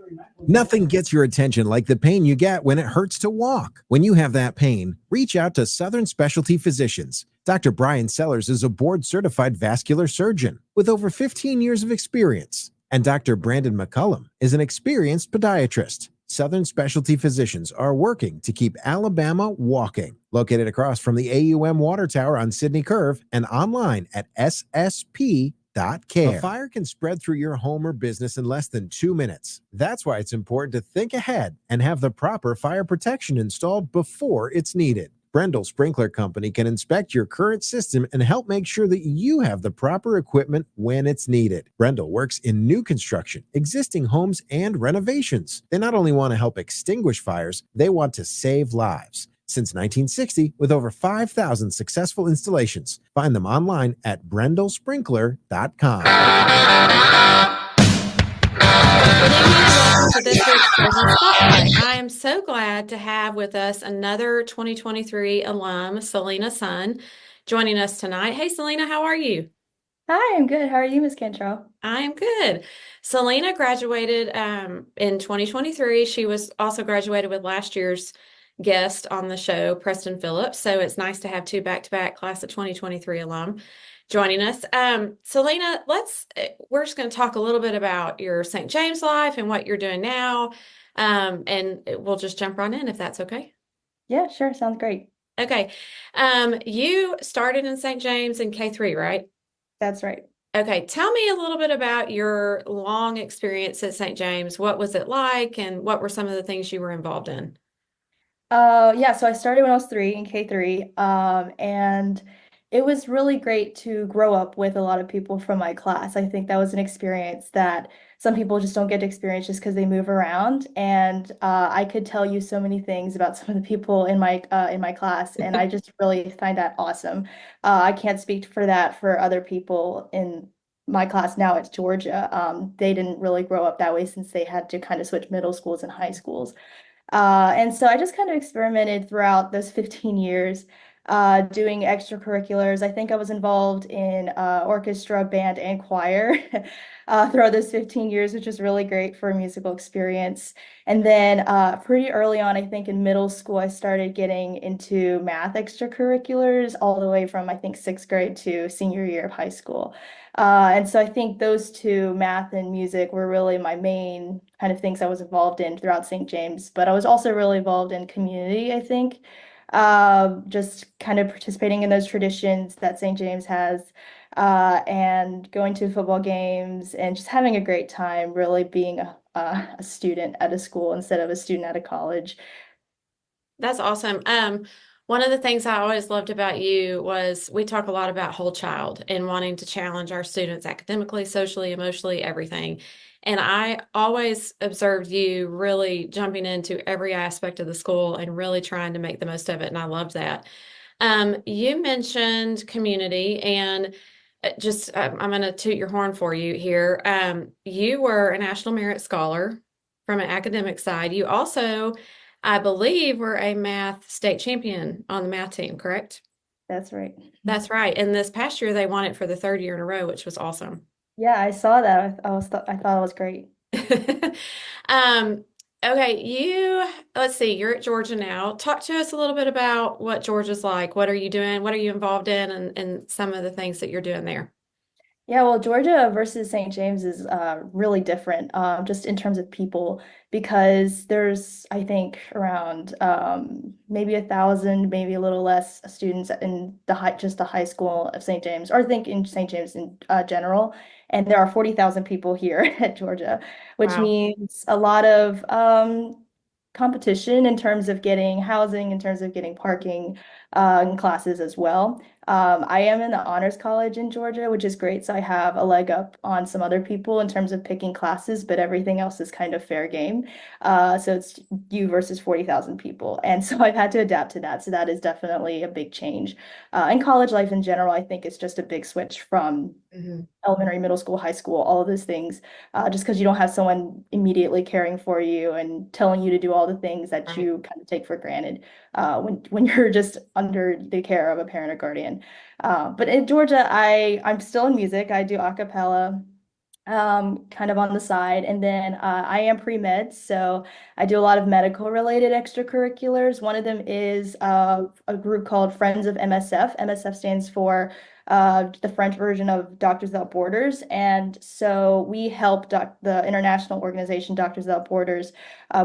O: Nothing gets your attention like the pain you get when it hurts to walk. When you have that pain, reach out to Southern Specialty Physicians. Dr. Brian Sellers is a board-certified vascular surgeon with over 15 years of experience. And Dr. Brandon McCullum is an experienced podiatrist. Southern Specialty Physicians are working to keep Alabama walking. Located across from the AUM Water Tower on Sydney Curve and online at ssp.care. A fire can spread through your home or business in less than 2 minutes. That's why it's important to think ahead and have the proper fire protection installed before it's needed. Brendel Sprinkler Company can inspect your current system and help make sure that you have the proper equipment when it's needed. Brendel works in new construction, existing homes, and renovations. They not only want to help extinguish fires, they want to save lives. Since 1960, with over 5,000 successful installations. Find them online at brendelsprinkler.com.
S: To this week's Trojan Spotlight. I am so glad to have with us another 2023 alum, Selena Sun, joining us tonight. Hey, Selena, how are you?
T: Hi, I'm good. How are you, Ms. Cantrell?
S: I am good. Selena graduated in 2023. She was also graduated with last year's guest on the show, Preston Phillips. So it's nice to have 2 back-to-back class of 2023 alum joining us. Selena, we're just going to talk a little bit about your St. James life and what you're doing now. And we'll just jump right in if that's okay.
T: Yeah, sure. Sounds great.
S: Okay. You started in St. James in K3, right?
T: That's right.
S: Okay. Tell me a little bit about your long experience at St. James. What was it like and what were some of the things you were involved in?
T: Yeah, so I started when I was 3 in K3, and it was really great to grow up with a lot of people from my class. I think that was an experience that some people just don't get to experience just because they move around. And I could tell you so many things about some of the people in my class, and I just really find that awesome. I can't speak for that for other people in my class now at Georgia. They didn't really grow up that way since they had to kind of switch middle schools and high schools. And so I just kind of experimented throughout those 15 years, doing extracurriculars. I think I was involved in orchestra, band, and choir throughout those 15 years, which was really great for a musical experience. And then pretty early on, I think in middle school, I started getting into math extracurriculars all the way from, I think, 6th grade to senior year of high school. And so I think those two, math and music, were really my main kind of things I was involved in throughout St. James. But I was also really involved in community, I think, just kind of participating in those traditions that St. James has, and going to football games and just having a great time, really being a student at a school instead of a student at a college.
S: That's awesome. One of the things I always loved about you was we talk a lot about whole child and wanting to challenge our students academically, socially, emotionally, everything. And I always observed you really jumping into every aspect of the school and really trying to make the most of it. And I loved that. You mentioned community and I'm going to toot your horn for you here. You were a National Merit Scholar from an academic side. You also, I believe, were a math state champion on the math team, correct?
T: That's right.
S: That's right. And this past year, they won it for the 3rd year in a row, which was awesome.
T: Yeah, I saw that. I thought it was great.
S: Okay, let's see, you're at Georgia now. Talk to us a little bit about what Georgia's like. What are you doing? What are you involved in and some of the things that you're doing there?
T: Yeah, well, Georgia versus St. James is really different, just in terms of people, because there's, I think, around maybe 1,000, maybe a little less students in just the high school of St. James, or I think in St. James in general, and there are 40,000 people here at Georgia, which
S: Wow.
T: means a lot of competition in terms of getting housing, in terms of getting parking in classes as well. I am in the honors college in Georgia, which is great. So I have a leg up on some other people in terms of picking classes, but everything else is kind of fair game. So it's you versus 40,000 people. And so I've had to adapt to that. So that is definitely a big change. And college life in general, I think, is just a big switch from elementary, middle school, high school, all of those things, just because you don't have someone immediately caring for you and telling you to do all the things that you kind of take for granted when you're just under the care of a parent or guardian. But in Georgia, I'm still in music. I do a cappella kind of on the side. And then I am pre-med, so I do a lot of medical related extracurriculars. One of them is a group called Friends of MSF. MSF stands for the French version of Doctors Without Borders. And so we help the international organization Doctors Without Borders.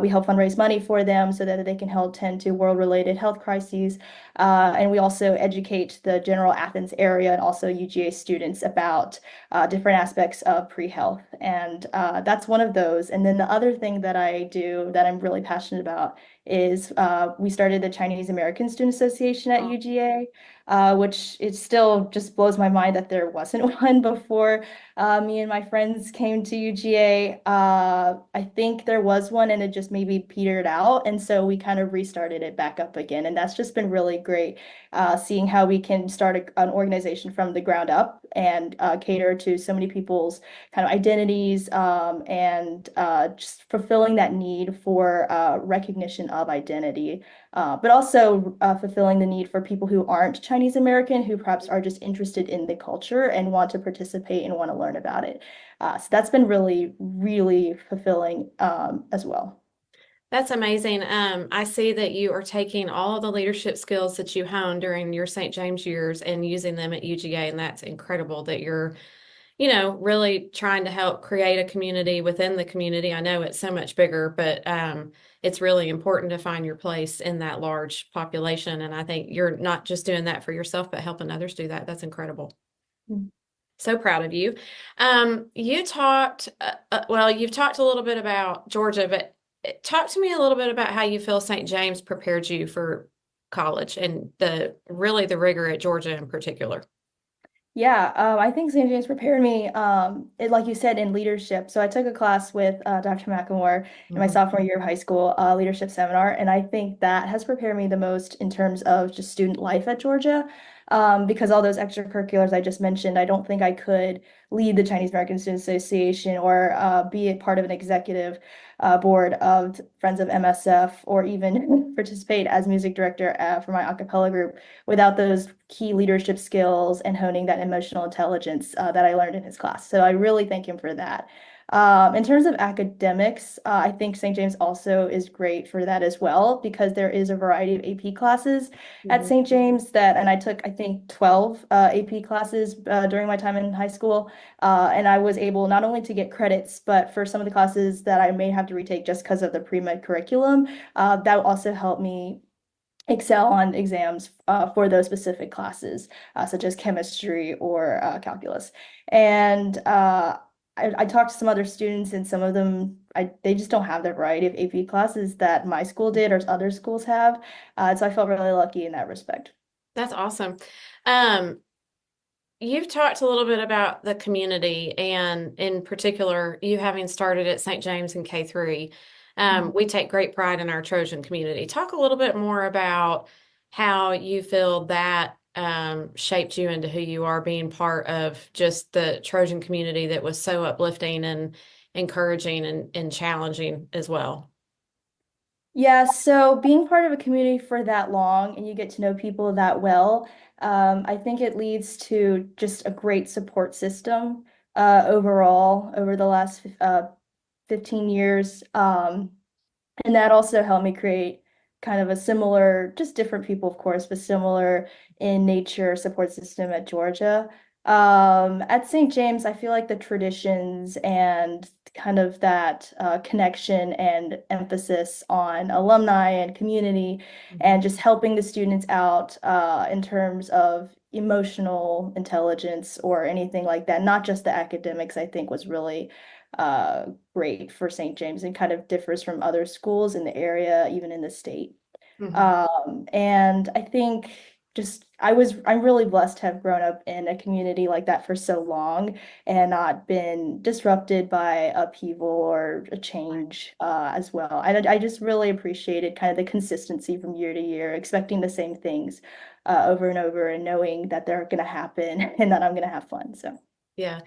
T: We help fundraise money for them so that they can help tend to world-related health crises. And we also educate the general Athens area and also UGA students about different aspects of pre-health. And that's one of those. And then the other thing that I do that I'm really passionate about is we started the Chinese American Student Association at UGA, which it still just blows my mind that there wasn't one before me and my friends came to UGA. I think there was one and it just maybe petered out. And so we kind of restarted it back up again. And that's just been really great, seeing how we can start an organization from the ground up and cater to so many people's kind of identities and just fulfilling that need for recognition of identity, but also fulfilling the need for people who aren't Chinese American, who perhaps are just interested in the culture and want to participate and want to learn about it. So that's been really, really fulfilling as well.
S: That's amazing. I see that you are taking all of the leadership skills that you honed during your St. James years and using them at UGA, and that's incredible that you're, really trying to help create a community within the community. I know it's so much bigger, but it's really important to find your place in that large population. And I think you're not just doing that for yourself, but helping others do that. That's incredible. So proud of you. You talked, you've talked a little bit about Georgia, but talk to me a little bit about how you feel St. James prepared you for college and the rigor at Georgia in particular.
T: Yeah, I think St. James prepared me, like you said, in leadership. So I took a class with Dr. McElmore in my sophomore year of high school, leadership seminar, and I think that has prepared me the most in terms of just student life at Georgia, because all those extracurriculars I just mentioned, I don't think I could lead the Chinese American Student Association or be a part of an executive board of Friends of MSF or even participate as music director for my a cappella group without those key leadership skills and honing that emotional intelligence that I learned in his class. So I really thank him for that. In terms of academics, I think St. James also is great for that as well, because there is a variety of AP classes at St. James and I took, I think, 12 AP classes during my time in high school. And I was able not only to get credits, but for some of the classes that I may have to retake just because of the pre-med curriculum, that also helped me excel on exams for those specific classes, such as chemistry or calculus. And I talked to some other students, and some of them, they just don't have the variety of AP classes that my school did or other schools have. So I felt really lucky in that respect.
S: That's awesome. You've talked a little bit about the community, and in particular, you having started at St. James in K3. We take great pride in our Trojan community. Talk a little bit more about how you feel that shaped you into who you are, being part of just the Trojan community that was so uplifting and encouraging and challenging as well.
T: Yeah, so being part of a community for that long and you get to know people that well, I think it leads to just a great support system overall over the last 15 years. And that also helped me create kind of a similar, just different people, of course, but similar in nature support system at Georgia. At St. James, I feel like the traditions and kind of that connection and emphasis on alumni and community and just helping the students out in terms of emotional intelligence or anything like that, not just the academics, I think was really great for St. James and kind of differs from other schools in the area, even in the state. And I think I'm really blessed to have grown up in a community like that for so long and not been disrupted by upheaval or a change as well. I just really appreciated kind of the consistency from year to year, expecting the same things over and over and knowing that they're going to happen and that I'm going to have fun. So,
S: Yeah.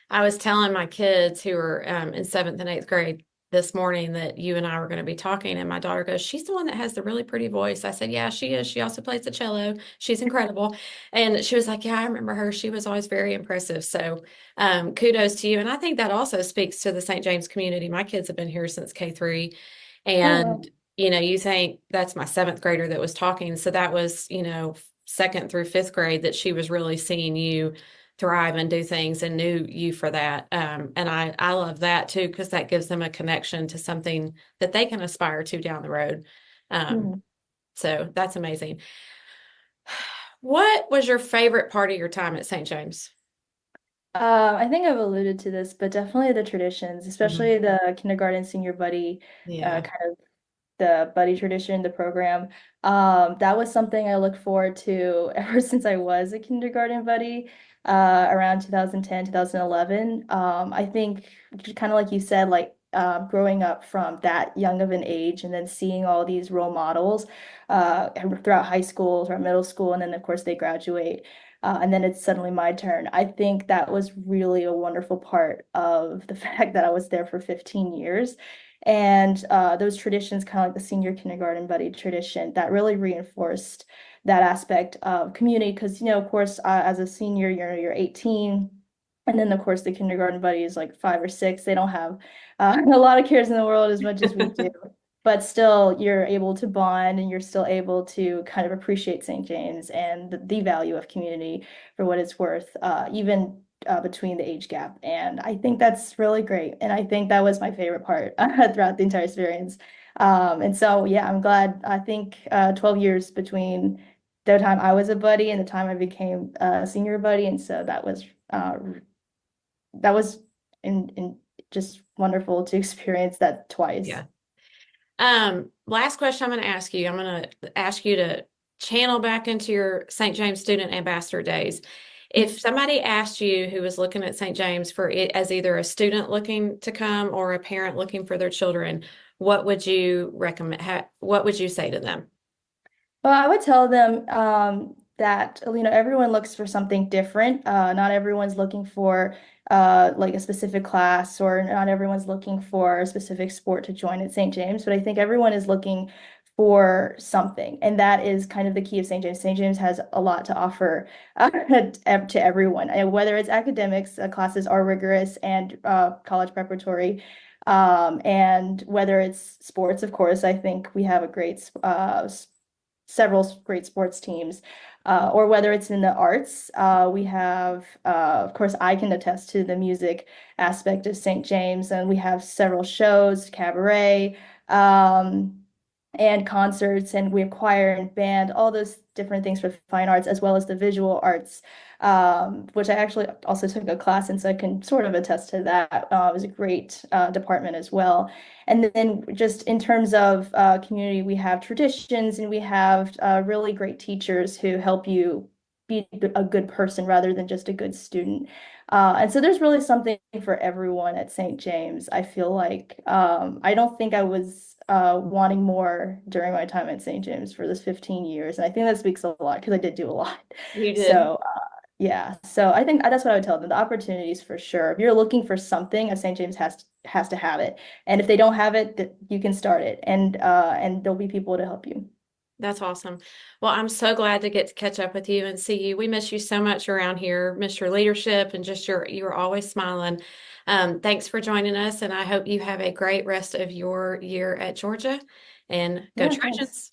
S: I was telling my kids who are in 7th and 8th grade this morning that you and I were going to be talking, and my daughter goes, "She's the one that has the really pretty voice." I said, "Yeah, she is. She also plays the cello. She's incredible." And she was like, "Yeah, I remember her. She was always very impressive." So kudos to you. And I think that also speaks to the St. James community. My kids have been here since K3. And, you think that's my 7th grader that was talking. So that was, 2nd through 5th grade that she was really seeing you thrive and do things and knew you for that. And I love that too, because that gives them a connection to something that they can aspire to down the road. So that's amazing. What was your favorite part of your time at St. James?
T: I think I've alluded to this, but definitely the traditions, especially the kindergarten senior buddy,
S: Yeah.
T: kind of the buddy tradition, the program. That was something I look forward to ever since I was a kindergarten buddy, around 2010, 2011. I think kind of like you said, like growing up from that young of an age and then seeing all these role models throughout high school, throughout middle school, and then of course they graduate. And then it's suddenly my turn. I think that was really a wonderful part of the fact that I was there for 15 years. And those traditions, kind of like the senior kindergarten buddy tradition, that really reinforced that aspect of community. Because, of course, as a senior, you're 18. And then, of course, the kindergarten buddy is like 5 or 6. They don't have a lot of cares in the world as much as we do. But still, you're able to bond and you're still able to kind of appreciate St. James and the value of community for what it's worth, even between the age gap. And I think that's really great. And I think that was my favorite part throughout the entire experience. And so, yeah, I'm glad. I think 12 years between the time I was a buddy and the time I became a senior buddy. And so that was in just wonderful to experience that twice.
S: Yeah. Last question I'm going to ask you. I'm going to ask you to channel back into your St. James student ambassador days. If somebody asked you who was looking at St. James for it as either a student looking to come or a parent looking for their children, what would you recommend? What would you say to them?
T: Well, I would tell them that everyone looks for something different. Not everyone's looking for like a specific class, or not everyone's looking for a specific sport to join at St. James, but I think everyone is looking for something, and that is kind of the key of St. James. St. James has a lot to offer to everyone, and whether it's academics, classes are rigorous and college preparatory. And whether it's sports, of course, I think we have a great several great sports teams, or whether it's in the arts, we have, of course, I can attest to the music aspect of St. James, and we have several shows, cabaret, and concerts, and we have choir and band, all those different things for fine arts, as well as the visual arts, which I actually also took a class in, so I can sort of attest to that. It was a great department as well. And then just in terms of community, we have traditions and we have really great teachers who help you be a good person rather than just a good student. And so there's really something for everyone at St. James. I feel like I don't think I was wanting more during my time at St. James for this 15 years. And I think that speaks a lot because I did do a lot.
S: You did.
T: So yeah, so I think that's what I would tell them. The opportunities for sure. If you're looking for something, St. James has to have it. And if they don't have it, you can start it, and there'll be people to help you.
S: That's awesome. Well, I'm so glad to get to catch up with you and see you. We miss you so much around here, miss your leadership and just you're always smiling. Thanks for joining us, and I hope you have a great rest of your year at Georgia, and go Trojans.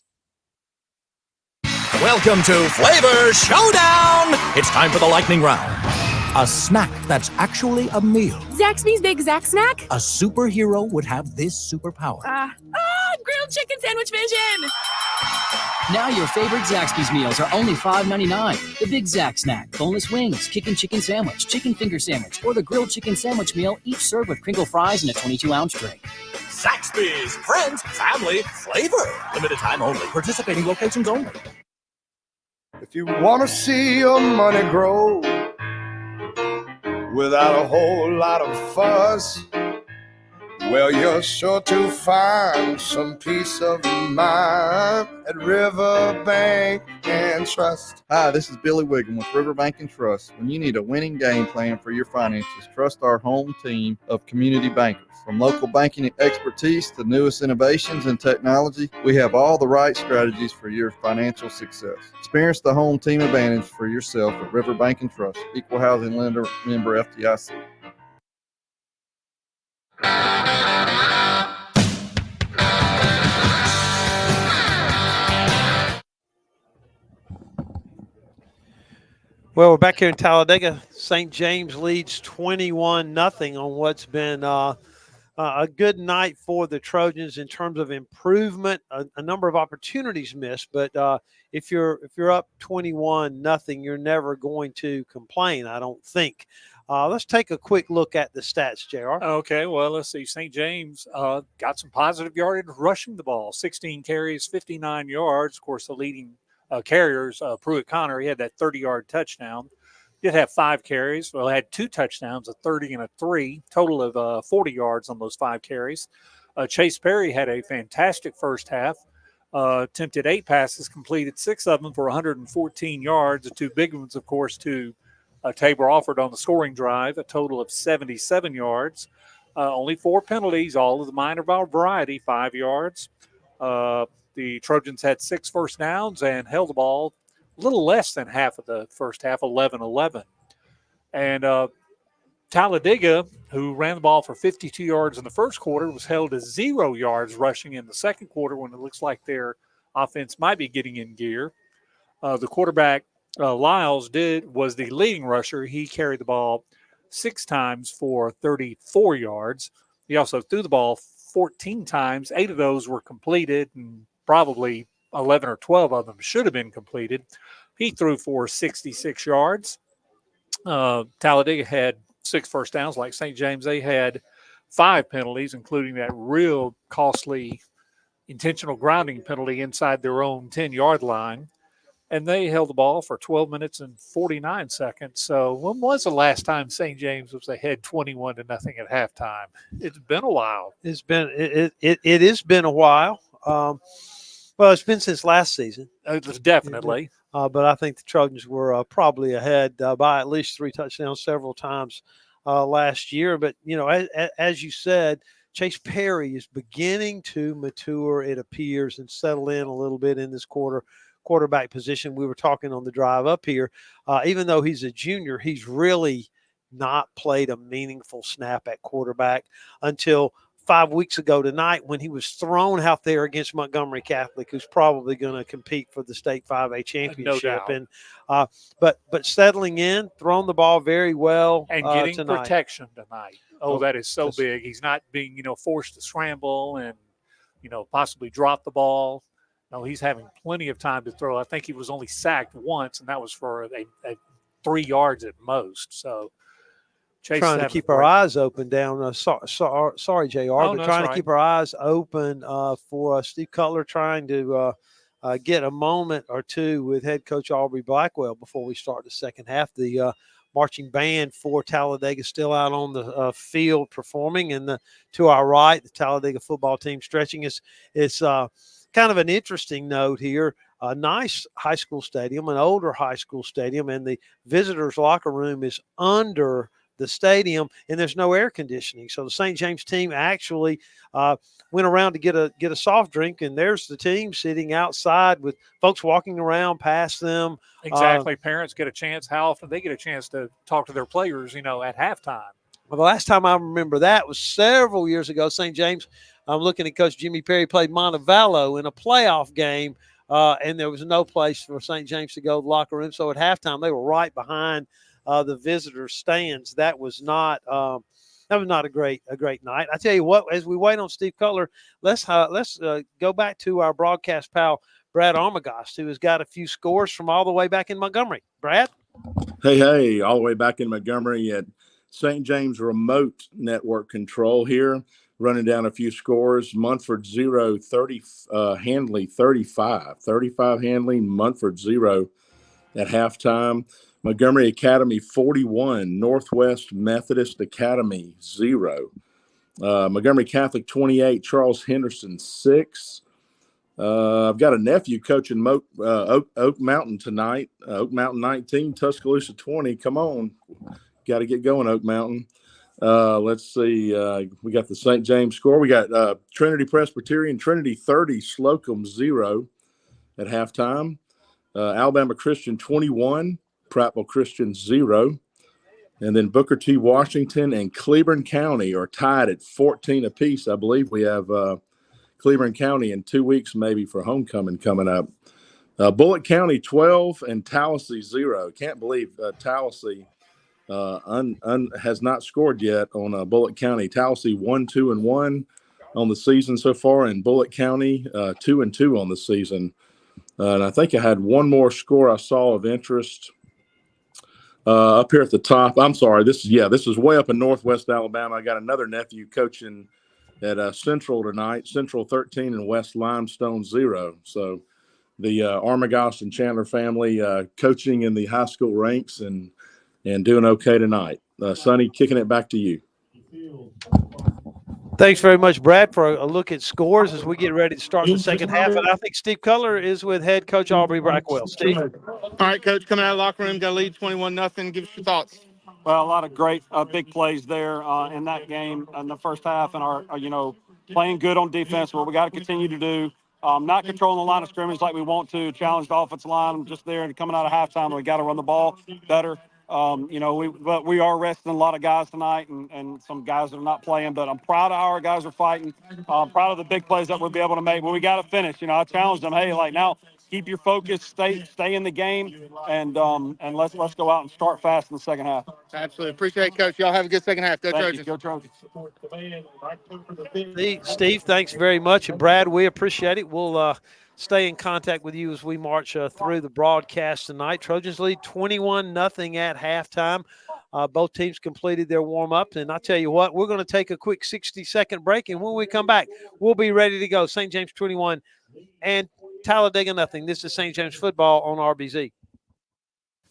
E: Welcome to Flavor Showdown. It's time for the lightning round. A snack that's actually a meal.
R: Zaxby's Big Zax Snack?
E: A superhero would have this superpower.
R: Grilled chicken sandwich vision!
W: Now your favorite Zaxby's meals are only $5.99. The Big Zax Snack, boneless wings, chicken sandwich, chicken finger sandwich, or the grilled chicken sandwich meal, each served with crinkle fries and a 22-ounce drink.
E: Zaxby's, friends, family, flavor. Limited time only. Participating locations only.
A: If you want to see your money grow without a whole lot of fuss, well, you're sure to find some peace of mind at Riverbank and Trust.
L: Hi, this is Billy Wiggum with Riverbank and Trust. When you need a winning game plan for your finances, trust our home team of community bankers. From local banking expertise to newest innovations in technology, we have all the right strategies for your financial success. Experience the home team advantage for yourself at Riverbank and Trust. Equal housing lender, member FDIC.
I: Well, we're back here in Talladega. St. James leads 21-0 on what's been a good night for the Trojans in terms of improvement. A number of opportunities missed, but if you're up 21-0, you're never going to complain, I don't think. Let's take a quick look at the stats, JR.
U: Okay, well, let's see. St. James got some positive yardage rushing the ball. 16 carries, 59 yards. Of course, the leading carriers, Pruitt Connor, he had that 30-yard touchdown. Did have 5 carries. Well, had 2 touchdowns, a 30 and a 3, total of 40 yards on those 5 carries. Chase Perry had a fantastic first half. Attempted 8 passes, completed 6 of them for 114 yards. The 2 big ones, of course, to Tabor Alford on the scoring drive, a total of 77 yards. Only 4 penalties, all of the minor variety, 5 yards. The Trojans had 6 first downs and held the ball a little less than half of the first half, 11-11. And Talladega, who ran the ball for 52 yards in the first quarter, was held to 0 yards rushing in the second quarter when it looks like their offense might be getting in gear. The quarterback, Lyles, was the leading rusher. He carried the ball 6 times for 34 yards. He also threw the ball 14 times. 8 of those were completed, and probably 11 or 12 of them should have been completed. He threw for 66 yards. Talladega had 6 first downs like St. James. They had 5 penalties, including that real costly intentional grounding penalty inside their own 10-yard line. And they held the ball for 12 minutes and 49 seconds. So when was the last time St. James was ahead 21-0 at halftime? It's been a while.
I: It has been a while. Well, it's been since last season.
U: Definitely.
I: But I think the Trojans were probably ahead by at least 3 touchdowns several times last year. But, you know, as you said, Chase Perry is beginning to mature, it appears, and settle in a little bit in this quarterback position. We were talking on the drive up here. Even though he's a junior, he's really not played a meaningful snap at quarterback until 5 weeks ago tonight when he was thrown out there against Montgomery Catholic, who's probably going to compete for the state 5A championship.
U: No
I: and but settling in, throwing the ball very well,
U: and getting
I: tonight.
U: protection tonight. Oh, that is so big. He's not being, forced to scramble and, possibly drop the ball. No, he's having plenty of time to throw. I think he was only sacked once, and that was for a 3 yards at most. So Chase
I: trying to keep our eyes open down. Sorry, JR, but trying to keep our eyes open for Steve Cutler, trying to get a moment or two with head coach Aubrey Blackwell before we start the second half. The marching band for Talladega still out on the field performing, and to our right, the Talladega football team stretching. It's kind of an interesting note here. A nice high school stadium, an older high school stadium, and the visitors' locker room is under the stadium, and there's no air conditioning. So the St. James team actually went around to get a soft drink, and there's the team sitting outside with folks walking around past them.
U: Exactly. Parents get a chance. How often they get a chance to talk to their players, at halftime?
I: Well, the last time I remember that was several years ago. St. James, I'm looking at Coach Jimmy Perry, played Montevallo in a playoff game, and there was no place for St. James to go to the locker room. So at halftime, they were right behind the visitor stands. That was not a great night. I tell you what, as we wait on Steve Cutler, let's go back to our broadcast pal Brad Armagost, who has got a few scores from all the way back in Montgomery. Brad?
F: Hey, all the way back in Montgomery at St. James Remote Network Control here, running down a few scores. Munford 0, 30, Handley 35. 35 Handley, Munford 0 at halftime. Montgomery Academy 41, Northwest Methodist Academy 0. Montgomery Catholic 28, Charles Henderson 6. I've got a nephew coaching Oak Mountain tonight. Oak Mountain 19, Tuscaloosa 20. Come on. Got to get going, Oak Mountain. Let's see. We got the St. James score. We got Trinity Presbyterian, Trinity 30, Slocum 0 at halftime. Alabama Christian 21, Prattville Christian 0. And then Booker T. Washington and Cleburne County are tied at 14 apiece. I believe we have Cleburne County in 2 weeks maybe for homecoming coming up. Bullitt County 12 and Tallahassee 0. Can't believe Tallahassee has not scored yet on Bullitt County. Tallahassee 1-2-1 on the season so far, and Bullitt County 2-2 on the season. And I think I had one more score I saw of interest up here at the top. I'm sorry. This is way up in Northwest Alabama. I got another nephew coaching at Central tonight. Central 13 and West Limestone 0. So the Armagost and Chandler family coaching in the high school ranks and doing okay tonight. Sonny, kicking it back to you.
I: Thanks very much, Brad, for a look at scores as we get ready to start the second half. And I think Steve Cutler is with head coach Aubrey Blackwell. Steve?
J: All right, Coach, coming out of the locker room, got a lead 21-0. Give us your thoughts.
G: Well, a lot of great big plays there in that game in the first half, and our playing good on defense. What we got to continue to do, not controlling the line of scrimmage like we want to. Challenge the offensive line just there and coming out of halftime. We got to run the ball better. But we are resting a lot of guys tonight and some guys that are not playing. But I'm proud of how our guys are fighting. I'm proud of the big plays that we'll be able to make. But we got to finish. I challenged them. Hey, now keep your focus, stay in the game, and let's go out and start fast in the second half.
J: Absolutely. Appreciate it, Coach. Y'all have a good second half. Go Trojans.
G: Go Trojans.
I: Steve, thanks very much. And Brad, we appreciate it. We'll stay in contact with you as we march through the broadcast tonight. Trojans lead 21-0 at halftime. Both teams completed their warm-up. And I tell you what, we're going to take a quick 60-second break. And when we come back, we'll be ready to go. St. James 21 and Talladega 0. This is St. James football on RBZ.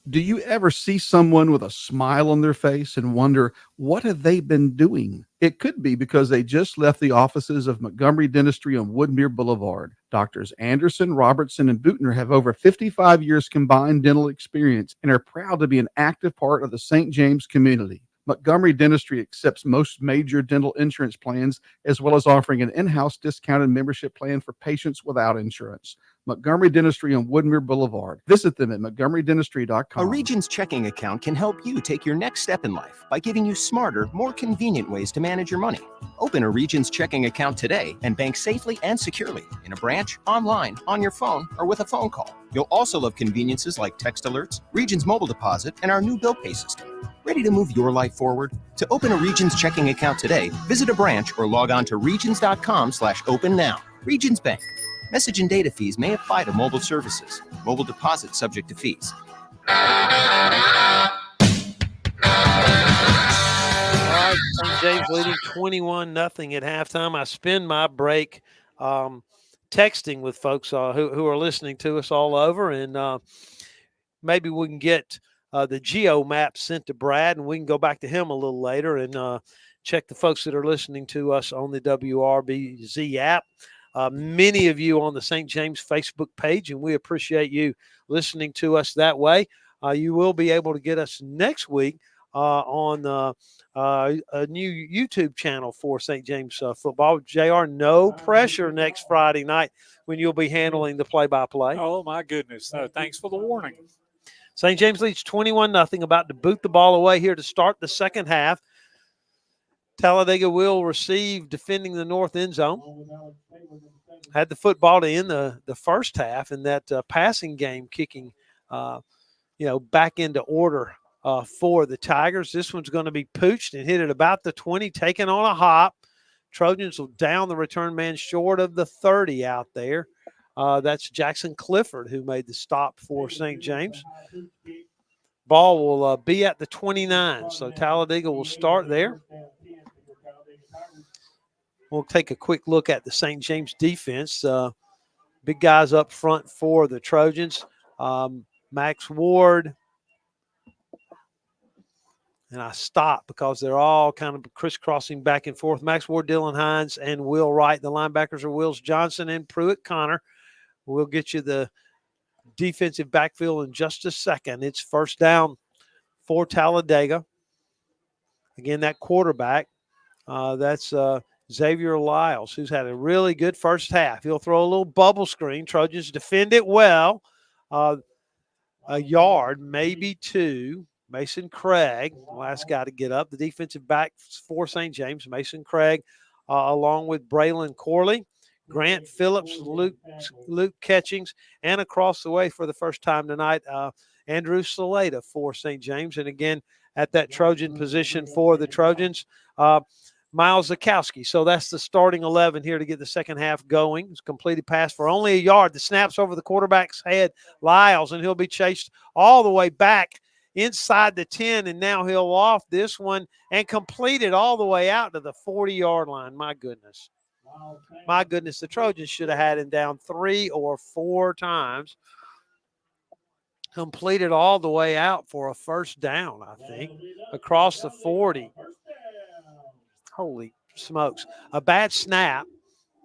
B: Do you ever see someone with a smile on their face and wonder, what have they been doing? It could be because they just left the offices of Montgomery Dentistry on Woodmere Boulevard. Doctors Anderson, Robertson, and Bootner have over 55 years combined dental experience and are proud to be an active part of the St. James community. Montgomery Dentistry accepts most major dental insurance plans, as well as offering an in-house discounted membership plan for patients without insurance. Montgomery Dentistry on Woodmere Boulevard. Visit them at montgomerydentistry.com.
V: A Regions checking account can help you take your next step in life by giving you smarter, more convenient ways to manage your money. Open a Regions checking account today and bank safely and securely in a branch, online, on your phone, or with a phone call. You'll also love conveniences like text alerts, Regions mobile deposit, and our new bill pay system. Ready to move your life forward? To open a Regions checking account today, visit a branch or log on to regions.com/open now. Regions Bank. Message and data fees may apply to mobile services. Mobile deposit subject to fees.
I: All right, St. James leading 21-0 at halftime. I spend my break texting with folks who are listening to us all over, and maybe we can get the geo map sent to Brad, and we can go back to him a little later and check the folks that are listening to us on the WRBZ app. Many of you on the St. James Facebook page, and we appreciate you listening to us that way. You will be able to get us next week on a new YouTube channel for St. James football. JR, no pressure next Friday night when you'll be handling the play-by-play.
U: Oh, my goodness. Thanks for the warning.
I: St. James leads 21-0, about to boot the ball away here to start the second half. Talladega will receive defending the north end zone. Had the football to end the first half, and that passing game kicking, back into order for the Tigers. This one's going to be pooched and hit at about the 20, taken on a hop. Trojans will down the return man short of the 30 out there. That's Jackson Clifford who made the stop for St. James. Ball will be at the 29, so Talladega will start there. We'll take a quick look at the St. James defense. Big guys up front for the Trojans. Max Ward. And I stopped because they're all kind of crisscrossing back and forth. Max Ward, Dylan Hines, and Will Wright. The linebackers are Wills Johnson and Pruitt Connor. We'll get you the defensive backfield in just a second. It's first down for Talladega. Again, that quarterback, that's Xavier Lyles, who's had a really good first half. He'll throw a little bubble screen. Trojans defend it well. A yard, maybe two. Mason Craig, last guy to get up. The defensive back for St. James, Mason Craig, along with Braylon Corley, Grant Phillips, Luke Catchings, and across the way for the first time tonight, Andrew Saleta for St. James. And again, at that Trojan position for the Trojans, Miles Zakowski. So that's the starting 11 here to get the second half going. It's completed pass for only a yard. The snap's over the quarterback's head, Lyles, and he'll be chased all the way back inside the 10, and now he'll off this one and complete it all the way out to the 40-yard line. My goodness. My goodness, the Trojans should have had him down 3 or 4 times. Completed all the way out for a first down, I think, across the 40. Holy smokes. A bad snap,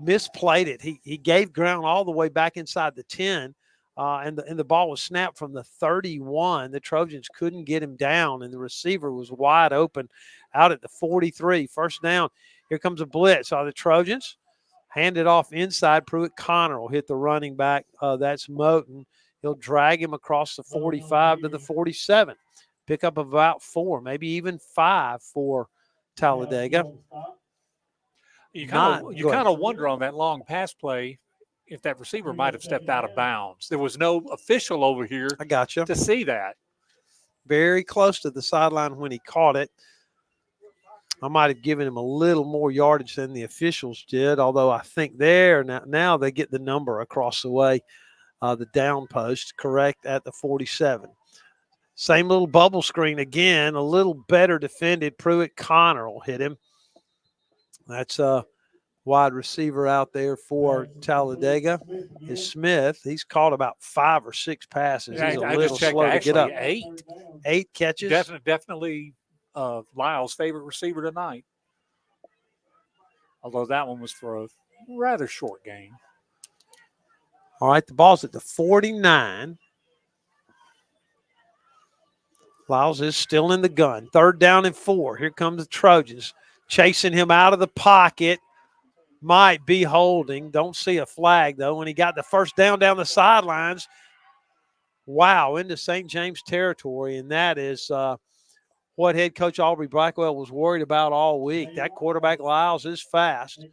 I: misplayed it. He gave ground all the way back inside the 10. And the ball was snapped from the 31. The Trojans couldn't get him down, and the receiver was wide open out at the 43. First down. Here comes a blitz. The Trojans hand it off inside. Pruitt Connor will hit the running back. That's Moten. He'll drag him across the 45 to the 47. Pick up about 4, maybe even 5 for Talladega.
U: You kind of wonder on that long pass play if that receiver might have stepped out of bounds. There was no official over here to see that.
I: Very close to the sideline when he caught it. I might have given him a little more yardage than the officials did, although I think now they get the number across the way, the down post, correct, at the 47. Same little bubble screen again, a little better defended. Pruitt Connor will hit him. That's wide receiver out there for Talladega is Smith. He's caught about 5 or 6 passes. He's a little slow to get up. 8 catches.
U: Definitely Lyle's favorite receiver tonight. Although that one was for a rather short game.
I: All right, the ball's at the 49. Lyles is still in the gun. 3rd down and 4. Here comes the Trojans. Chasing him out of the pocket. Might be holding. Don't see a flag, though. When he got the first down the sidelines, wow, into St. James territory. And that is what head coach Aubrey Blackwell was worried about all week. That quarterback, Lyles, is fast.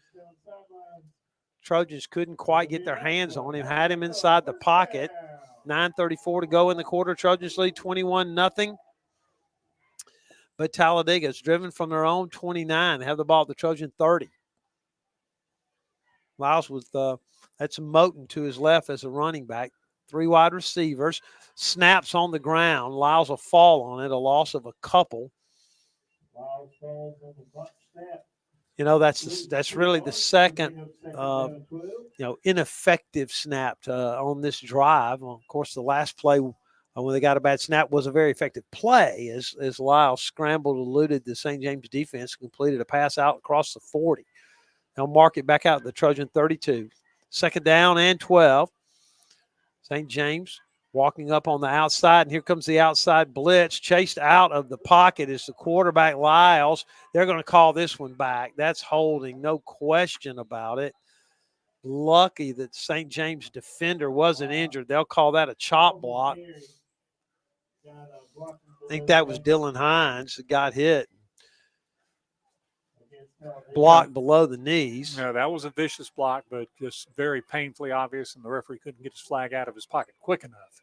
I: Trojans couldn't quite get their hands on him. Had him inside the pocket. 9:34 to go in the quarter. Trojans lead 21-0. But Talladega is driven from their own 29. They have the ball at the Trojan 30. Lyles with that's Moten to his left as a running back. 3 wide receivers. Snaps on the ground. Lyles will fall on it, a loss of a couple. That's really the second ineffective snap on this drive. Well, of course, the last play when they got a bad snap was a very effective play as Lyles scrambled, eluded the St. James defense, completed a pass out across the 40. They'll mark it back out to the Trojan 32. 2nd down and 12. St. James walking up on the outside, and here comes the outside blitz. Chased out of the pocket is the quarterback, Lyles. They're going to call this one back. That's holding, no question about it. Lucky that St. James defender wasn't injured. They'll call that a chop block. I think that was Dylan Hines that got hit. Blocked below the knees.
U: Yeah, that was a vicious block, but just very painfully obvious, and the referee couldn't get his flag out of his pocket quick enough.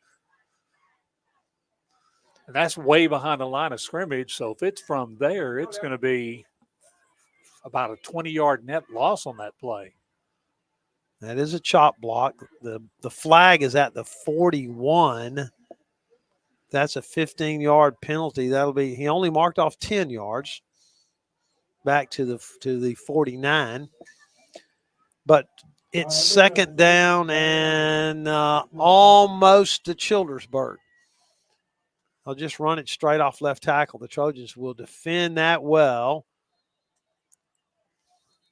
U: And that's way behind the line of scrimmage. So if it's from there, it's going to be about a 20-yard net loss on that play.
I: That is a chop block. The flag is at the 41. That's a 15-yard penalty. That'll be, he only marked off 10 yards back to the 49. But it's second down and almost to Childersburg. I'll just run it straight off left tackle. The Trojans will defend that well.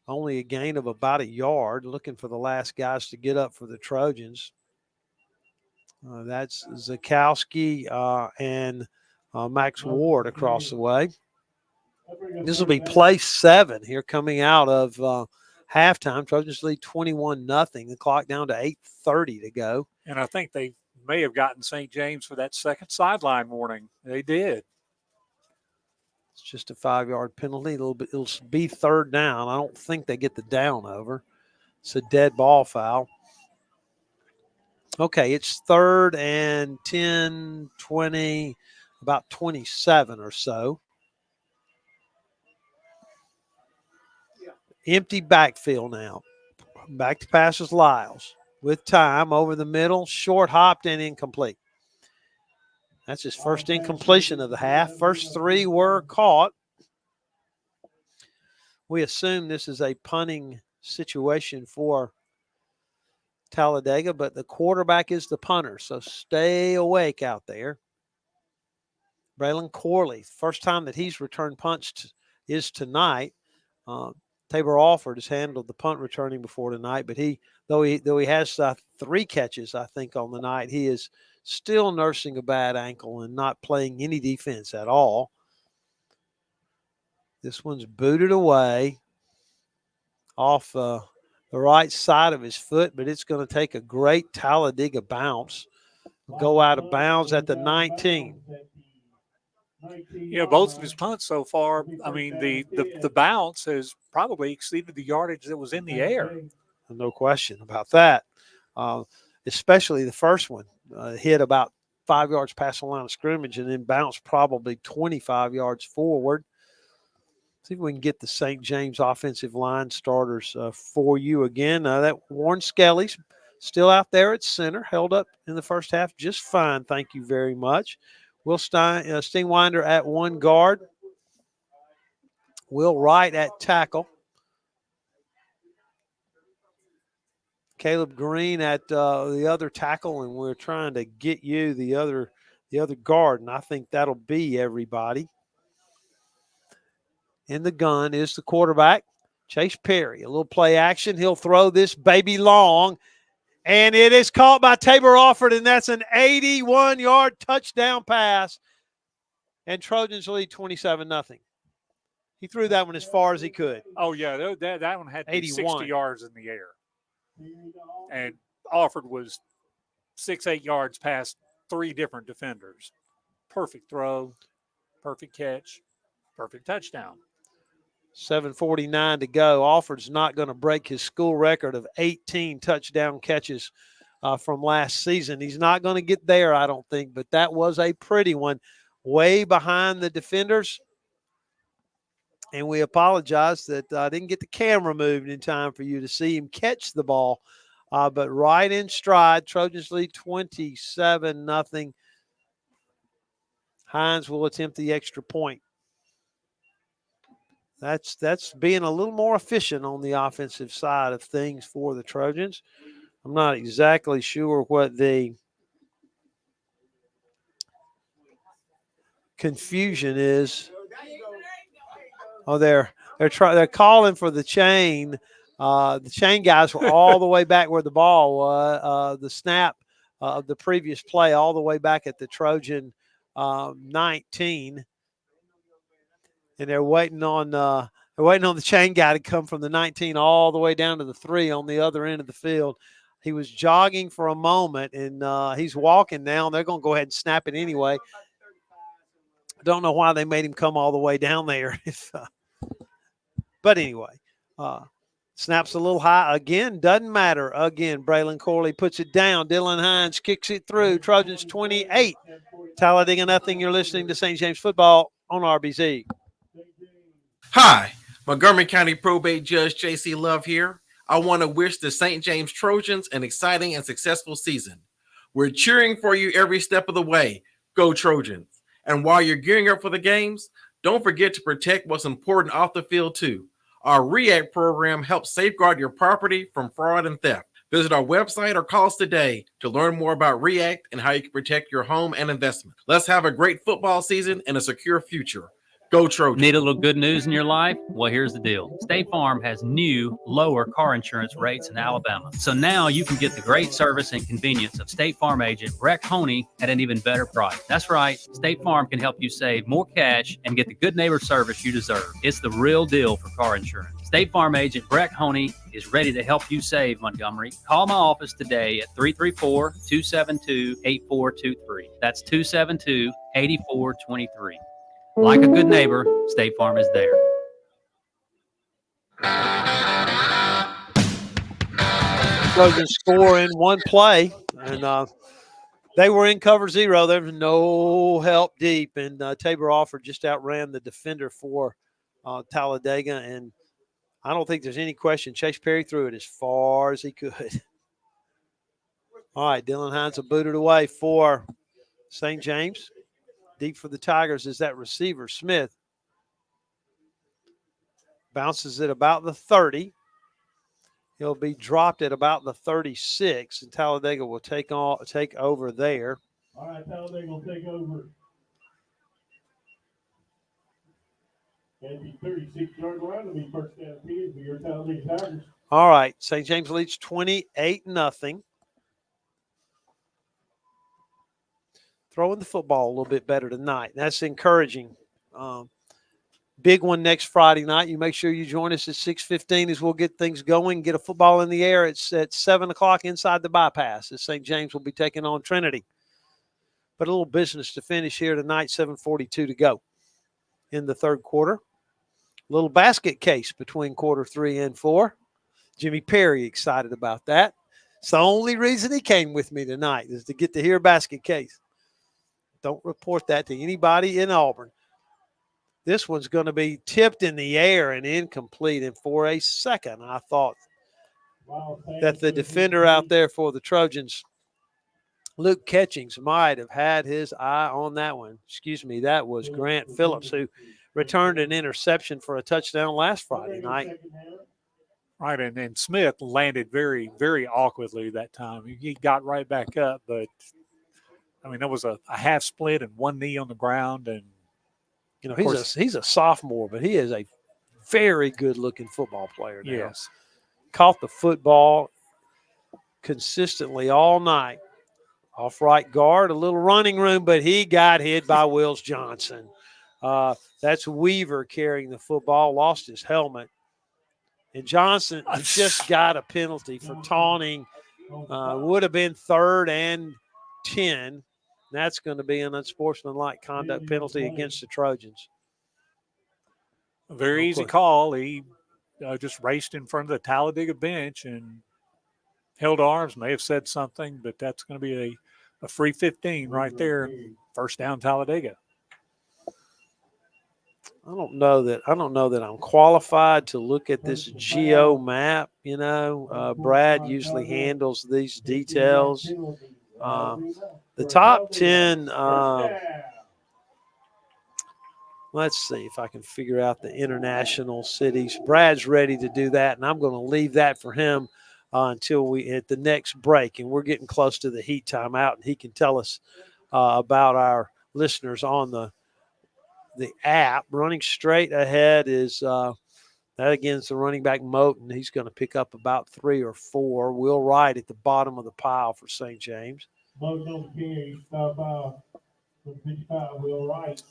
I: Only a gain of about a yard, looking for the last guys to get up for the Trojans. That's Zakowski and Max Ward across the way. This will be play 7 here coming out of halftime. Trojans lead 21-0. The clock down to 8:30 to go.
U: And I think they may have gotten St. James for that second sideline warning. They did.
I: It's just a 5-yard penalty. It'll be third down. I don't think they get the down over. It's a dead ball foul. Okay, it's third and 10, 20, about 27 or so. Empty backfield now. Back to passes Lyles. With time over the middle, short hopped and incomplete. That's his first incompletion of the half. First 3 were caught. We assume this is a punting situation for Talladega, but the quarterback is the punter, so stay awake out there. Braylon Corley, first time that he's returned punts is tonight. Tabor Alford has handled the punt returning before tonight, but though he has 3 catches, I think, on the night, he is still nursing a bad ankle and not playing any defense at all. This one's booted away off the right side of his foot, but it's going to take a great Talladega bounce. Go out of bounds at the 19.
U: Yeah, both of his punts so far, I mean, the bounce has probably exceeded the yardage that was in the air.
I: No question about that. Especially the first one. Hit about 5 yards past the line of scrimmage and then bounced probably 25 yards forward. See if we can get the St. James offensive line starters for you again. That Warren Skelly's still out there at center, held up in the first half just fine. Thank you very much. Will Steenwinder at 1 guard. Will Wright at tackle. Caleb Green at the other tackle, and we're trying to get you the other guard, and I think that'll be everybody. In the gun is the quarterback, Chase Perry. A little play action. He'll throw this baby long, and it is caught by Tabor Alford, and that's an 81-yard touchdown pass, and Trojans lead 27-0. He threw that one as far as he could.
U: Oh, yeah, that one had 60 yards in the air. And Alford was 6-8 yards past 3 different defenders. Perfect throw, perfect catch, perfect touchdown.
I: 7:49 to go. Alford's not going to break his school record of 18 touchdown catches from last season. He's not going to get there, I don't think, but that was a pretty one. Way behind the defenders. And we apologize that I didn't get the camera moved in time for you to see him catch the ball. But right in stride, Trojans lead 27-0. Hines will attempt the extra point. That's being a little more efficient on the offensive side of things for the Trojans. I'm not exactly sure what the confusion is. Oh, they're calling for the chain. The chain guys were all the way back where the ball was. The snap of the previous play, all the way back at the Trojan 19, and they're waiting on the chain guy to come from the 19 all the way down to the 3 on the other end of the field. He was jogging for a moment, and he's walking now. And they're going to go ahead and snap it anyway. Don't know why they made him come all the way down there. But anyway, snaps a little high. Again, doesn't matter. Again, Braylon Corley puts it down. Dylan Hines kicks it through. Trojans 28, Talladega nothing. You're listening to St. James football on RBZ.
H: Hi, Montgomery County Probate Judge J.C. Love here. I want to wish the St. James Trojans an exciting and successful season. We're cheering for you every step of the way. Go Trojans. And while you're gearing up for the games, don't forget to protect what's important off the field too. Our REACT program helps safeguard your property from fraud and theft. Visit our website or call us today to learn more about REACT and how you can protect your home and investment. Let's have a great football season and a secure future. Go Trojans.
K: Need a little good news in your life? Well, here's the deal. State Farm has new, lower car insurance rates in Alabama. So now you can get the great service and convenience of State Farm agent Brett Honey at an even better price. That's right. State Farm can help you save more cash and get the good neighbor service you deserve. It's the real deal for car insurance. State Farm agent Brett Honey is ready to help you save, Montgomery. Call my office today at 334-272-8423. That's 272-8423. Like a good neighbor, State Farm is there.
I: Trojans score in one play, and they were in cover zero. There was no help deep, and Tabor Alford just outran the defender for Talladega, and I don't think there's any question. Chase Perry threw it as far as he could. All right, Dylan Hines will boot it away for St. James. Deep for the Tigers is that receiver, Smith. Bounces it about the 30. He'll be dropped at about the 36, and Talladega will take over there.
C: All right, Talladega will take over. And the 36-yard line will be first down and 10 for your Talladega Tigers.
I: All right, St. James leads 28-0. Throwing the football a little bit better tonight. That's encouraging. Big one next Friday night. You make sure you join us at 6:15 as we'll get things going. Get a football in the air. It's at 7 o'clock inside the bypass as St. James will be taking on Trinity. But a little business to finish here tonight, 7:42 to go in the third quarter. Little basket case between quarter 3 and 4. Jimmy Perry excited about that. It's the only reason he came with me tonight is to get to hear basket case. Don't report that to anybody in Auburn. This one's going to be tipped in the air and incomplete. And for a second, I thought that the defender out there for the Trojans, Luke Catchings, might have had his eye on that one. Excuse me, that was Grant Phillips, who returned an interception for a touchdown last Friday night.
U: Right, and Smith landed very, very awkwardly that time. He got right back up, but I mean, there was a half split and one knee on the ground, and
I: you know he's a sophomore, but he is a very good-looking football player now.
U: Yes,
I: caught the football consistently all night. Off right guard, a little running room, but he got hit by Wills Johnson. That's Weaver carrying the football, lost his helmet, and Johnson just got a penalty for taunting. Would have been 3rd and 10. That's going to be an unsportsmanlike conduct penalty against the Trojans.
U: A very easy call. He just raced in front of the Talladega bench and held arms, may have said something, but that's going to be a free 15 right there. First down Talladega.
I: I don't know that I'm qualified to look at this geo map. You know, Brad usually handles these details. The top 10, let's see if I can figure out the international cities. Brad's ready to do that, and I'm going to leave that for him until we hit the next break. And we're getting close to the heat timeout, and he can tell us about our listeners on the app. Running straight ahead is that again is the running back Moten. He's going to pick up about 3 or 4. Will Wright at the bottom of the pile for St. James.
C: Moten on the carry, stop by 55, Will Wright.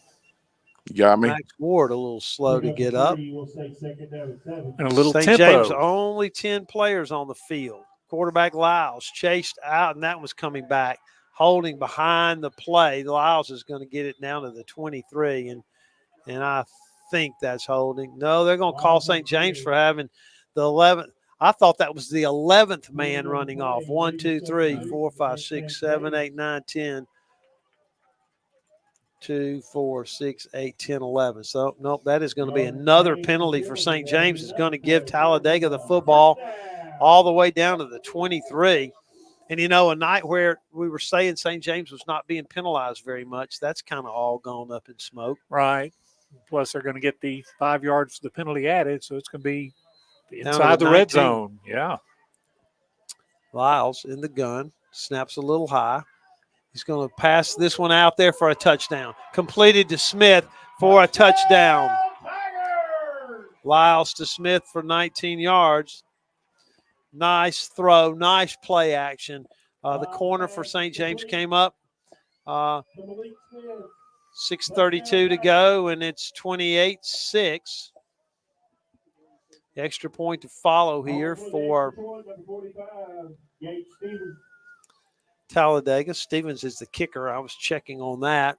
F: You got me.
I: Max Ward a little slow to get up.
C: We'll say second down at 7.
U: And a little
I: St.
U: tempo.
I: James, only 10 players on the field. Quarterback Lyles chased out, and that was coming back, holding behind the play. Lyles is going to get it down to the 23, and I think that's holding. No, they're going to call St. James for having the 11th. I thought that was the 11th man running off. 1, 2, 3, 4, 5, 6, 7, 8, 9, 10. 2, 4, 6, 8, 10, 11. So, nope, that is going to be another penalty for St. James. It's going to give Talladega the football all the way down to the 23. And, you know, a night where we were saying St. James was not being penalized very much, that's kind of all gone up in smoke.
U: Right. Plus, they're going to get the 5 yards for the penalty added, so it's going to be
I: Down
U: inside
I: to
U: the red
I: 19.
U: zone. Yeah.
I: Lyles in the gun, snaps a little high. He's going to pass this one out there for a touchdown. Completed to Smith for a touchdown. Lyles to Smith for 19 yards. Nice throw, nice play action. The corner for St. James came up. 6:32 to go, and it's 28-6. Extra point to follow here for Talladega. Stevens is the kicker. I was checking on that.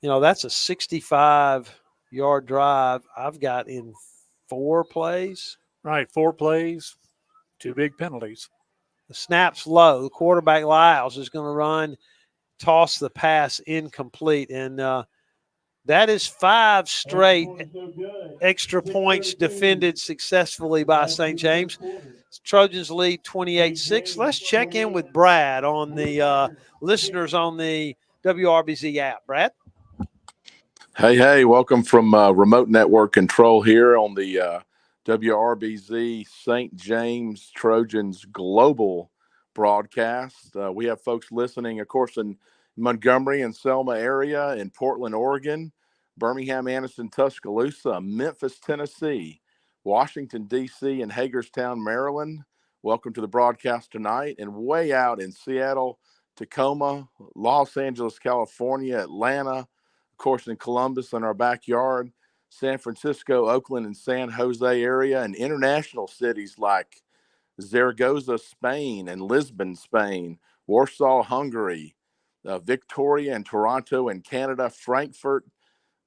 I: You know, that's a 65-yard drive I've got in 4 plays.
U: Right, 4 plays, 2 big penalties.
I: The snap's low. The quarterback, Lyles, is going to run, toss the pass incomplete. And that is 5 straight extra points defended successfully by St. James. Trojans lead 28-6. Let's check in with Brad on the listeners on the WRBZ app. Brad?
F: Hey, welcome from Remote Network Control here on the WRBZ St. James Trojans Global broadcast. We have folks listening, of course, in Montgomery and Selma area, in Portland, Oregon, Birmingham, Anniston, Tuscaloosa, Memphis, Tennessee, Washington, D.C., and Hagerstown, Maryland. Welcome to the broadcast tonight. And way out in Seattle, Tacoma, Los Angeles, California, Atlanta, of course, in Columbus in our backyard, San Francisco, Oakland, and San Jose area, and international cities like Zaragoza, Spain, and Lisbon, Spain, Warsaw, Hungary, Victoria and Toronto in Canada, Frankfurt,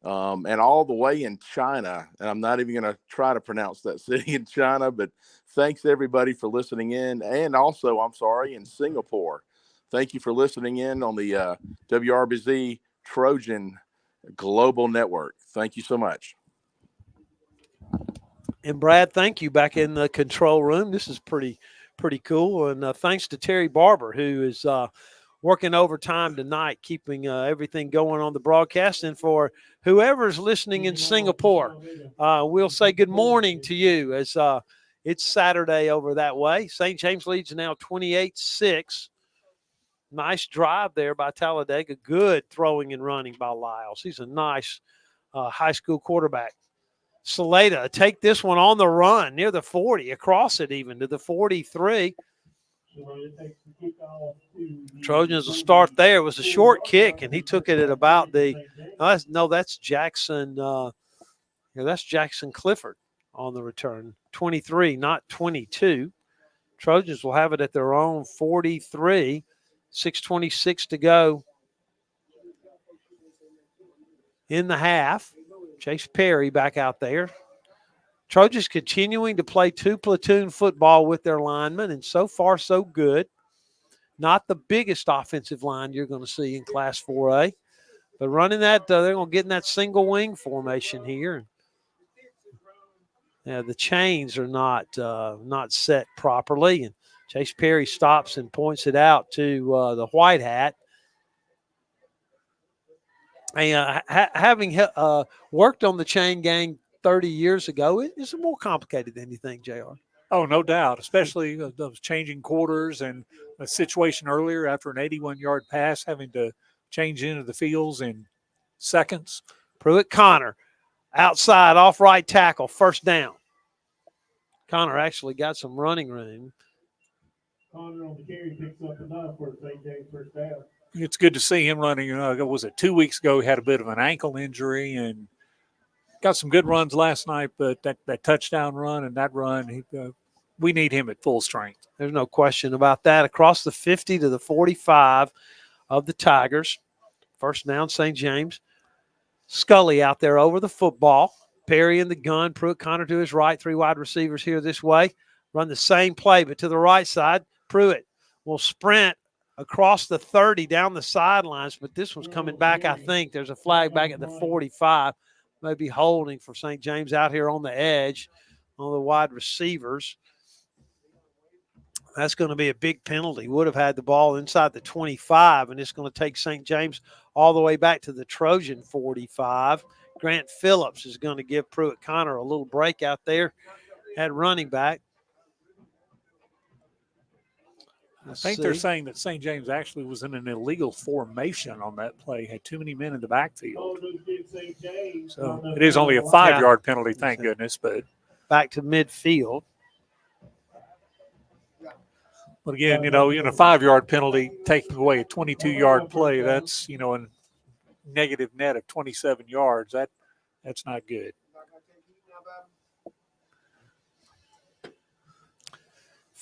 F: and all the way in China. And I'm not even going to try to pronounce that city in China, but thanks everybody for listening in. And also, in Singapore. Thank you for listening in on the WRBZ Trojan Global Network. Thank you so much.
I: And Brad, thank you back in the control room. This is pretty cool. And thanks to Terry Barber, who is working overtime tonight, keeping everything going on the broadcast. And for whoever's listening in Singapore, we'll say good morning to you as it's Saturday over that way. St. James leads now 28-6. Nice drive there by Talladega. Good throwing and running by Lyles. He's a nice high school quarterback. Saleta take this one on the run near the 40, across it even to the 43. Trojans will start there. It was a short kick, and he took it at about the that's Jackson. That's Jackson Clifford on the return. 23, not 22. Trojans will have it at their own 43. 6:26 to go in the half. Chase Perry back out there. Trojans continuing to play 2 platoon football with their linemen, and so far so good. Not the biggest offensive line you're going to see in Class 4A, but running that, they're going to get in that single wing formation here. Yeah, the chains are not set properly, and Chase Perry stops and points it out to the white hat. And, having worked on the chain gang 30 years ago, it's more complicated than you think, JR.
U: Oh, no doubt, especially those changing quarters and a situation earlier after an 81-yard pass, having to change into the fields in seconds.
I: Pruitt Connor, outside, off right tackle, first down. Connor actually got some running room.
C: Connor on the carry picks up enough for St. James first down.
U: It's good to see him running. Was it 2 weeks ago? He had a bit of an ankle injury and got some good runs last night, but that touchdown run and that run, we need him at full strength.
I: There's no question about that. Across the 50 to the 45 of the Tigers. First down, St. James. Scully out there over the football. Perry in the gun. Pruitt Connor to his right. 3 wide receivers here this way. Run the same play, but to the right side. Pruitt will sprint across the 30 down the sidelines, but this one's coming back, I think. There's a flag back at the 45, maybe holding for St. James out here on the edge on the wide receivers. That's going to be a big penalty. Would have had the ball inside the 25, and it's going to take St. James all the way back to the Trojan 45. Grant Phillips is going to give Pruitt Connor a little break out there at running back.
U: I think they're saying that St. James actually was in an illegal formation on that play, had too many men in the backfield. So it is only a 5-yard penalty, thank goodness, but
I: back to midfield.
U: But again, in a 5-yard penalty, taking away a 22-yard play, that's, a negative net of 27 yards. That's not good.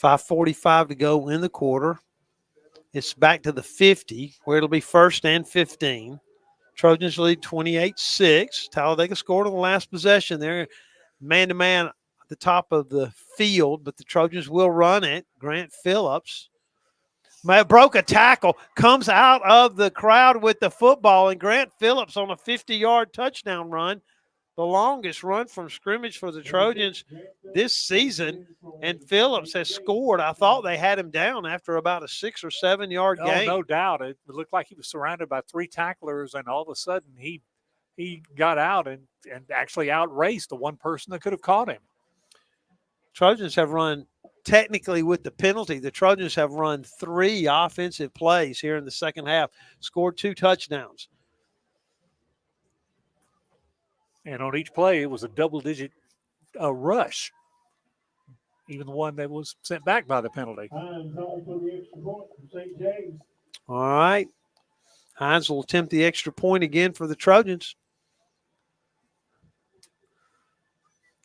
I: $5:45 to go in the quarter. It's back to the 50, where it'll be 1st and 15. Trojans lead 28-6. Talladega scored on the last possession there. Man-to-man at the top of the field, but the Trojans will run it. Grant Phillips broke a tackle, comes out of the crowd with the football, and Grant Phillips on a 50-yard touchdown run, the longest run from scrimmage for the Trojans this season, and Phillips has scored. I thought they had him down after about a 6 or 7 yard gain.
U: No doubt. It looked like he was surrounded by 3 tacklers, and all of a sudden he got out and actually outraced the one person that could have caught him.
I: Trojans have run, technically with the penalty, the Trojans have run 3 offensive plays here in the second half, scored 2 touchdowns.
U: And on each play, it was a double-digit rush, even the one that was sent back by the penalty.
I: All right. Hines will attempt the extra point again for the Trojans.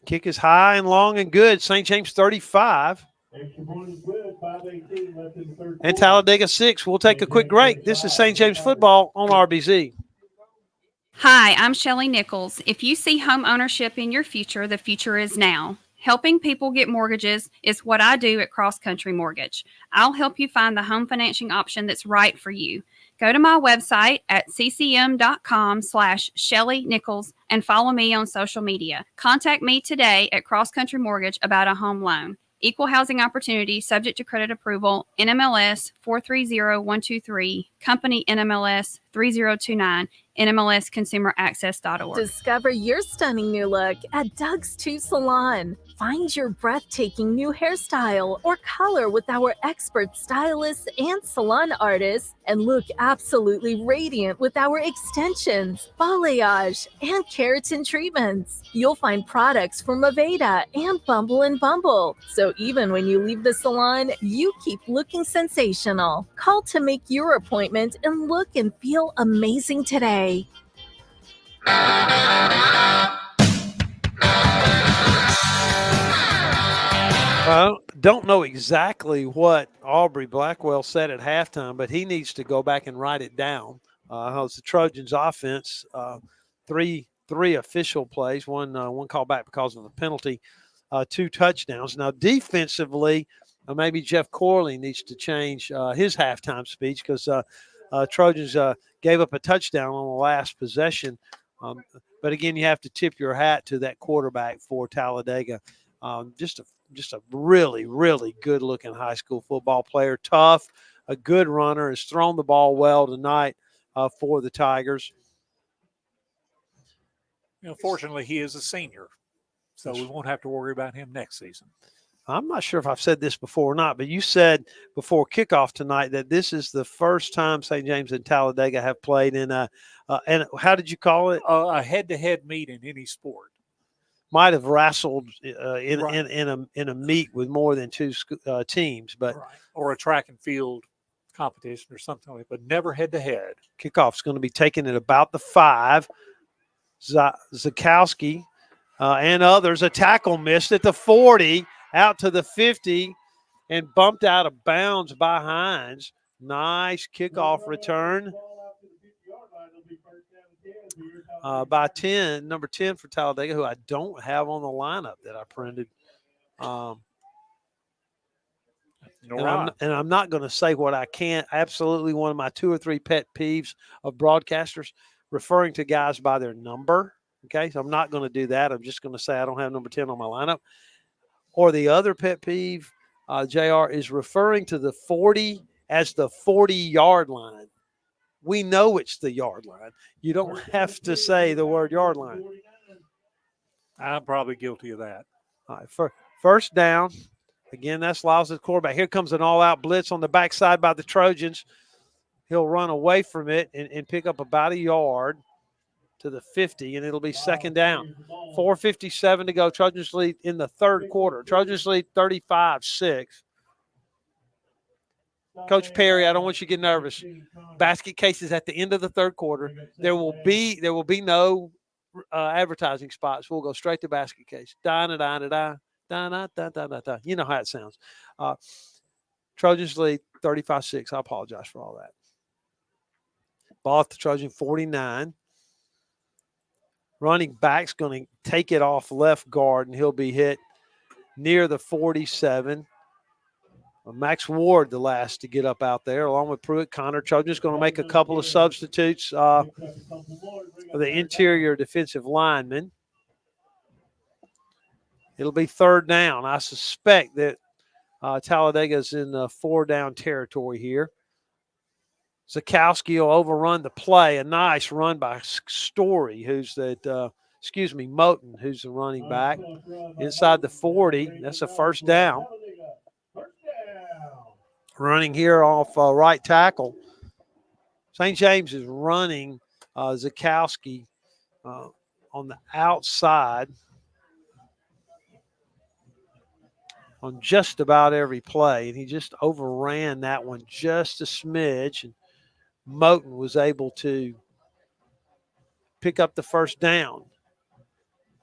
I: Kick is high and long and good. St. James 35. And Talladega 6. We'll take a quick break. This is St. James football on RBZ.
N: Hi, I'm Shelly Nichols. If you see home ownership in your future, the future is now. Helping people get mortgages is what I do at Cross Country Mortgage. I'll help you find the home financing option that's right for you. Go to my website at ccm.com/Shelly Nichols and follow me on social media. Contact me today at Cross Country Mortgage about a home loan. Equal housing opportunity, subject to credit approval, NMLS 430123, company NMLS 3029, NMLSconsumeraccess.org.
P: Discover your stunning new look at Doug's 2 Salon. Find your breathtaking new hairstyle or color with our expert stylists and salon artists, and look absolutely radiant with our extensions, balayage, and keratin treatments. You'll find products from Aveda and Bumble & Bumble, so even when you leave the salon, you keep looking sensational. Call to make your appointment and look and feel amazing today.
I: Don't know exactly what Aubrey Blackwell said at halftime, but he needs to go back and write it down. It's the Trojans offense, three official plays, one call back because of a penalty, 2 touchdowns. Now defensively, maybe Jeff Corley needs to change his halftime speech because Trojans gave up a touchdown on the last possession. But again, you have to tip your hat to that quarterback for Talladega. Just a really, really good-looking high school football player. Tough, a good runner, has thrown the ball well tonight for the Tigers.
U: Fortunately, he is a senior, so we won't have to worry about him next season.
I: I'm not sure if I've said this before or not, but you said before kickoff tonight that this is the first time St. James and Talladega have played in and how did you call it?
U: A head-to-head meet in any sport.
I: Might have wrestled in a meet with more than 2 teams, but
U: or a track and field competition or something like that, but never head-to-head.
I: Kickoff's going to be taken at about the 5. Zakowski and others, a tackle missed at the 40, out to the 50, and bumped out of bounds by Hines. Nice kickoff return by 10, number 10 for Talladega, who I don't have on the lineup that I printed.
U: All
I: and
U: right.
I: I'm not going to say what I can't. Absolutely, one of my 2 or 3 pet peeves of broadcasters referring to guys by their number. Okay, so I'm not going to do that. I'm just going to say I don't have number 10 on my lineup. Or the other pet peeve, JR, is referring to the 40 as the 40-yard line. We know it's the yard line. You don't have to say the word yard line.
U: I'm probably guilty of that.
I: All right, first down. Again, that's Lyles' quarterback. Here comes an all-out blitz on the backside by the Trojans. He'll run away from it and pick up about a yard to the 50, and it'll be second down. 4:57 to go. Trojans lead in the third quarter. Trojans lead 35-6. Coach Perry, I don't want you to get nervous. Basket cases at the end of the third quarter. There will be no advertising spots. We'll go straight to basket case. Da-da-da-da-da. Da-da-da-da-da-da. You know how it sounds. Trojans lead 35-6. I apologize for all that. Ball at the Trojan 49. Running back's going to take it off left guard, and he'll be hit near the 47. Max Ward, the last to get up out there, along with Pruitt. Connor Trojan's going to make a couple of substitutes for the interior defensive lineman. It'll be third down. I suspect that Talladega's in 4-down territory here. Zakowski will overrun the play. A nice run by Story, Moten, who's the running back. Inside the 40, that's a first down. Running here off right tackle. St. James is running Zakowski on the outside on just about every play, and he just overran that one just a smidge. And Moten was able to pick up the first down.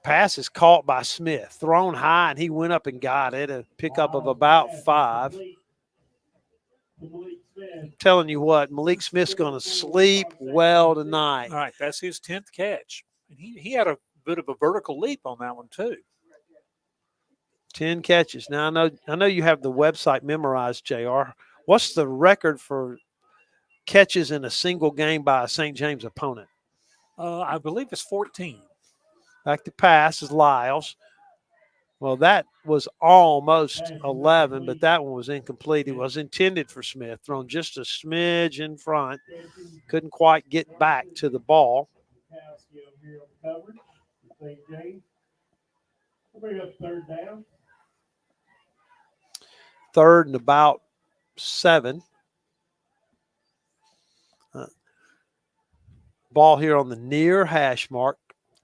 I: Pass is caught by Smith, thrown high, and he went up and got it. A pickup of about 5. I'm telling you what, Malik Smith's going to sleep well tonight.
U: All right, that's his 10th catch. And he had a bit of a vertical leap on that one, too.
I: 10 catches. Now, I know you have the website memorized, JR. What's the record for catches in a single game by a St. James opponent?
U: I believe it's 14.
I: Back to pass is Lyles. Well, that was almost 11, but that one was incomplete. It was intended for Smith, thrown just a smidge in front. Couldn't quite get back to the ball. Third and about 7. Ball here on the near hash mark.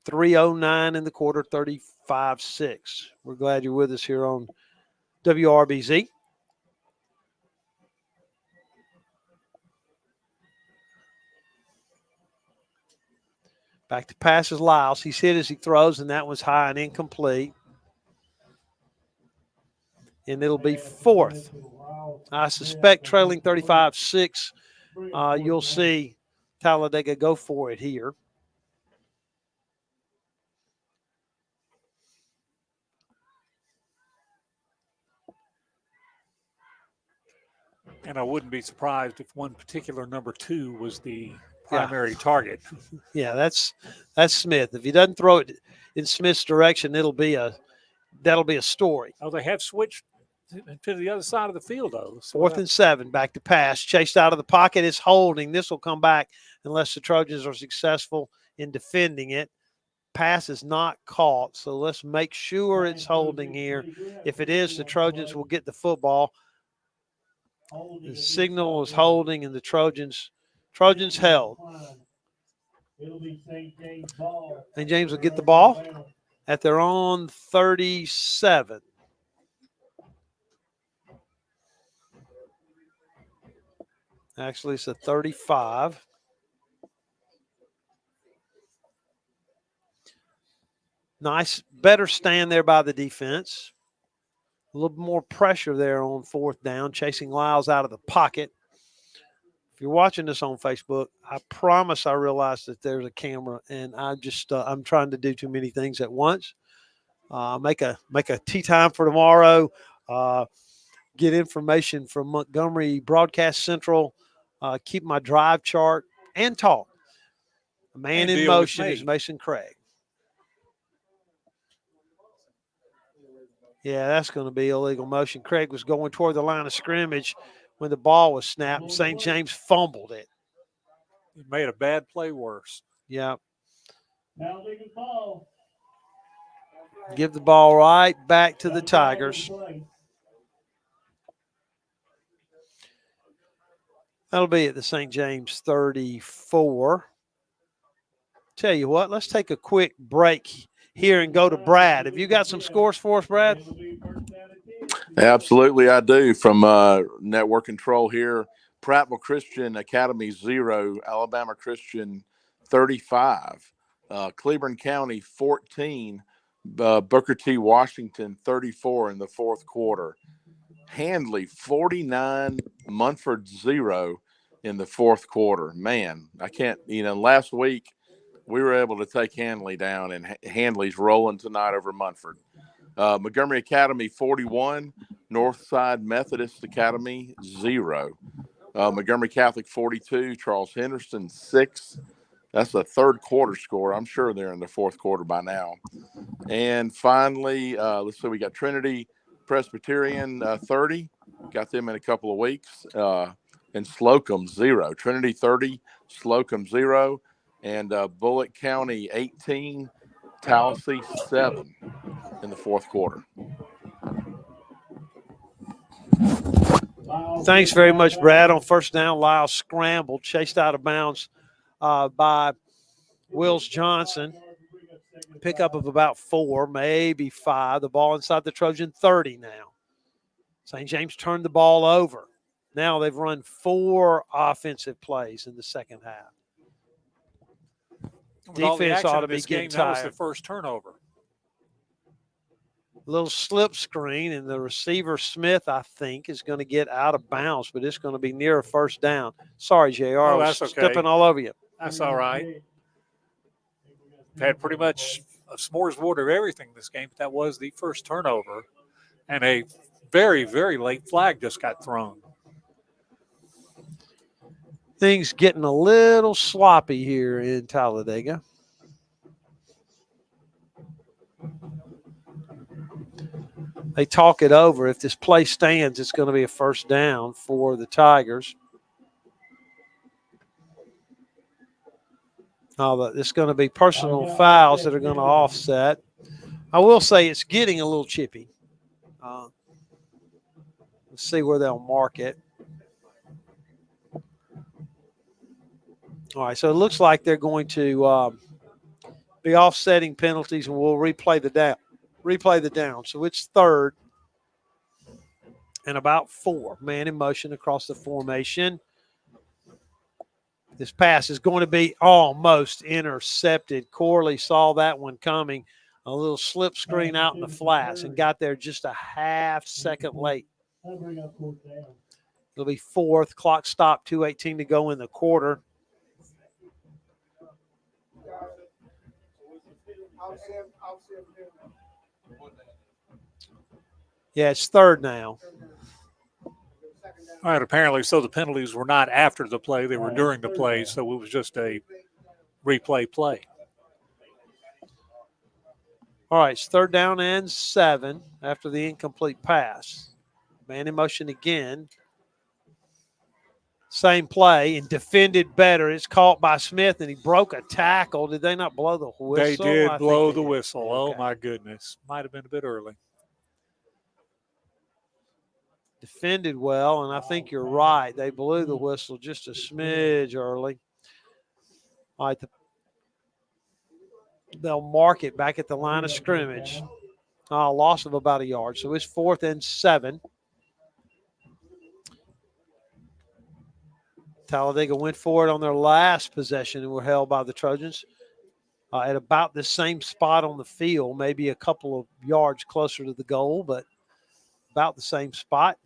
I: 3:09 in the quarter, 35-6. We're glad you're with us here on WRBZ. Back to passes Lyles. He's hit as he throws, and that was high and incomplete. And it'll be fourth. I suspect trailing 35-6, you'll see Talladega go for it here.
U: And I wouldn't be surprised if one particular number 2 was the primary target.
I: Yeah, that's Smith. If he doesn't throw it in Smith's direction, that'll be a story.
U: Oh, they have switched to the other side of the field, though. So
I: 4th and 7, back to pass. Chased out of the pocket is holding. This will come back unless the Trojans are successful in defending it. Pass is not caught, so let's make sure it's holding here. If it is, the Trojans will get the football. The signal is holding, and the Trojans held. St. James will get the ball at their own 37. Actually, it's a 35. Nice, better stand there by the defense. A little more pressure there on 4th down, chasing Lyles out of the pocket. If you're watching this on Facebook, I promise I realize that there's a camera, and I'm trying to do too many things at once. Make a tea time for tomorrow. get information from Montgomery Broadcast Central, keep my drive chart, and talk. The man
U: And
I: in
U: deal with
I: motion
U: me.
I: is Mason Craig. Yeah, that's going to be illegal motion. Craig was going toward the line of scrimmage when the ball was snapped. St. James fumbled it.
U: He made a bad play worse.
I: Yeah.
C: Now legal ball.
I: Give the ball right back to the Tigers. That'll be at the St. James 34. Tell you what, let's take a quick break here and go to Brad. Have you got some scores for us, Brad?
F: Absolutely, I do. From Network Control here, Prattville Christian Academy 0, Alabama Christian 35, Cleburne County 14, Booker T. Washington 34 in the fourth quarter. Handley 49, Munford 0 in the fourth quarter. Man, I can't, last week we were able to take Handley down, and Handley's rolling tonight over Munford. Montgomery Academy 41, Northside Methodist Academy 0. Montgomery Catholic 42, Charles Henderson 6. That's a third quarter score. I'm sure they're in the fourth quarter by now. And finally, let's see, we got Trinity Presbyterian 30. Got them in a couple of weeks. And Slocum 0. Trinity 30, Slocum 0. And Bullitt County 18, Tallahassee 7 in the fourth quarter.
I: Thanks very much, Brad. On first down, Lyle scrambled, chased out of bounds by Wills Johnson. Pickup of about 4, maybe 5. The ball inside the Trojan 30 now. St. James turned the ball over. Now they've run 4 offensive plays in the second half.
U: With all the
I: Defense
U: action
I: ought
U: in
I: to be
U: this
I: getting
U: game, that was
I: tired.
U: the first turnover.
I: Little slip screen, and the receiver, Smith, I think, is going to get out of bounds, but it's going to be near a first down. Sorry, JR. I was
U: that's okay.
I: stepping all over you.
U: That's all right. Had pretty much a smorgasbord of everything this game, but that was the first turnover. And a very, very late flag just got thrown.
I: Things getting a little sloppy here in Talladega. They talk it over. If this play stands, it's going to be a first down for the Tigers. It's going to be personal fouls that are going to offset. I will say it's getting a little chippy. Let's see where they'll mark it. All right, so it looks like they're going to be offsetting penalties, and we'll replay the down. So it's third and about 4. Man in motion across the formation. This pass is going to be almost intercepted. Corley saw that one coming. A little slip screen out in the flats and got there just a half second late. It'll be 4th. Clock stop, 2:18 to go in the quarter. Yeah, it's third now.
U: All right, apparently, so the penalties were not after the play. They were during the play, so it was just a replay play.
I: All right, it's 3rd down and 7 after the incomplete pass. Man in motion again. Same play and defended better. It's caught by Smith, and he broke a tackle. Did they not blow the whistle?
U: They did blow the
I: did.
U: whistle.
I: Okay.
U: Oh, my goodness. Might have been a bit early.
I: Defended well, and I think you're right. They blew the whistle just a smidge early. All right, they'll mark it back at the line of scrimmage. A loss of about a yard. So it's 4th and 7. Talladega went for it on their last possession and were held by the Trojans at about the same spot on the field, maybe a couple of yards closer to the goal, but about the same spot.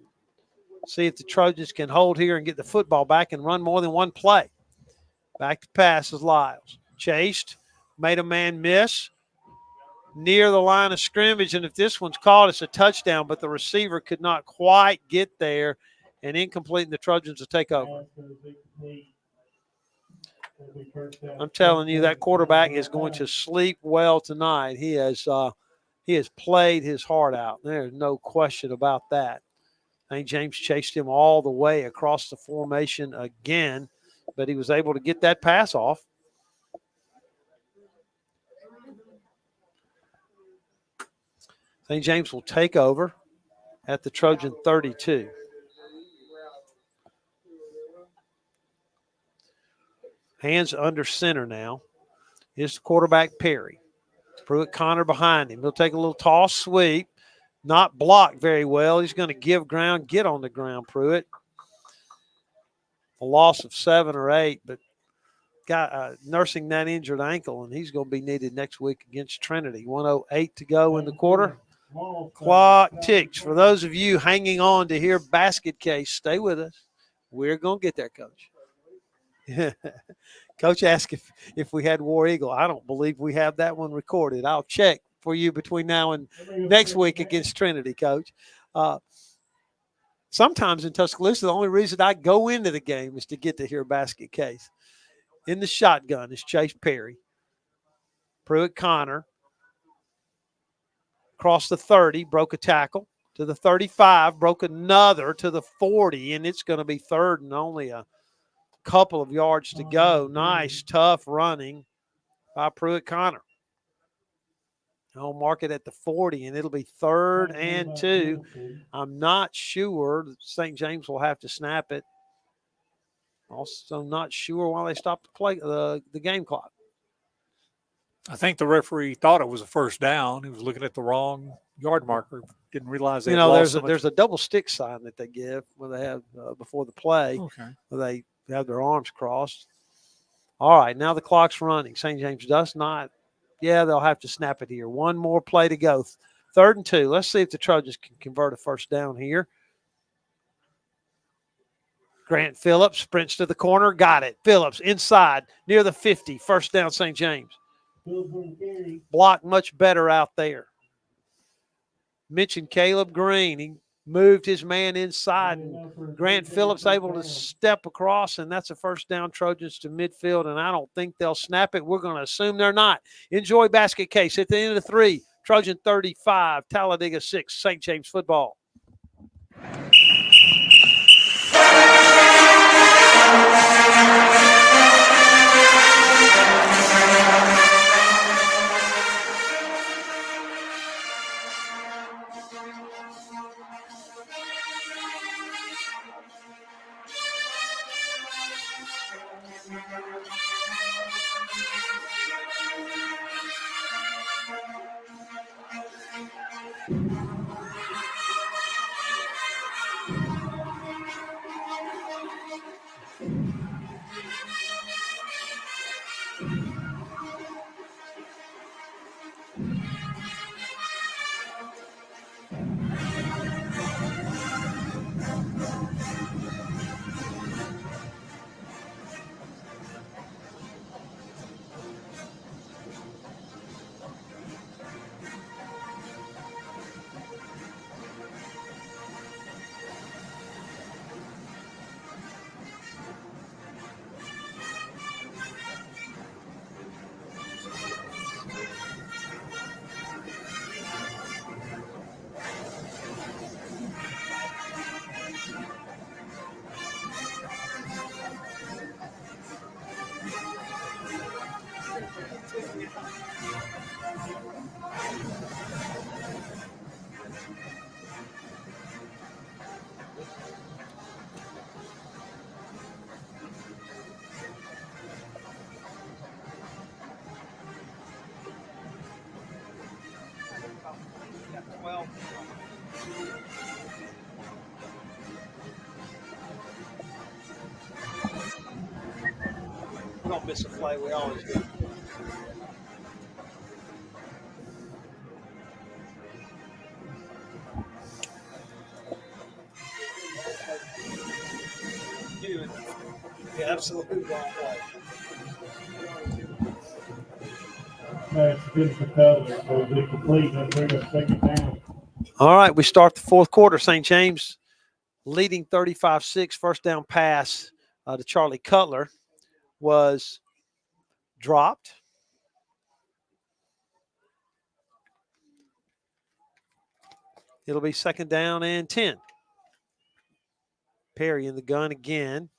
I: See if the Trojans can hold here and get the football back and run more than one play. Back to pass is Lyles. Chased, made a man miss. near the line of scrimmage. And if this one's caught, it's a touchdown, but the receiver could not quite get there, and incomplete, and the Trojans will take over. I'm telling you, that quarterback is going to sleep well tonight. He has played his heart out. There's no question about that. St. James chased him all the way across the formation again, but he was able to get that pass off. St. James will take over at the Trojan 32. Hands under center now. Here's the quarterback, Perry. Pruitt Connor behind him. He'll take a little toss sweep. Not blocked very well. He's going to give ground, get on the ground, Pruitt. A loss of 7 or 8, but nursing that injured ankle, and he's going to be needed next week against Trinity. 1:08 to go in the quarter. Clock ticks. For those of you hanging on to hear basket case, stay with us. We're going to get there, Coach. Coach asked if we had War Eagle. I don't believe we have that one recorded. I'll check for you between now and next week against Trinity, Coach. Sometimes in Tuscaloosa, the only reason I go into the game is to get to hear basket case. In the shotgun is Chase Perry. Pruitt Connor across the 30, broke a tackle to the 35, broke another to the 40, and it's going to be third and only a couple of yards to go. Nice, tough running by Pruitt Connor. I'll mark it at the 40, and it'll be 3rd and 2. I'm not sure St. James will have to snap it. Also not sure why they stopped the game clock.
U: I think the referee thought it was a first down. He was looking at the wrong yard marker. Didn't realize they
I: there's a double stick sign that they give where they have before the play.
U: Okay.
I: Where they have their arms crossed. All right, now the clock's running. St. James does not. Yeah, they'll have to snap it here. One more play to go. 3rd and 2. Let's see if the Trojans can convert a first down here. Grant Phillips sprints to the corner. Got it. Phillips inside near the 50. First down, St. James. Blocked much better out there. Mentioned Caleb Green. He moved his man inside, and Grant Phillips able to step across, and that's a first down, Trojans to midfield, and I don't think they'll snap it. We're going to assume they're not. Enjoy basket case at the end of the 3. Trojan 35, Talladega 6, St. James football. We don't miss a play. We always do. Yeah, absolutely wrong play.
C: pass to finish the Cutler, so it's incomplete. That'll bring us second down.
I: All right, we start the fourth quarter. St. James leading 35-6. First down pass to Charlie Cutler was dropped. It'll be second down and 10. Perry in the gun again.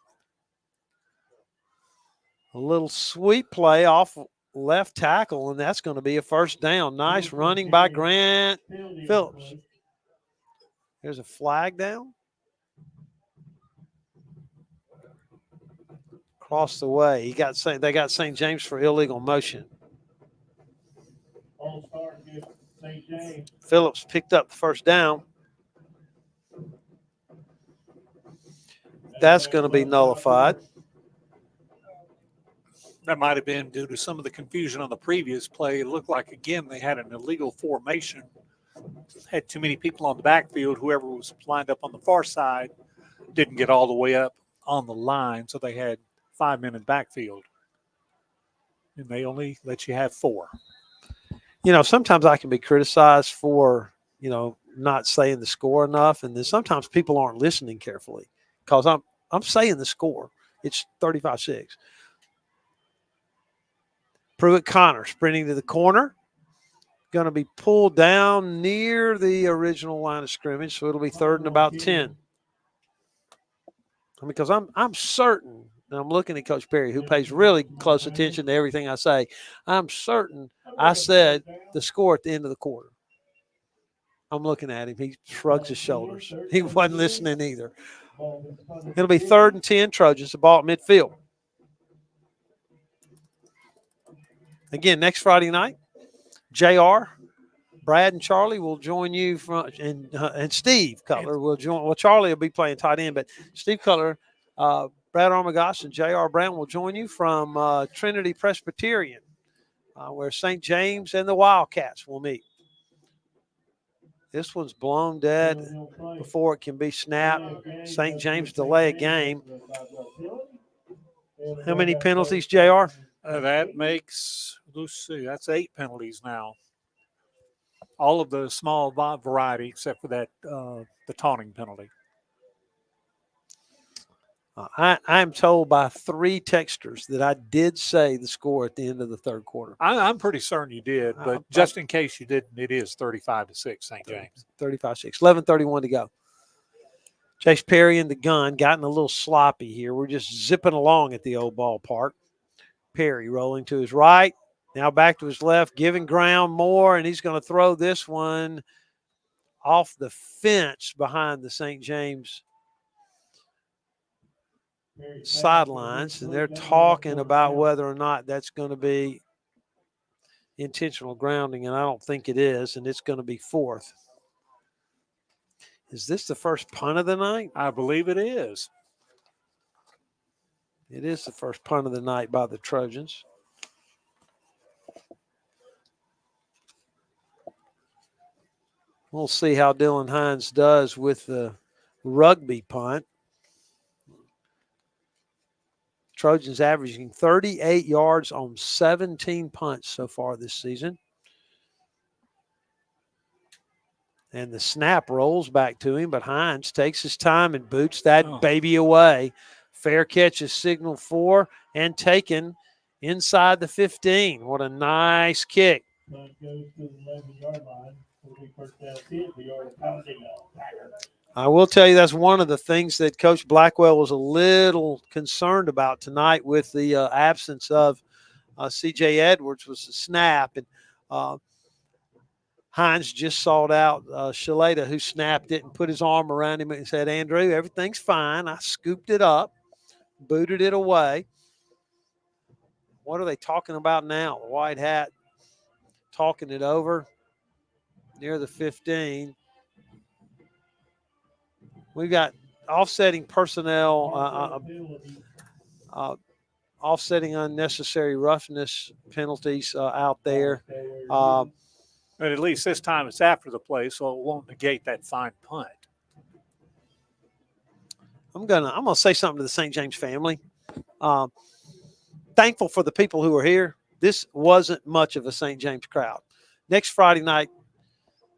I: A little sweep play off left tackle, and that's going to be a first down. Nice running by Grant Phillips. There's a flag down. Across the way. They got St. James for illegal motion.
C: All-star against St. James.
I: Phillips picked up the first down. That's going to be nullified.
U: That might have been due to some of the confusion on the previous play. It looked like, again, they had an illegal formation. Had too many people on the backfield. Whoever was lined up on the far side didn't get all the way up on the line, so they had 5 men in backfield. And they only let you have 4.
I: You know, sometimes I can be criticized for, not saying the score enough, and then sometimes people aren't listening carefully because I'm saying the score. It's 35-6. Pruitt Connor sprinting to the corner. Going to be pulled down near the original line of scrimmage, so it'll be third and about 10. Because I'm certain, and I'm looking at Coach Perry, who pays really close attention to everything I say. I'm certain I said the score at the end of the quarter. I'm looking at him. He shrugs his shoulders. He wasn't listening either. It'll be third and 10 Trojans, the ball at midfield. Again, next Friday night, JR, Brad, and Charlie will join you and Steve Cutler will join. Well, Charlie will be playing tight end, but Steve Cutler, Brad Armagost, and JR Brown will join you from Trinity Presbyterian, where St. James and the Wildcats will meet. This one's blown dead before it can be snapped. St. James delay a game. How many penalties, JR?
U: That makes, let's see, that's 8 penalties now. All of the small variety except for that the taunting penalty.
I: I'm told by 3 texters that I did say the score at the end of the third quarter.
U: I'm pretty certain you did, but just in case you didn't, it is 35-6 St. James.
I: 35-6, 11:31 to go. Chase Perry in the gun, gotten a little sloppy here. We're just zipping along at the old ballpark. Perry rolling to his right, now back to his left, giving ground more, and he's going to throw this one off the fence behind the St. James sidelines, and they're talking about whether or not that's going to be intentional grounding, and I don't think it is, and it's going to be fourth. Is this the first punt of the night?
U: I believe it is.
I: It is the first punt of the night by the Trojans. We'll see how Dylan Hines does with the rugby punt. Trojans averaging 38 yards on 17 punts so far this season. And the snap rolls back to him, but Hines takes his time and boots that baby away. Fair catch is signaled for and taken inside the 15. What a nice kick.
C: Goes to the 11-yard line. It'll be first down 10 for your Talladega.
I: I will tell you that's one of the things that Coach Blackwell was a little concerned about tonight with the absence of C.J. Edwards was the snap. And Hines just sought out Shalata, who snapped it and put his arm around him and said, Andrew, everything's fine. I scooped it up, booted it away. What are they talking about now? The white hat talking it over near the 15. We've got offsetting personnel, offsetting unnecessary roughness penalties out there.
U: But at least this time it's after the play, so it won't negate that fine punt.
I: I'm gonna say something to the St. James family. Thankful for the people who are here. this wasn't much of a St. James crowd. Next Friday night,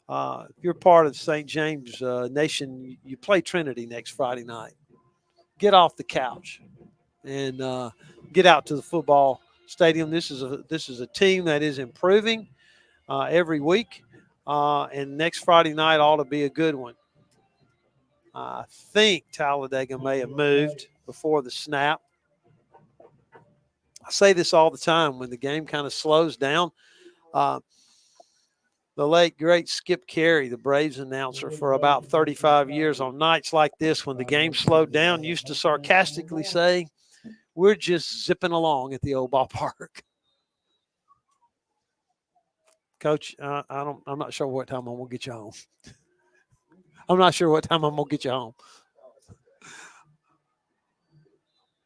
I: if you're part of St. James Nation, you play Trinity next Friday night. Get off the couch and get out to the football stadium. This is a team that is improving every week, and next Friday night ought to be a good one. I think Talladega may have moved before the snap. I say this all the time when the game kind of slows down. The late, great Skip Carey, the Braves announcer for about 35 years, on nights like this when the game slowed down, used to sarcastically say, "We're just zipping along at the old ballpark." Coach, I'm not sure what time I'm going to get you home. I'm not sure what time I'm going to get you home.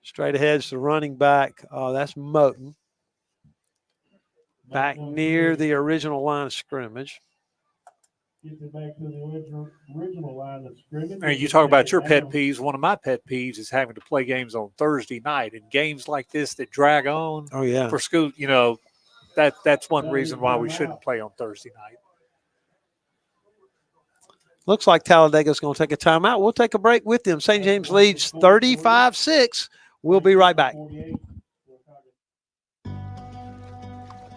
I: Straight ahead is the running back. That's Moten. Back near the original line of scrimmage.
C: Gets it back to the original line of scrimmage.
U: And you talk about your pet peeves. One of my pet peeves is having to play games on Thursday night, and games like this that drag on.
I: Oh, yeah.
U: For school, that's one reason why we shouldn't play on Thursday night.
I: Looks like Talladega's going to take a timeout. We'll take a break with them. St. James leads 35-6. We'll be right back.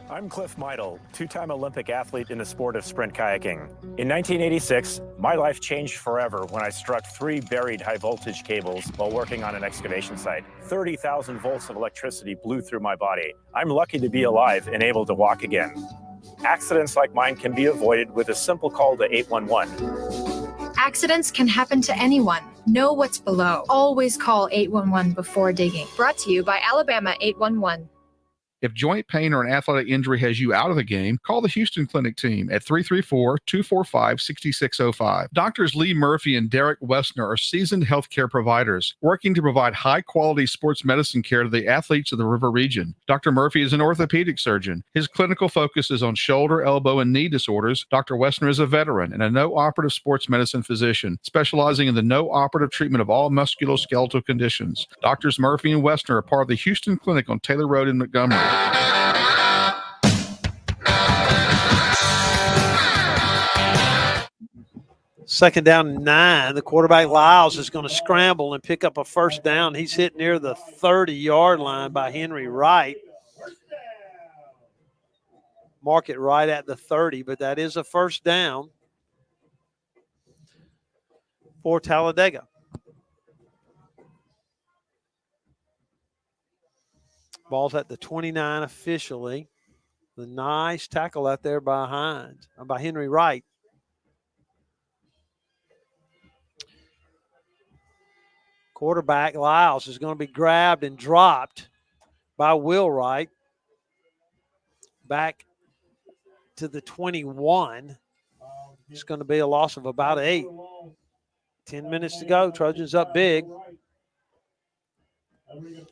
D: I'm Cliff Meidel, two-time Olympic athlete in the sport of sprint kayaking. In 1986, my life changed forever when I struck 3 buried high-voltage cables while working on an excavation site. 30,000 volts of electricity blew through my body. I'm lucky to be alive and able to walk again. Accidents like mine can be avoided with a simple call to 811.
M: Accidents can happen to anyone. Know what's below. Always call 811 before digging. Brought to you by Alabama 811.
B: If joint pain or an athletic injury has you out of the game, call the Houston Clinic team at 334-245-6605. Doctors Lee Murphy and Derek Westner are seasoned healthcare providers working to provide high-quality sports medicine care to the athletes of the River region. Dr. Murphy is an orthopedic surgeon. His clinical focus is on shoulder, elbow, and knee disorders. Dr. Westner is a veteran and a no-operative sports medicine physician, specializing in the no-operative treatment of all musculoskeletal conditions. Doctors Murphy and Westner are part of the Houston Clinic on Taylor Road in Montgomery.
I: Second down and 9. The quarterback, Lyles, is going to scramble and pick up a first down. He's hit near the 30-yard line by Henry Wright. Mark it right at the 30, but that is a first down for Talladega. Ball's at the 29 officially. The nice tackle out there by Henry Wright. Quarterback Lyles is going to be grabbed and dropped by Will Wright. Back to the 21. It's going to be a loss of about 8. 10 minutes to go. Trojans up big.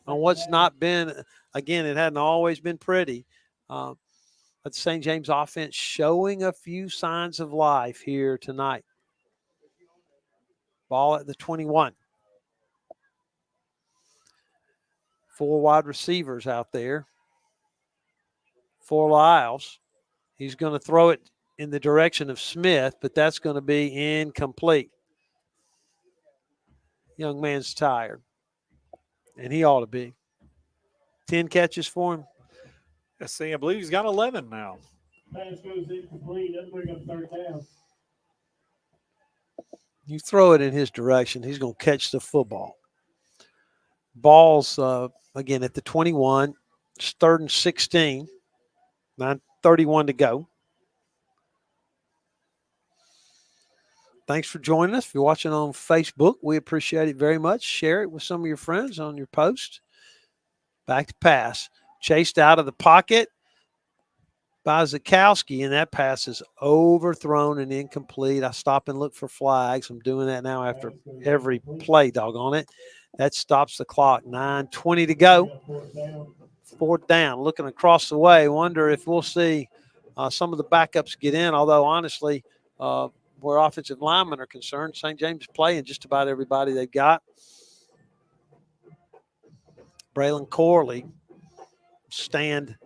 I: On what's not been, again, it hadn't always been pretty. But the St. James offense showing a few signs of life here tonight. Ball at the 21. 4 wide receivers out there for Lyles. He's going to throw it in the direction of Smith, but that's going to be incomplete. Young man's tired, and he ought to be. 10 catches for him.
U: Let's see, I believe he's got 11 now.
C: Pass goes incomplete. Doesn't bring up third down.
I: You throw it in his direction, he's going to catch the football. Ball's, again, at the 21. It's 3rd and 16. 9:31 to go. Thanks for joining us. If you're watching on Facebook, we appreciate it very much. Share it with some of your friends on your post. Back to pass. Chased out of the pocket by Zakowski, and that pass is overthrown and incomplete. I stop and look for flags. I'm doing that now after every play, doggone it. That stops the clock. 9:20 to go. 4th down. Looking across the way, wonder if we'll see some of the backups get in, although honestly, where offensive linemen are concerned, St. James is playing just about everybody they've got. Braylon Corley stand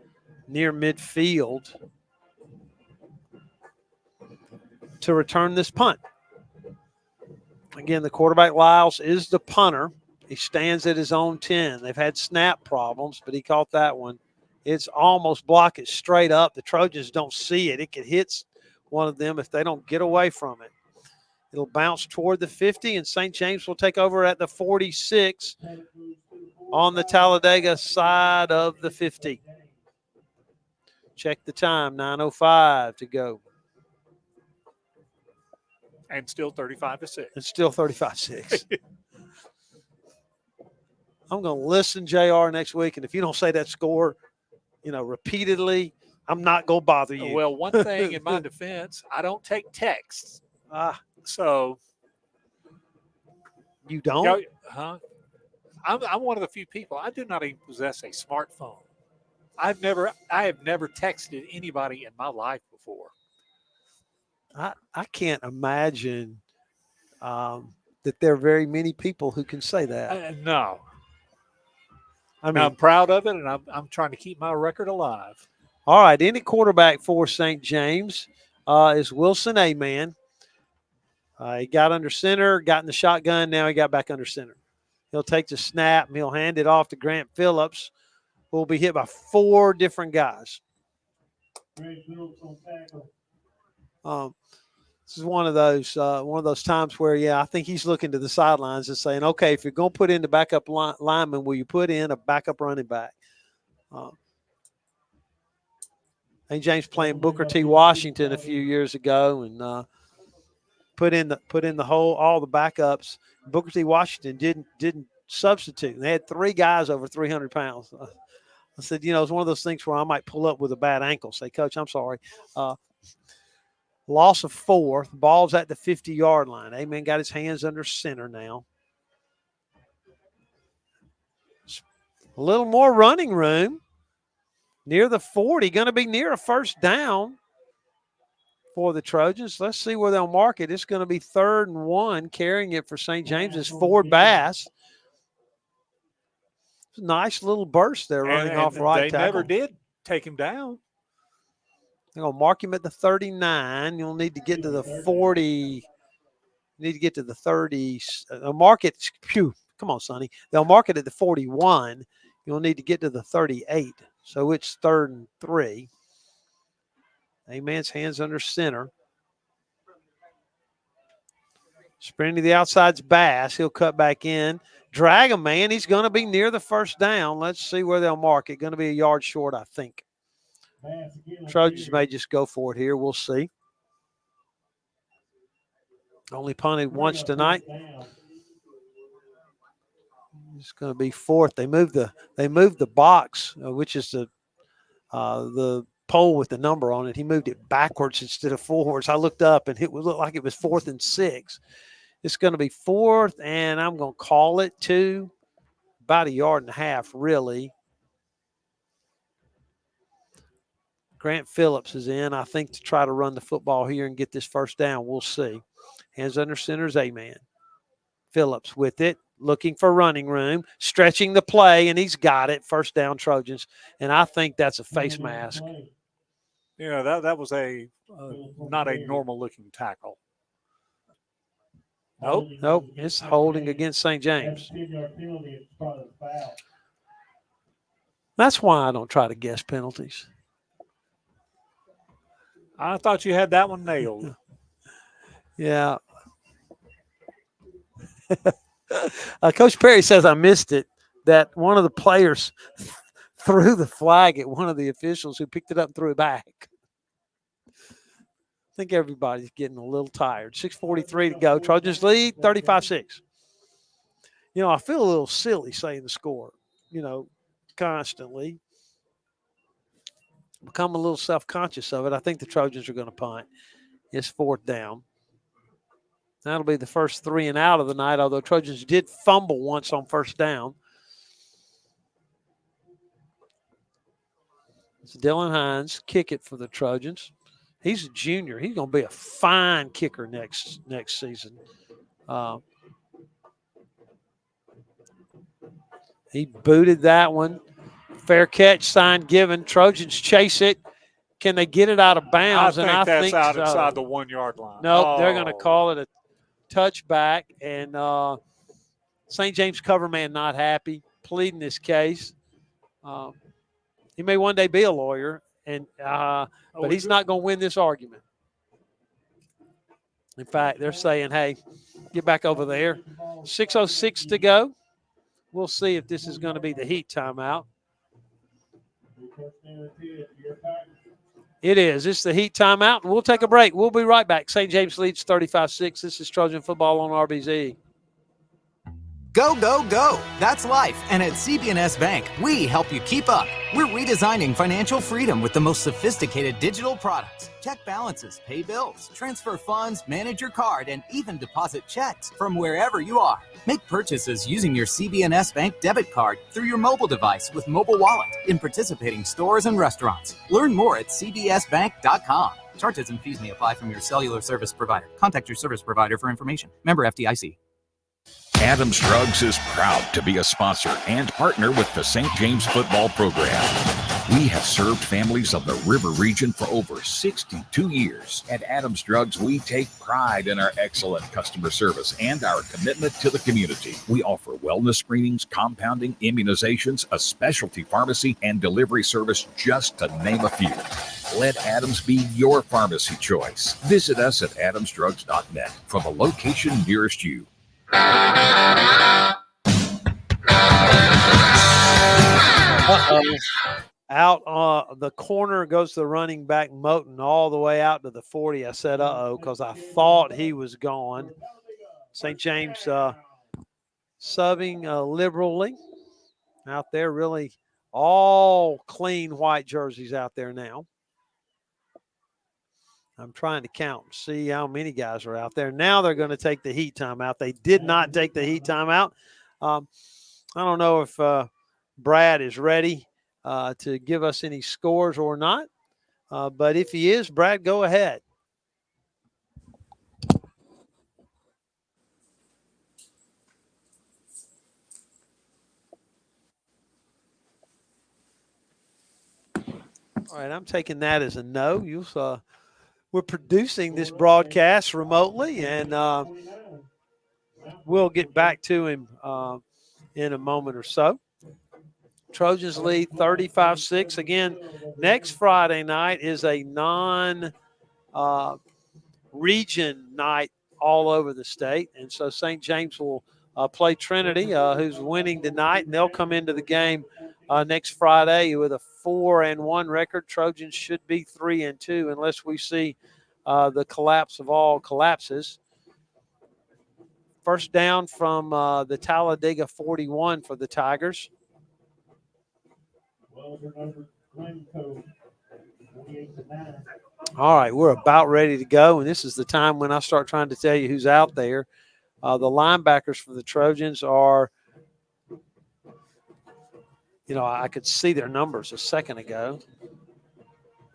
I: near midfield to return this punt. Again, the quarterback, Lyles, is the punter. He stands at his own 10. They've had snap problems, but he caught that one. It's almost blocked it straight up. The Trojans don't see it. It could hit one of them if they don't get away from it. It'll bounce toward the 50, and St. James will take over at the 46 on the Talladega side of the 50. Check the time, 9:05 to go.
U: And still 35-6.
I: It's still 35-6. I'm going to listen, JR, next week, and if you don't say that score, repeatedly, I'm not going to bother you.
U: Well, one thing in my defense, I don't take texts. So
I: you don't?
U: Huh? I'm one of the few people. I do not even possess a smartphone. I have never texted anybody in my life before.
I: I can't imagine that there are very many people who can say that.
U: No.
I: I mean,
U: I'm proud of it, and I'm trying to keep my record alive.
I: All right, any quarterback for St. James is Wilson Aman. He got under center, got in the shotgun. Now he got back under center. He'll take the snap, and he'll hand it off to Grant Phillips, who will be hit by 4 different guys. This is one of those times where, I think he's looking to the sidelines and saying, okay, if you're going to put in the backup lineman, will you put in a backup running back? St. James playing Booker T. Washington a few years ago and put in all the backups. Booker T. Washington didn't substitute. They had 3 guys over 300 pounds. I said, it's one of those things where I might pull up with a bad ankle. Say, Coach, I'm sorry. Loss of 4. Ball's at the 50-yard line. Amen got his hands under center now. A little more running room. Near the 40. Going to be near a first down for the Trojans. Let's see where they'll mark it. It's going to be 3rd and 1. Carrying it for St. James is Ford Bass. Nice little burst there running off right tackle.
U: They never did take him down.
I: They're going to mark him at the 39. You'll need to get to the 40. You need to get to the 30. They'll mark it. Come on, Sonny. They'll mark it at the 41. You'll need to get to the 38. So it's 3rd and 3. Aman's hands under center. Sprinting to the outside's Bass. He'll cut back in. Drag him, man. He's going to be near the first down. Let's see where they'll mark it. Going to be a yard short, I think. Trojans may just go for it here. We'll see. Only punted once tonight. It's going to be 4th. They moved the box, which is the pole with the number on it. He moved it backwards instead of forwards. I looked up and it would look like it was 4th and 6. It's going to be 4th, and I'm going to call it to about 1.5 yards, really. Grant Phillips is in, I think, to try to run the football here and get this first down. We'll see. Hands under center is Aman. Phillips with it, looking for running room, stretching the play, and he's got it. First down, Trojans. And I think that's a face mask.
U: Yeah, that was not a normal-looking tackle.
I: Nope. It's holding against St. James. That's why I don't try to guess penalties.
U: I thought you had that one nailed.
I: Yeah. Coach Perry says I missed it, that one of the players threw the flag at one of the officials who picked it up and threw it back. I think everybody's getting a little tired. 6:43 to go. Trojans lead 35-6. I feel a little silly saying the score, constantly. Become a little self-conscious of it. I think the Trojans are going to punt. It's 4th down. That'll be the first 3 and out of the night, although Trojans did fumble once on first down. It's Dylan Hines, kick it for the Trojans. He's a junior. He's going to be a fine kicker next season. He booted that one Fair catch, sign given. Trojans chase it. Can they get it out of bounds?
U: I think that's out
I: so.
U: inside the 1 yard line.
I: Nope, they're going to call it a touchback. And St. James cover man not happy, pleading this case. He may one day be a lawyer, but he's not going to win this argument. In fact, they're saying, hey, get back over there. 6:06 to go. We'll see if this is going to be the Heat timeout. It is. It's the Heat timeout. We'll take a break. We'll be right back. St. James leads 35-6. This is Trojan football on RBZ.
O: Go, go, go. That's life. And at CB&S Bank, we help you keep up. We're redesigning financial freedom with the most sophisticated digital products. Check balances, pay bills, transfer funds, manage your card, and even deposit checks from wherever you are. Make purchases using your CB&S Bank debit card through your mobile device with Mobile Wallet in participating stores and restaurants. Learn more at cbsbank.com. Charges and fees may apply from your cellular service provider. Contact your service provider for information. Member FDIC.
Q: Adams Drugs is proud to be a sponsor and partner with the St. James football program. We have served families of the River region for over 62 years. At Adams Drugs, we take pride in our excellent customer service and our commitment to the community. We offer wellness screenings, compounding, immunizations, a specialty pharmacy, and delivery service, just to name a few. Let Adams be your pharmacy choice. Visit us at adamsdrugs.net for the location nearest you.
I: Out the corner goes the running back Moten all the way out to the 40. I said, because I thought he was gone. St. James subbing liberally out there, really all clean white jerseys out there now. I'm trying to count and see how many guys are out there. Now they're going to take the Heat timeout. They did not take the Heat timeout. I don't know if Brad is ready to give us any scores or not. But if he is, Brad, go ahead. All right, I'm taking that as a no. We're producing this broadcast remotely, and we'll get back to him in a moment or so. Trojans lead 35-6. Again, next Friday night is a non-region night all over the state. And so St. James will play Trinity, who's winning tonight, and they'll come into the game next Friday with a 4-1 record. Trojans should be 3-2 unless we see the collapse of all collapses. First down from the Talladega 41 for the Tigers. All right, we're about ready to go, and this is the time when I start trying to tell you who's out there. The linebackers for the Trojans are, I could see their numbers a second ago.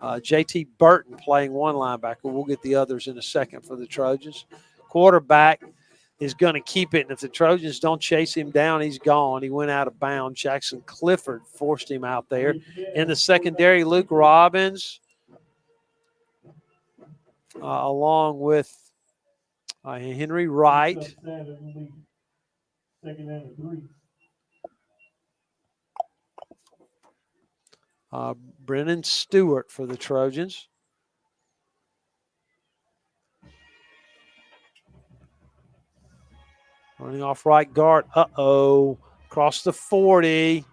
I: JT Burton playing one linebacker. We'll get the others in a second for the Trojans. Quarterback is going to keep it, and if the Trojans don't chase him down, he's gone. He went out of bounds. Jackson Clifford forced him out there. In the secondary, Luke Robbins, along with Henry Wright. Brennan Stewart for the Trojans. Running off right guard. Across the 40,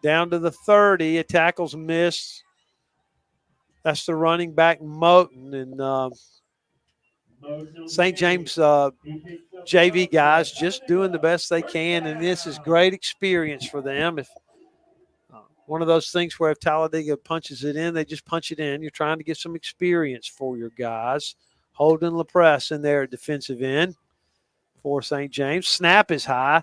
I: down to the 30. A tackle's missed. That's the running back, Moten. And St. James JV guys just doing the best they can, and this is great experience for them. If one of those things where if Talladega punches it in, they just punch it in. You're trying to get some experience for your guys. Holden LaPresse in there at defensive end for St. James. Snap is high,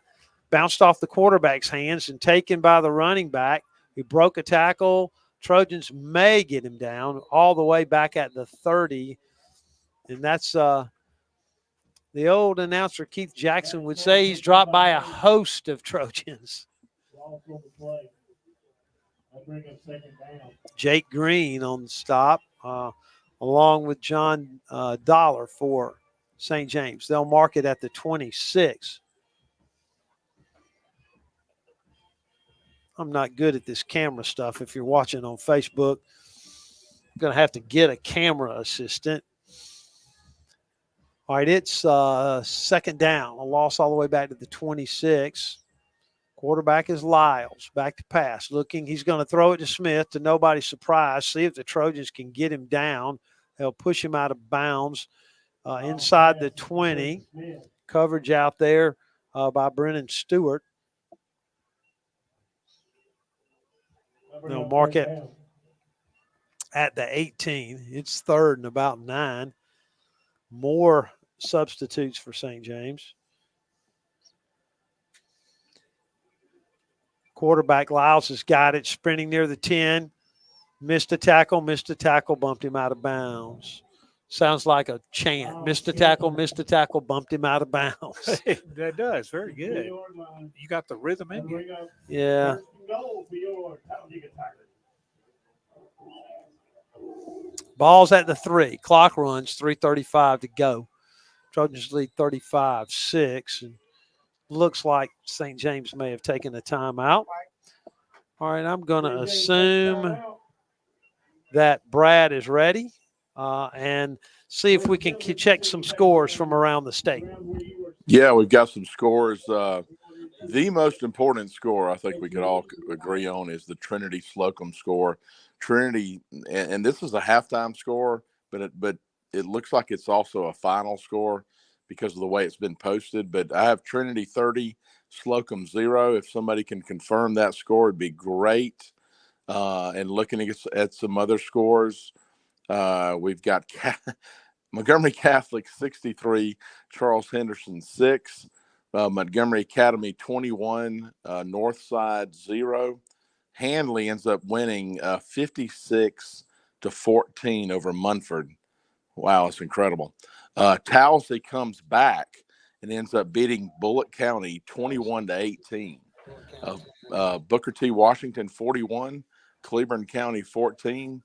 I: bounced off the quarterback's hands and taken by the running back. He broke a tackle. Trojans may get him down all the way back at the 30. And that's the old announcer, Keith Jackson, would say he's dropped by a host of Trojans. Jake Green on the stop, along with John Dollar for St. James. They'll mark it at the 26. I'm not good at this camera stuff. If you're watching on Facebook, I'm going to have to get a camera assistant. All right, it's second down. A loss all the way back to the 26. Quarterback is Lyles. Back to pass. Looking, he's going to throw it to Smith to nobody's surprise. See if the Trojans can get him down. They'll push him out of bounds inside the 20. Coverage out there by Brennan Stewart. They'll mark it at the 18. It's third and about 9. More substitutes for St. James. Quarterback Lyles has got it, sprinting near the 10. Missed a tackle, bumped him out of bounds. Sounds like a chant. Missed a tackle, bumped him out of bounds.
U: That does. Very good. You got the rhythm in you.
I: Yeah. Ball's at the 3. Clock runs, 3:35 to go. Trojans lead 35-6. And looks like St. James may have taken a timeout. All right, I'm going to assume that Brad is ready and see if we can check some scores from around the state.
F: Yeah, we've got some scores. The most important score I think we could all agree on is the Trinity Slocum score. Trinity, and this is a halftime score, but it looks like it's also a final score because of the way it's been posted. But I have Trinity 30, Slocum 0. If somebody can confirm that score, it'd be great. And looking at some other scores, we've got Montgomery Catholic 63, Charles Henderson 6, Montgomery Academy 21, Northside 0. Handley ends up winning 56-14 over Munford. Wow, that's incredible. Towsley comes back and ends up beating Bullitt County 21-18. Booker T. Washington 41, Cleburne County 14,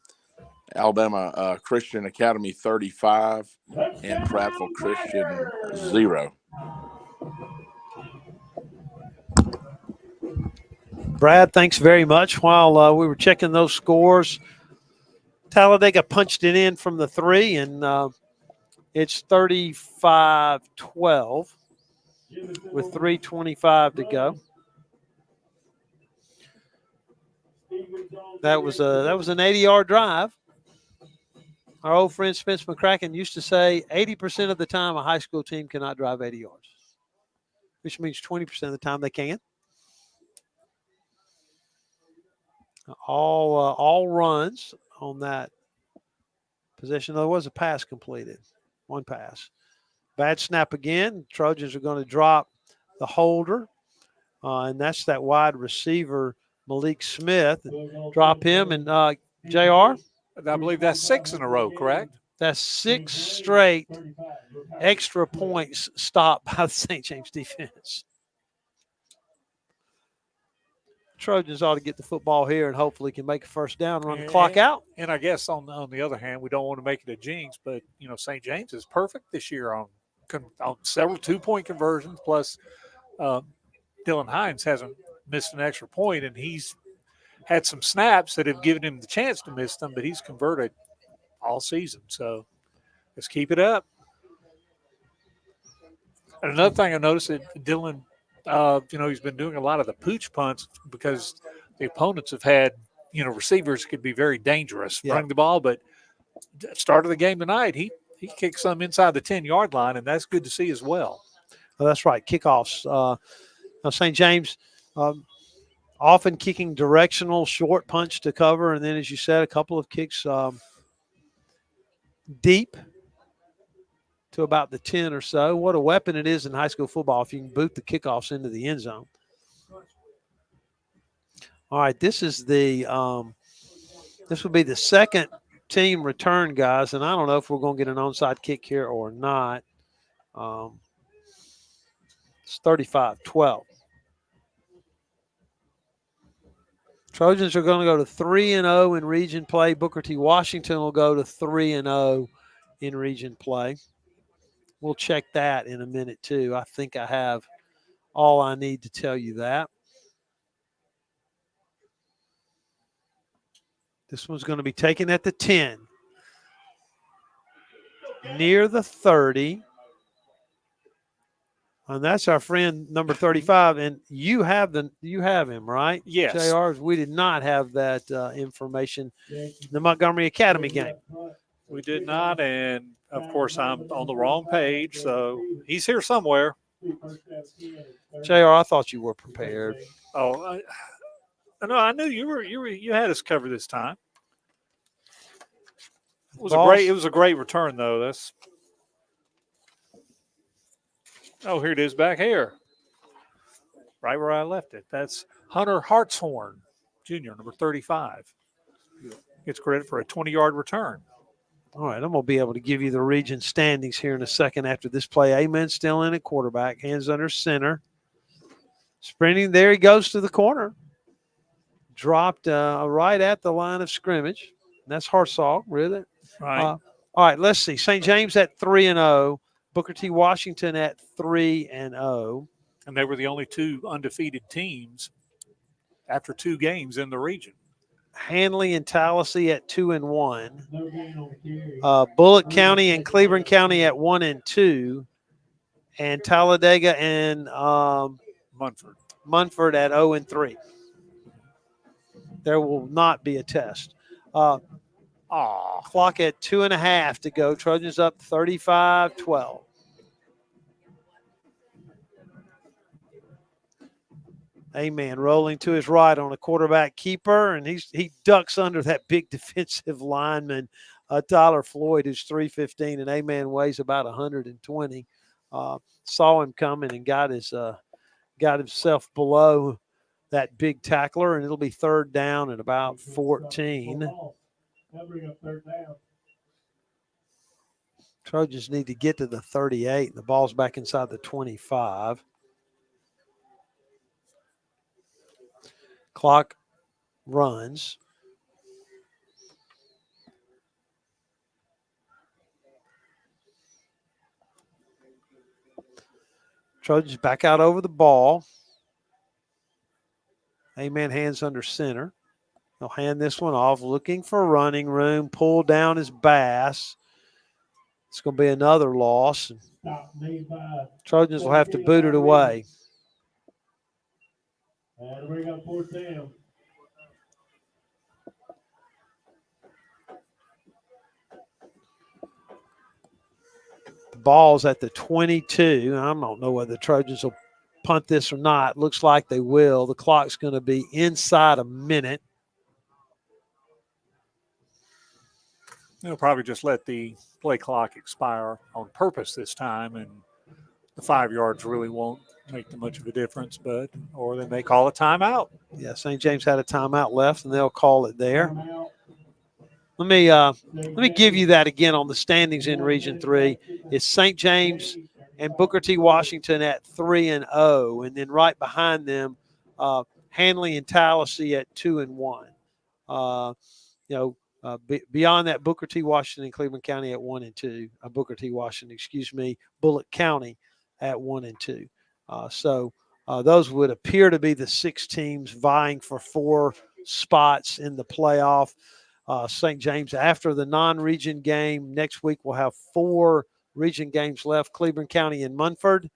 F: Alabama Christian Academy 35, and Prattville Christian 0.
I: Brad, thanks very much. While we were checking those scores, Talladega punched it in from the 3, and it's 35-12 with 3:25 to go. That was an 80-yard drive. Our old friend Spence McCracken used to say 80% of the time a high school team cannot drive 80 yards, which means 20% of the time they can. All runs on that possession. There was a pass completed. One pass. Bad snap again. Trojans are going to drop the holder, and that's that wide receiver, Malik Smith. Drop him, and JR?
U: I believe that's 6 in a row, correct?
I: That's 6 straight extra points stopped by the St. James defense. Trojans ought to get the football here and hopefully can make a first down, run the clock out.
U: And I guess on the other hand, we don't want to make it a jinx, but St. James is perfect this year on several 2-point conversions. Plus, Dylan Hines hasn't missed an extra point, and he's had some snaps that have given him the chance to miss them, but he's converted all season. So let's keep it up. And another thing I noticed that Dylan. He's been doing a lot of the pooch punts because the opponents have had, receivers could be very dangerous running the ball. But at the start of the game tonight, he kicked some inside the 10-yard line, and that's good to see as well.
I: Well, that's right, kickoffs. St. James often kicking directional short punch to cover, and then, as you said, a couple of kicks deep to about the 10 or so. What a weapon it is in high school football if you can boot the kickoffs into the end zone. All right, this is this would be the second team return, guys, and I don't know if we're going to get an onside kick here or not. It's 35-12. Trojans are going to go to 3-0 in region play. Booker T. Washington will go to 3-0 in region play. We'll check that in a minute, too. I think I have all I need to tell you that. This one's going to be taken at the 10. Near the 30. And that's our friend number 35. And you have him, right?
U: Yes.
I: JRs, we did not have that information in the Montgomery Academy game.
U: We did not, and of course I'm on the wrong page, so he's here somewhere.
I: JR, I thought you were prepared.
U: Oh, no, I knew you had us covered this time. It was a great return though. Here it is back here. Right where I left it. That's Hunter Hartshorn, Jr., number 35. Gets credit for a 20-yard return.
I: All right, I'm going to be able to give you the region standings here in a second after this play. Amen still in at quarterback, hands under center. Sprinting, there he goes to the corner. Dropped right at the line of scrimmage. And that's Hartsog, really.
U: Right.
I: All right, let's see. St. James at 3-0. Booker T. Washington at 3-0.
U: And they were the only two undefeated teams after 2 games in the region.
I: Handley and Tallahassee at 2-1. Bullitt County and Cleburne County at 1-2. And Talladega and Munford at 0-3. There will not be a test. Clock at 2.5 to go. Trojans up 35-12. Amen. Rolling to his right on a quarterback keeper, and he ducks under that big defensive lineman, Tyler Floyd, who's 315, and Amen weighs about 120. Saw him coming and got himself below that big tackler, and it'll be third down at about 14. Trojans need to get to the 38, and the ball's back inside the 25. Clock runs. Trojans back out over the ball. Amen hands under center. He'll hand this one off, looking for running room, pull down his Bass. It's going to be another loss. Trojans will have to boot it away.
C: And we got 4th down.
I: The ball's at the 22. I don't know whether the Trojans will punt this or not. Looks like they will. The clock's going to be inside a minute.
U: They'll probably just let the play clock expire on purpose this time, and the 5 yards really won't make much of a difference, or they may call a timeout.
I: Yeah, St. James had a timeout left, and they'll call it there. Let me give you that again on the standings in Region 3. It's St. James and Booker T. Washington at 3-0, and then right behind them, Handley and Tallahassee at 2-1. Beyond that, Booker T. Washington and Cleveland County at 1-2. Bullitt County at 1-2. So those would appear to be the 6 teams vying for 4 spots in the playoff. St. James, after the non-region game next week, will have 4 region games left: Cleburne County and Munford,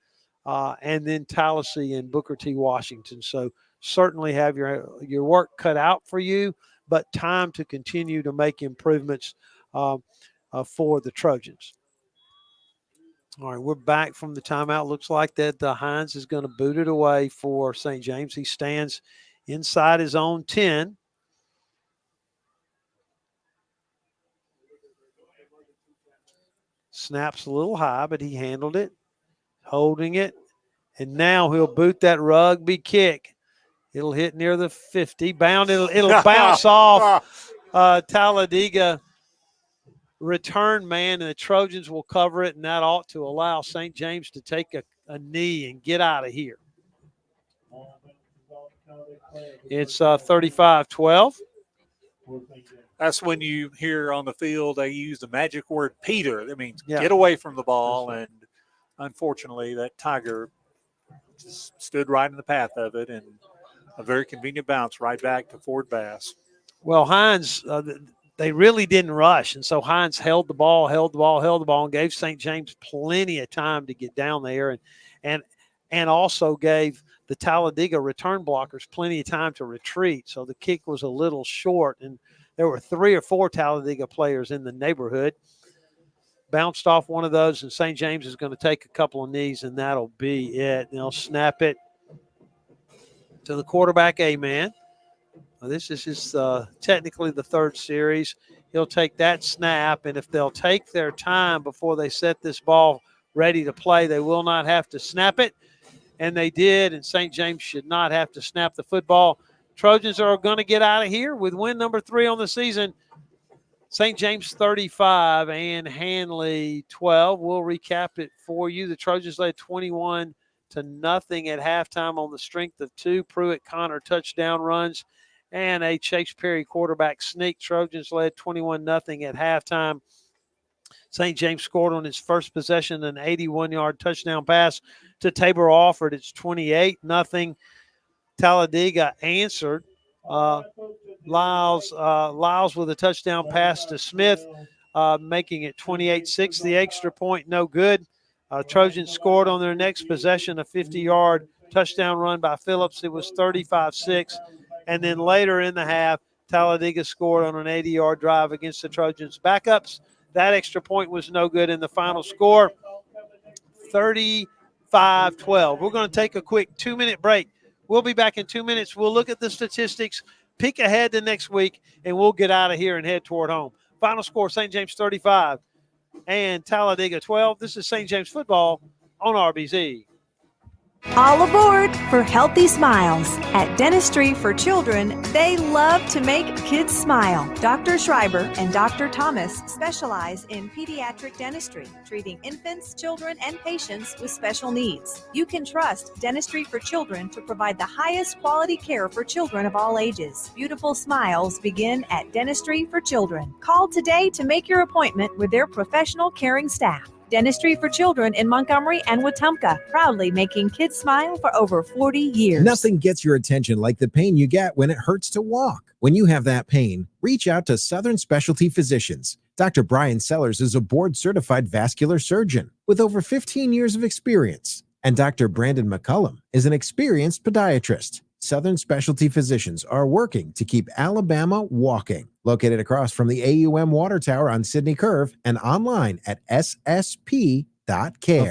I: and then Tallahassee and Booker T. Washington. So certainly have your work cut out for you, but time to continue to make improvements for the Trojans. All right, we're back from the timeout. Looks like that Hines is going to boot it away for St. James. He stands inside his own 10. Snaps a little high, but he handled it, holding it. And now he'll boot that rugby kick. It'll hit near the 50. It'll bounce off Talladega return man, and the Trojans will cover it, and that ought to allow St. James to take a knee and get out of here. It's 35-12.
U: That's when you hear on the field they use the magic word Peter. That means
I: Yeah.
U: get away from the ball. And unfortunately, that Tiger just stood right in the path of it, and a very convenient bounce right back to Ford Bass.
I: Well, Hines, they really didn't rush. And so Hines held the ball, and gave St. James plenty of time to get down there and also gave the Talladega return blockers plenty of time to retreat. So the kick was a little short, and there were 3 or 4 Talladega players in the neighborhood. Bounced off one of those, and St. James is going to take a couple of knees, and that'll be it. And they'll snap it to the quarterback, A-man. Well, this is his technically the 3rd series. He'll take that snap, and if they'll take their time before they set this ball ready to play, they will not have to snap it. And they did, and St. James should not have to snap the football. Trojans are going to get out of here with win number 3 on the season. St. James 35 and Hanley 12. We'll recap it for you. The Trojans led 21-0 at halftime on the strength of 2 Pruitt-Connor touchdown runs and a Chase Perry quarterback sneak. Trojans led 21-0 at halftime. St. James scored on his first possession an 81-yard touchdown pass to Tabor Alford. It's 28-0. Talladega answered. Lyles with a touchdown pass to Smith, making it 28-6. The extra point, no good. Trojans scored on their next possession, a 50-yard touchdown run by Phillips. It was 35-6. And then later in the half, Talladega scored on an 80-yard drive against the Trojans' backups. That extra point was no good in the final score, 35-12. We're going to take a quick 2-minute break. We'll be back in 2 minutes. We'll look at the statistics, peek ahead to next week, and we'll get out of here and head toward home. Final score, St. James 35 and Talladega 12. This is St. James football on RBZ.
R: All aboard for healthy smiles. At Dentistry for Children, they love to make kids smile. Dr. Schreiber and Dr. Thomas specialize in pediatric dentistry, treating infants, children, and patients with special needs. You can trust Dentistry for Children to provide the highest quality care for children of all ages. Beautiful smiles begin at Dentistry for Children. Call today to make your appointment with their professional caring staff. Dentistry for Children in Montgomery and Wetumpka, proudly making kids smile for over 40 years.
S: Nothing gets your attention like the pain you get when it hurts to walk. When you have that pain, reach out to Southern Specialty Physicians. Dr. Brian Sellers is a board-certified vascular surgeon with over 15 years of experience. And Dr. Brandon McCullum is an experienced podiatrist. Southern Specialty Physicians are working to keep Alabama walking. Located across from the AUM Water Tower on Sydney Curve and online at ssp.care.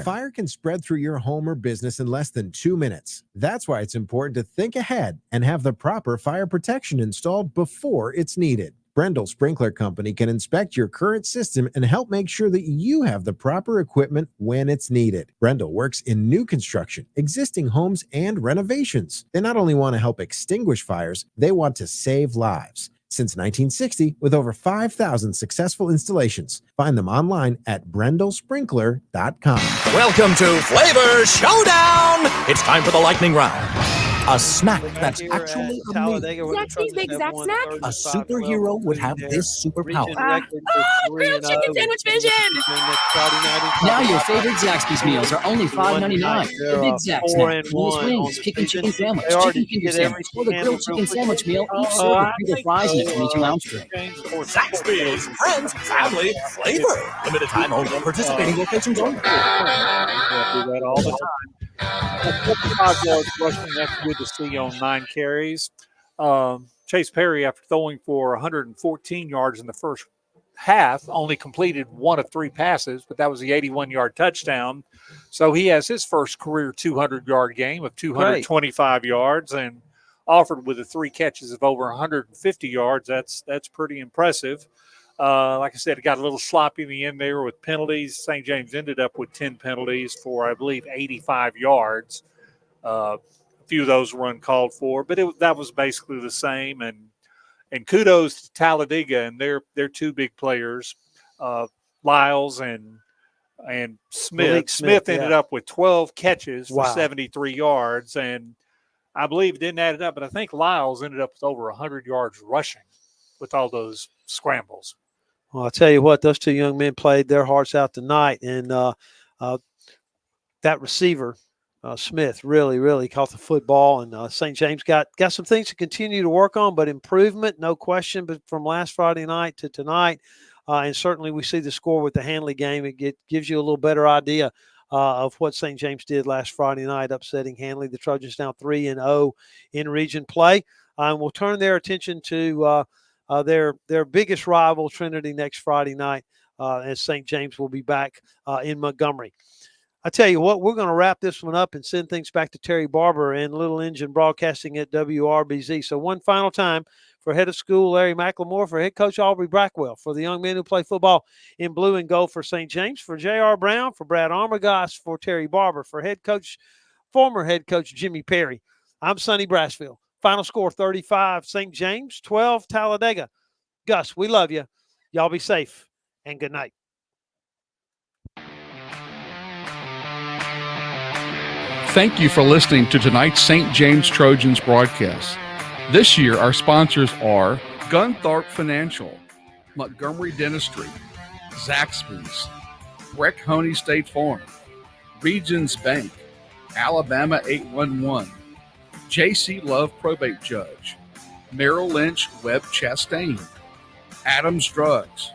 S: A fire can spread through your home or business in less than 2 minutes. That's why it's important to think ahead and have the proper fire protection installed before it's needed. Brendel Sprinkler Company can inspect your current system and help make sure that you have the proper equipment when it's needed. Brendel works in new construction, existing homes, and renovations. They not only want to help extinguish fires, they want to save lives. Since 1960, with over 5,000 successful installations. Find them online at brendelsprinkler.com.
E: Welcome to Flavor Showdown! It's time for the lightning round. A snack that's actually amazing.
R: Zaxby's Big Zax Snack?
E: A superhero would have this superpower.
R: Grilled chicken sandwich vision!
W: Now your favorite Zaxby's meals are only $5.99. The Big Zax Snack, boneless wings, chicken sandwich, chicken finger sandwich, or the grilled chicken sandwich meal, each served with Pringles fries and a 22-ounce drink.
E: Zaxby's Friends Family Flavor. Limited time only. Participating locations only.
U: Do that all the time. 55 yards rushing, that's good to see on 9 carries. Chase Perry, after throwing for 114 yards in the first half, only completed 1 of 3 passes, but that was the 81-yard touchdown. So he has his first career 200-yard game of 225 yards, and Alford with the 3 catches of over 150 yards. That's pretty impressive. Like I said, it got a little sloppy in the end there with penalties. St. James ended up with 10 penalties for, I believe, 85 yards. A few of those were uncalled for, but that was basically the same. And kudos to Talladega and their 2 big players, Lyles and Smith. Smith ended up with 12 catches for 73 yards, and I believe it didn't add it up, but I think Lyles ended up with over 100 yards rushing with all those scrambles.
I: Well, I'll tell you what, those two young men played their hearts out tonight, and that receiver, Smith, really caught the football, and St. James got some things to continue to work on, but improvement, no question, but from last Friday night to tonight, and certainly we see the score with the Handley game. It gives you a little better idea of what St. James did last Friday night, upsetting Handley. The Trojans now 3-0 in region play, and we'll turn their attention to their biggest rival, Trinity, next Friday night, as St. James will be back in Montgomery. I tell you what, we're going to wrap this one up and send things back to Terry Barber and Little Engine Broadcasting at WRBZ. So one final time for head of school Larry McLemore, for head coach Aubrey Brackwell, for the young men who play football in blue and gold for St. James, for J.R. Brown, for Brad Armagoss, for Terry Barber, for former head coach Jimmy Perry. I'm Sonny Brasfield. Final score 35 St. James, 12 Talladega. Gus, we love you. Y'all be safe and good night.
B: Thank you for listening to tonight's St. James Trojans broadcast. This year, our sponsors are Gunthorpe Financial, Montgomery Dentistry, Zaxby's, Breck Honey State Farm, Regions Bank, Alabama 811, J.C. Love Probate Judge, Merrill Lynch Webb Chastain, Adams Drugs,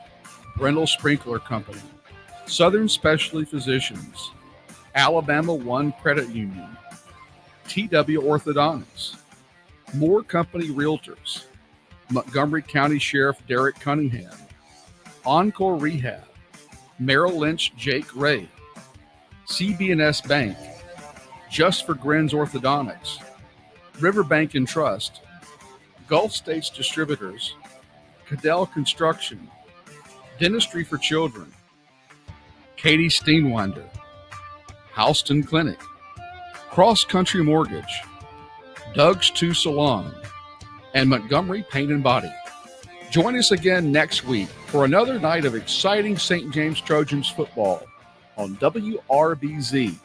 B: Brindle Sprinkler Company, Southern Specialty Physicians, Alabama One Credit Union, TW Orthodontics, Moore Company Realtors, Montgomery County Sheriff Derek Cunningham, Encore Rehab, Merrill Lynch Jake Ray, CB&S Bank, Just for Grins Orthodontics, Riverbank and Trust, Gulf States Distributors, Cadell Construction, Dentistry for Children, Katie Steenwinder, Houston Clinic, Cross Country Mortgage, Doug's 2 Salon, and Montgomery Paint and Body. Join us again next week for another night of exciting St. James Trojans football on WRBZ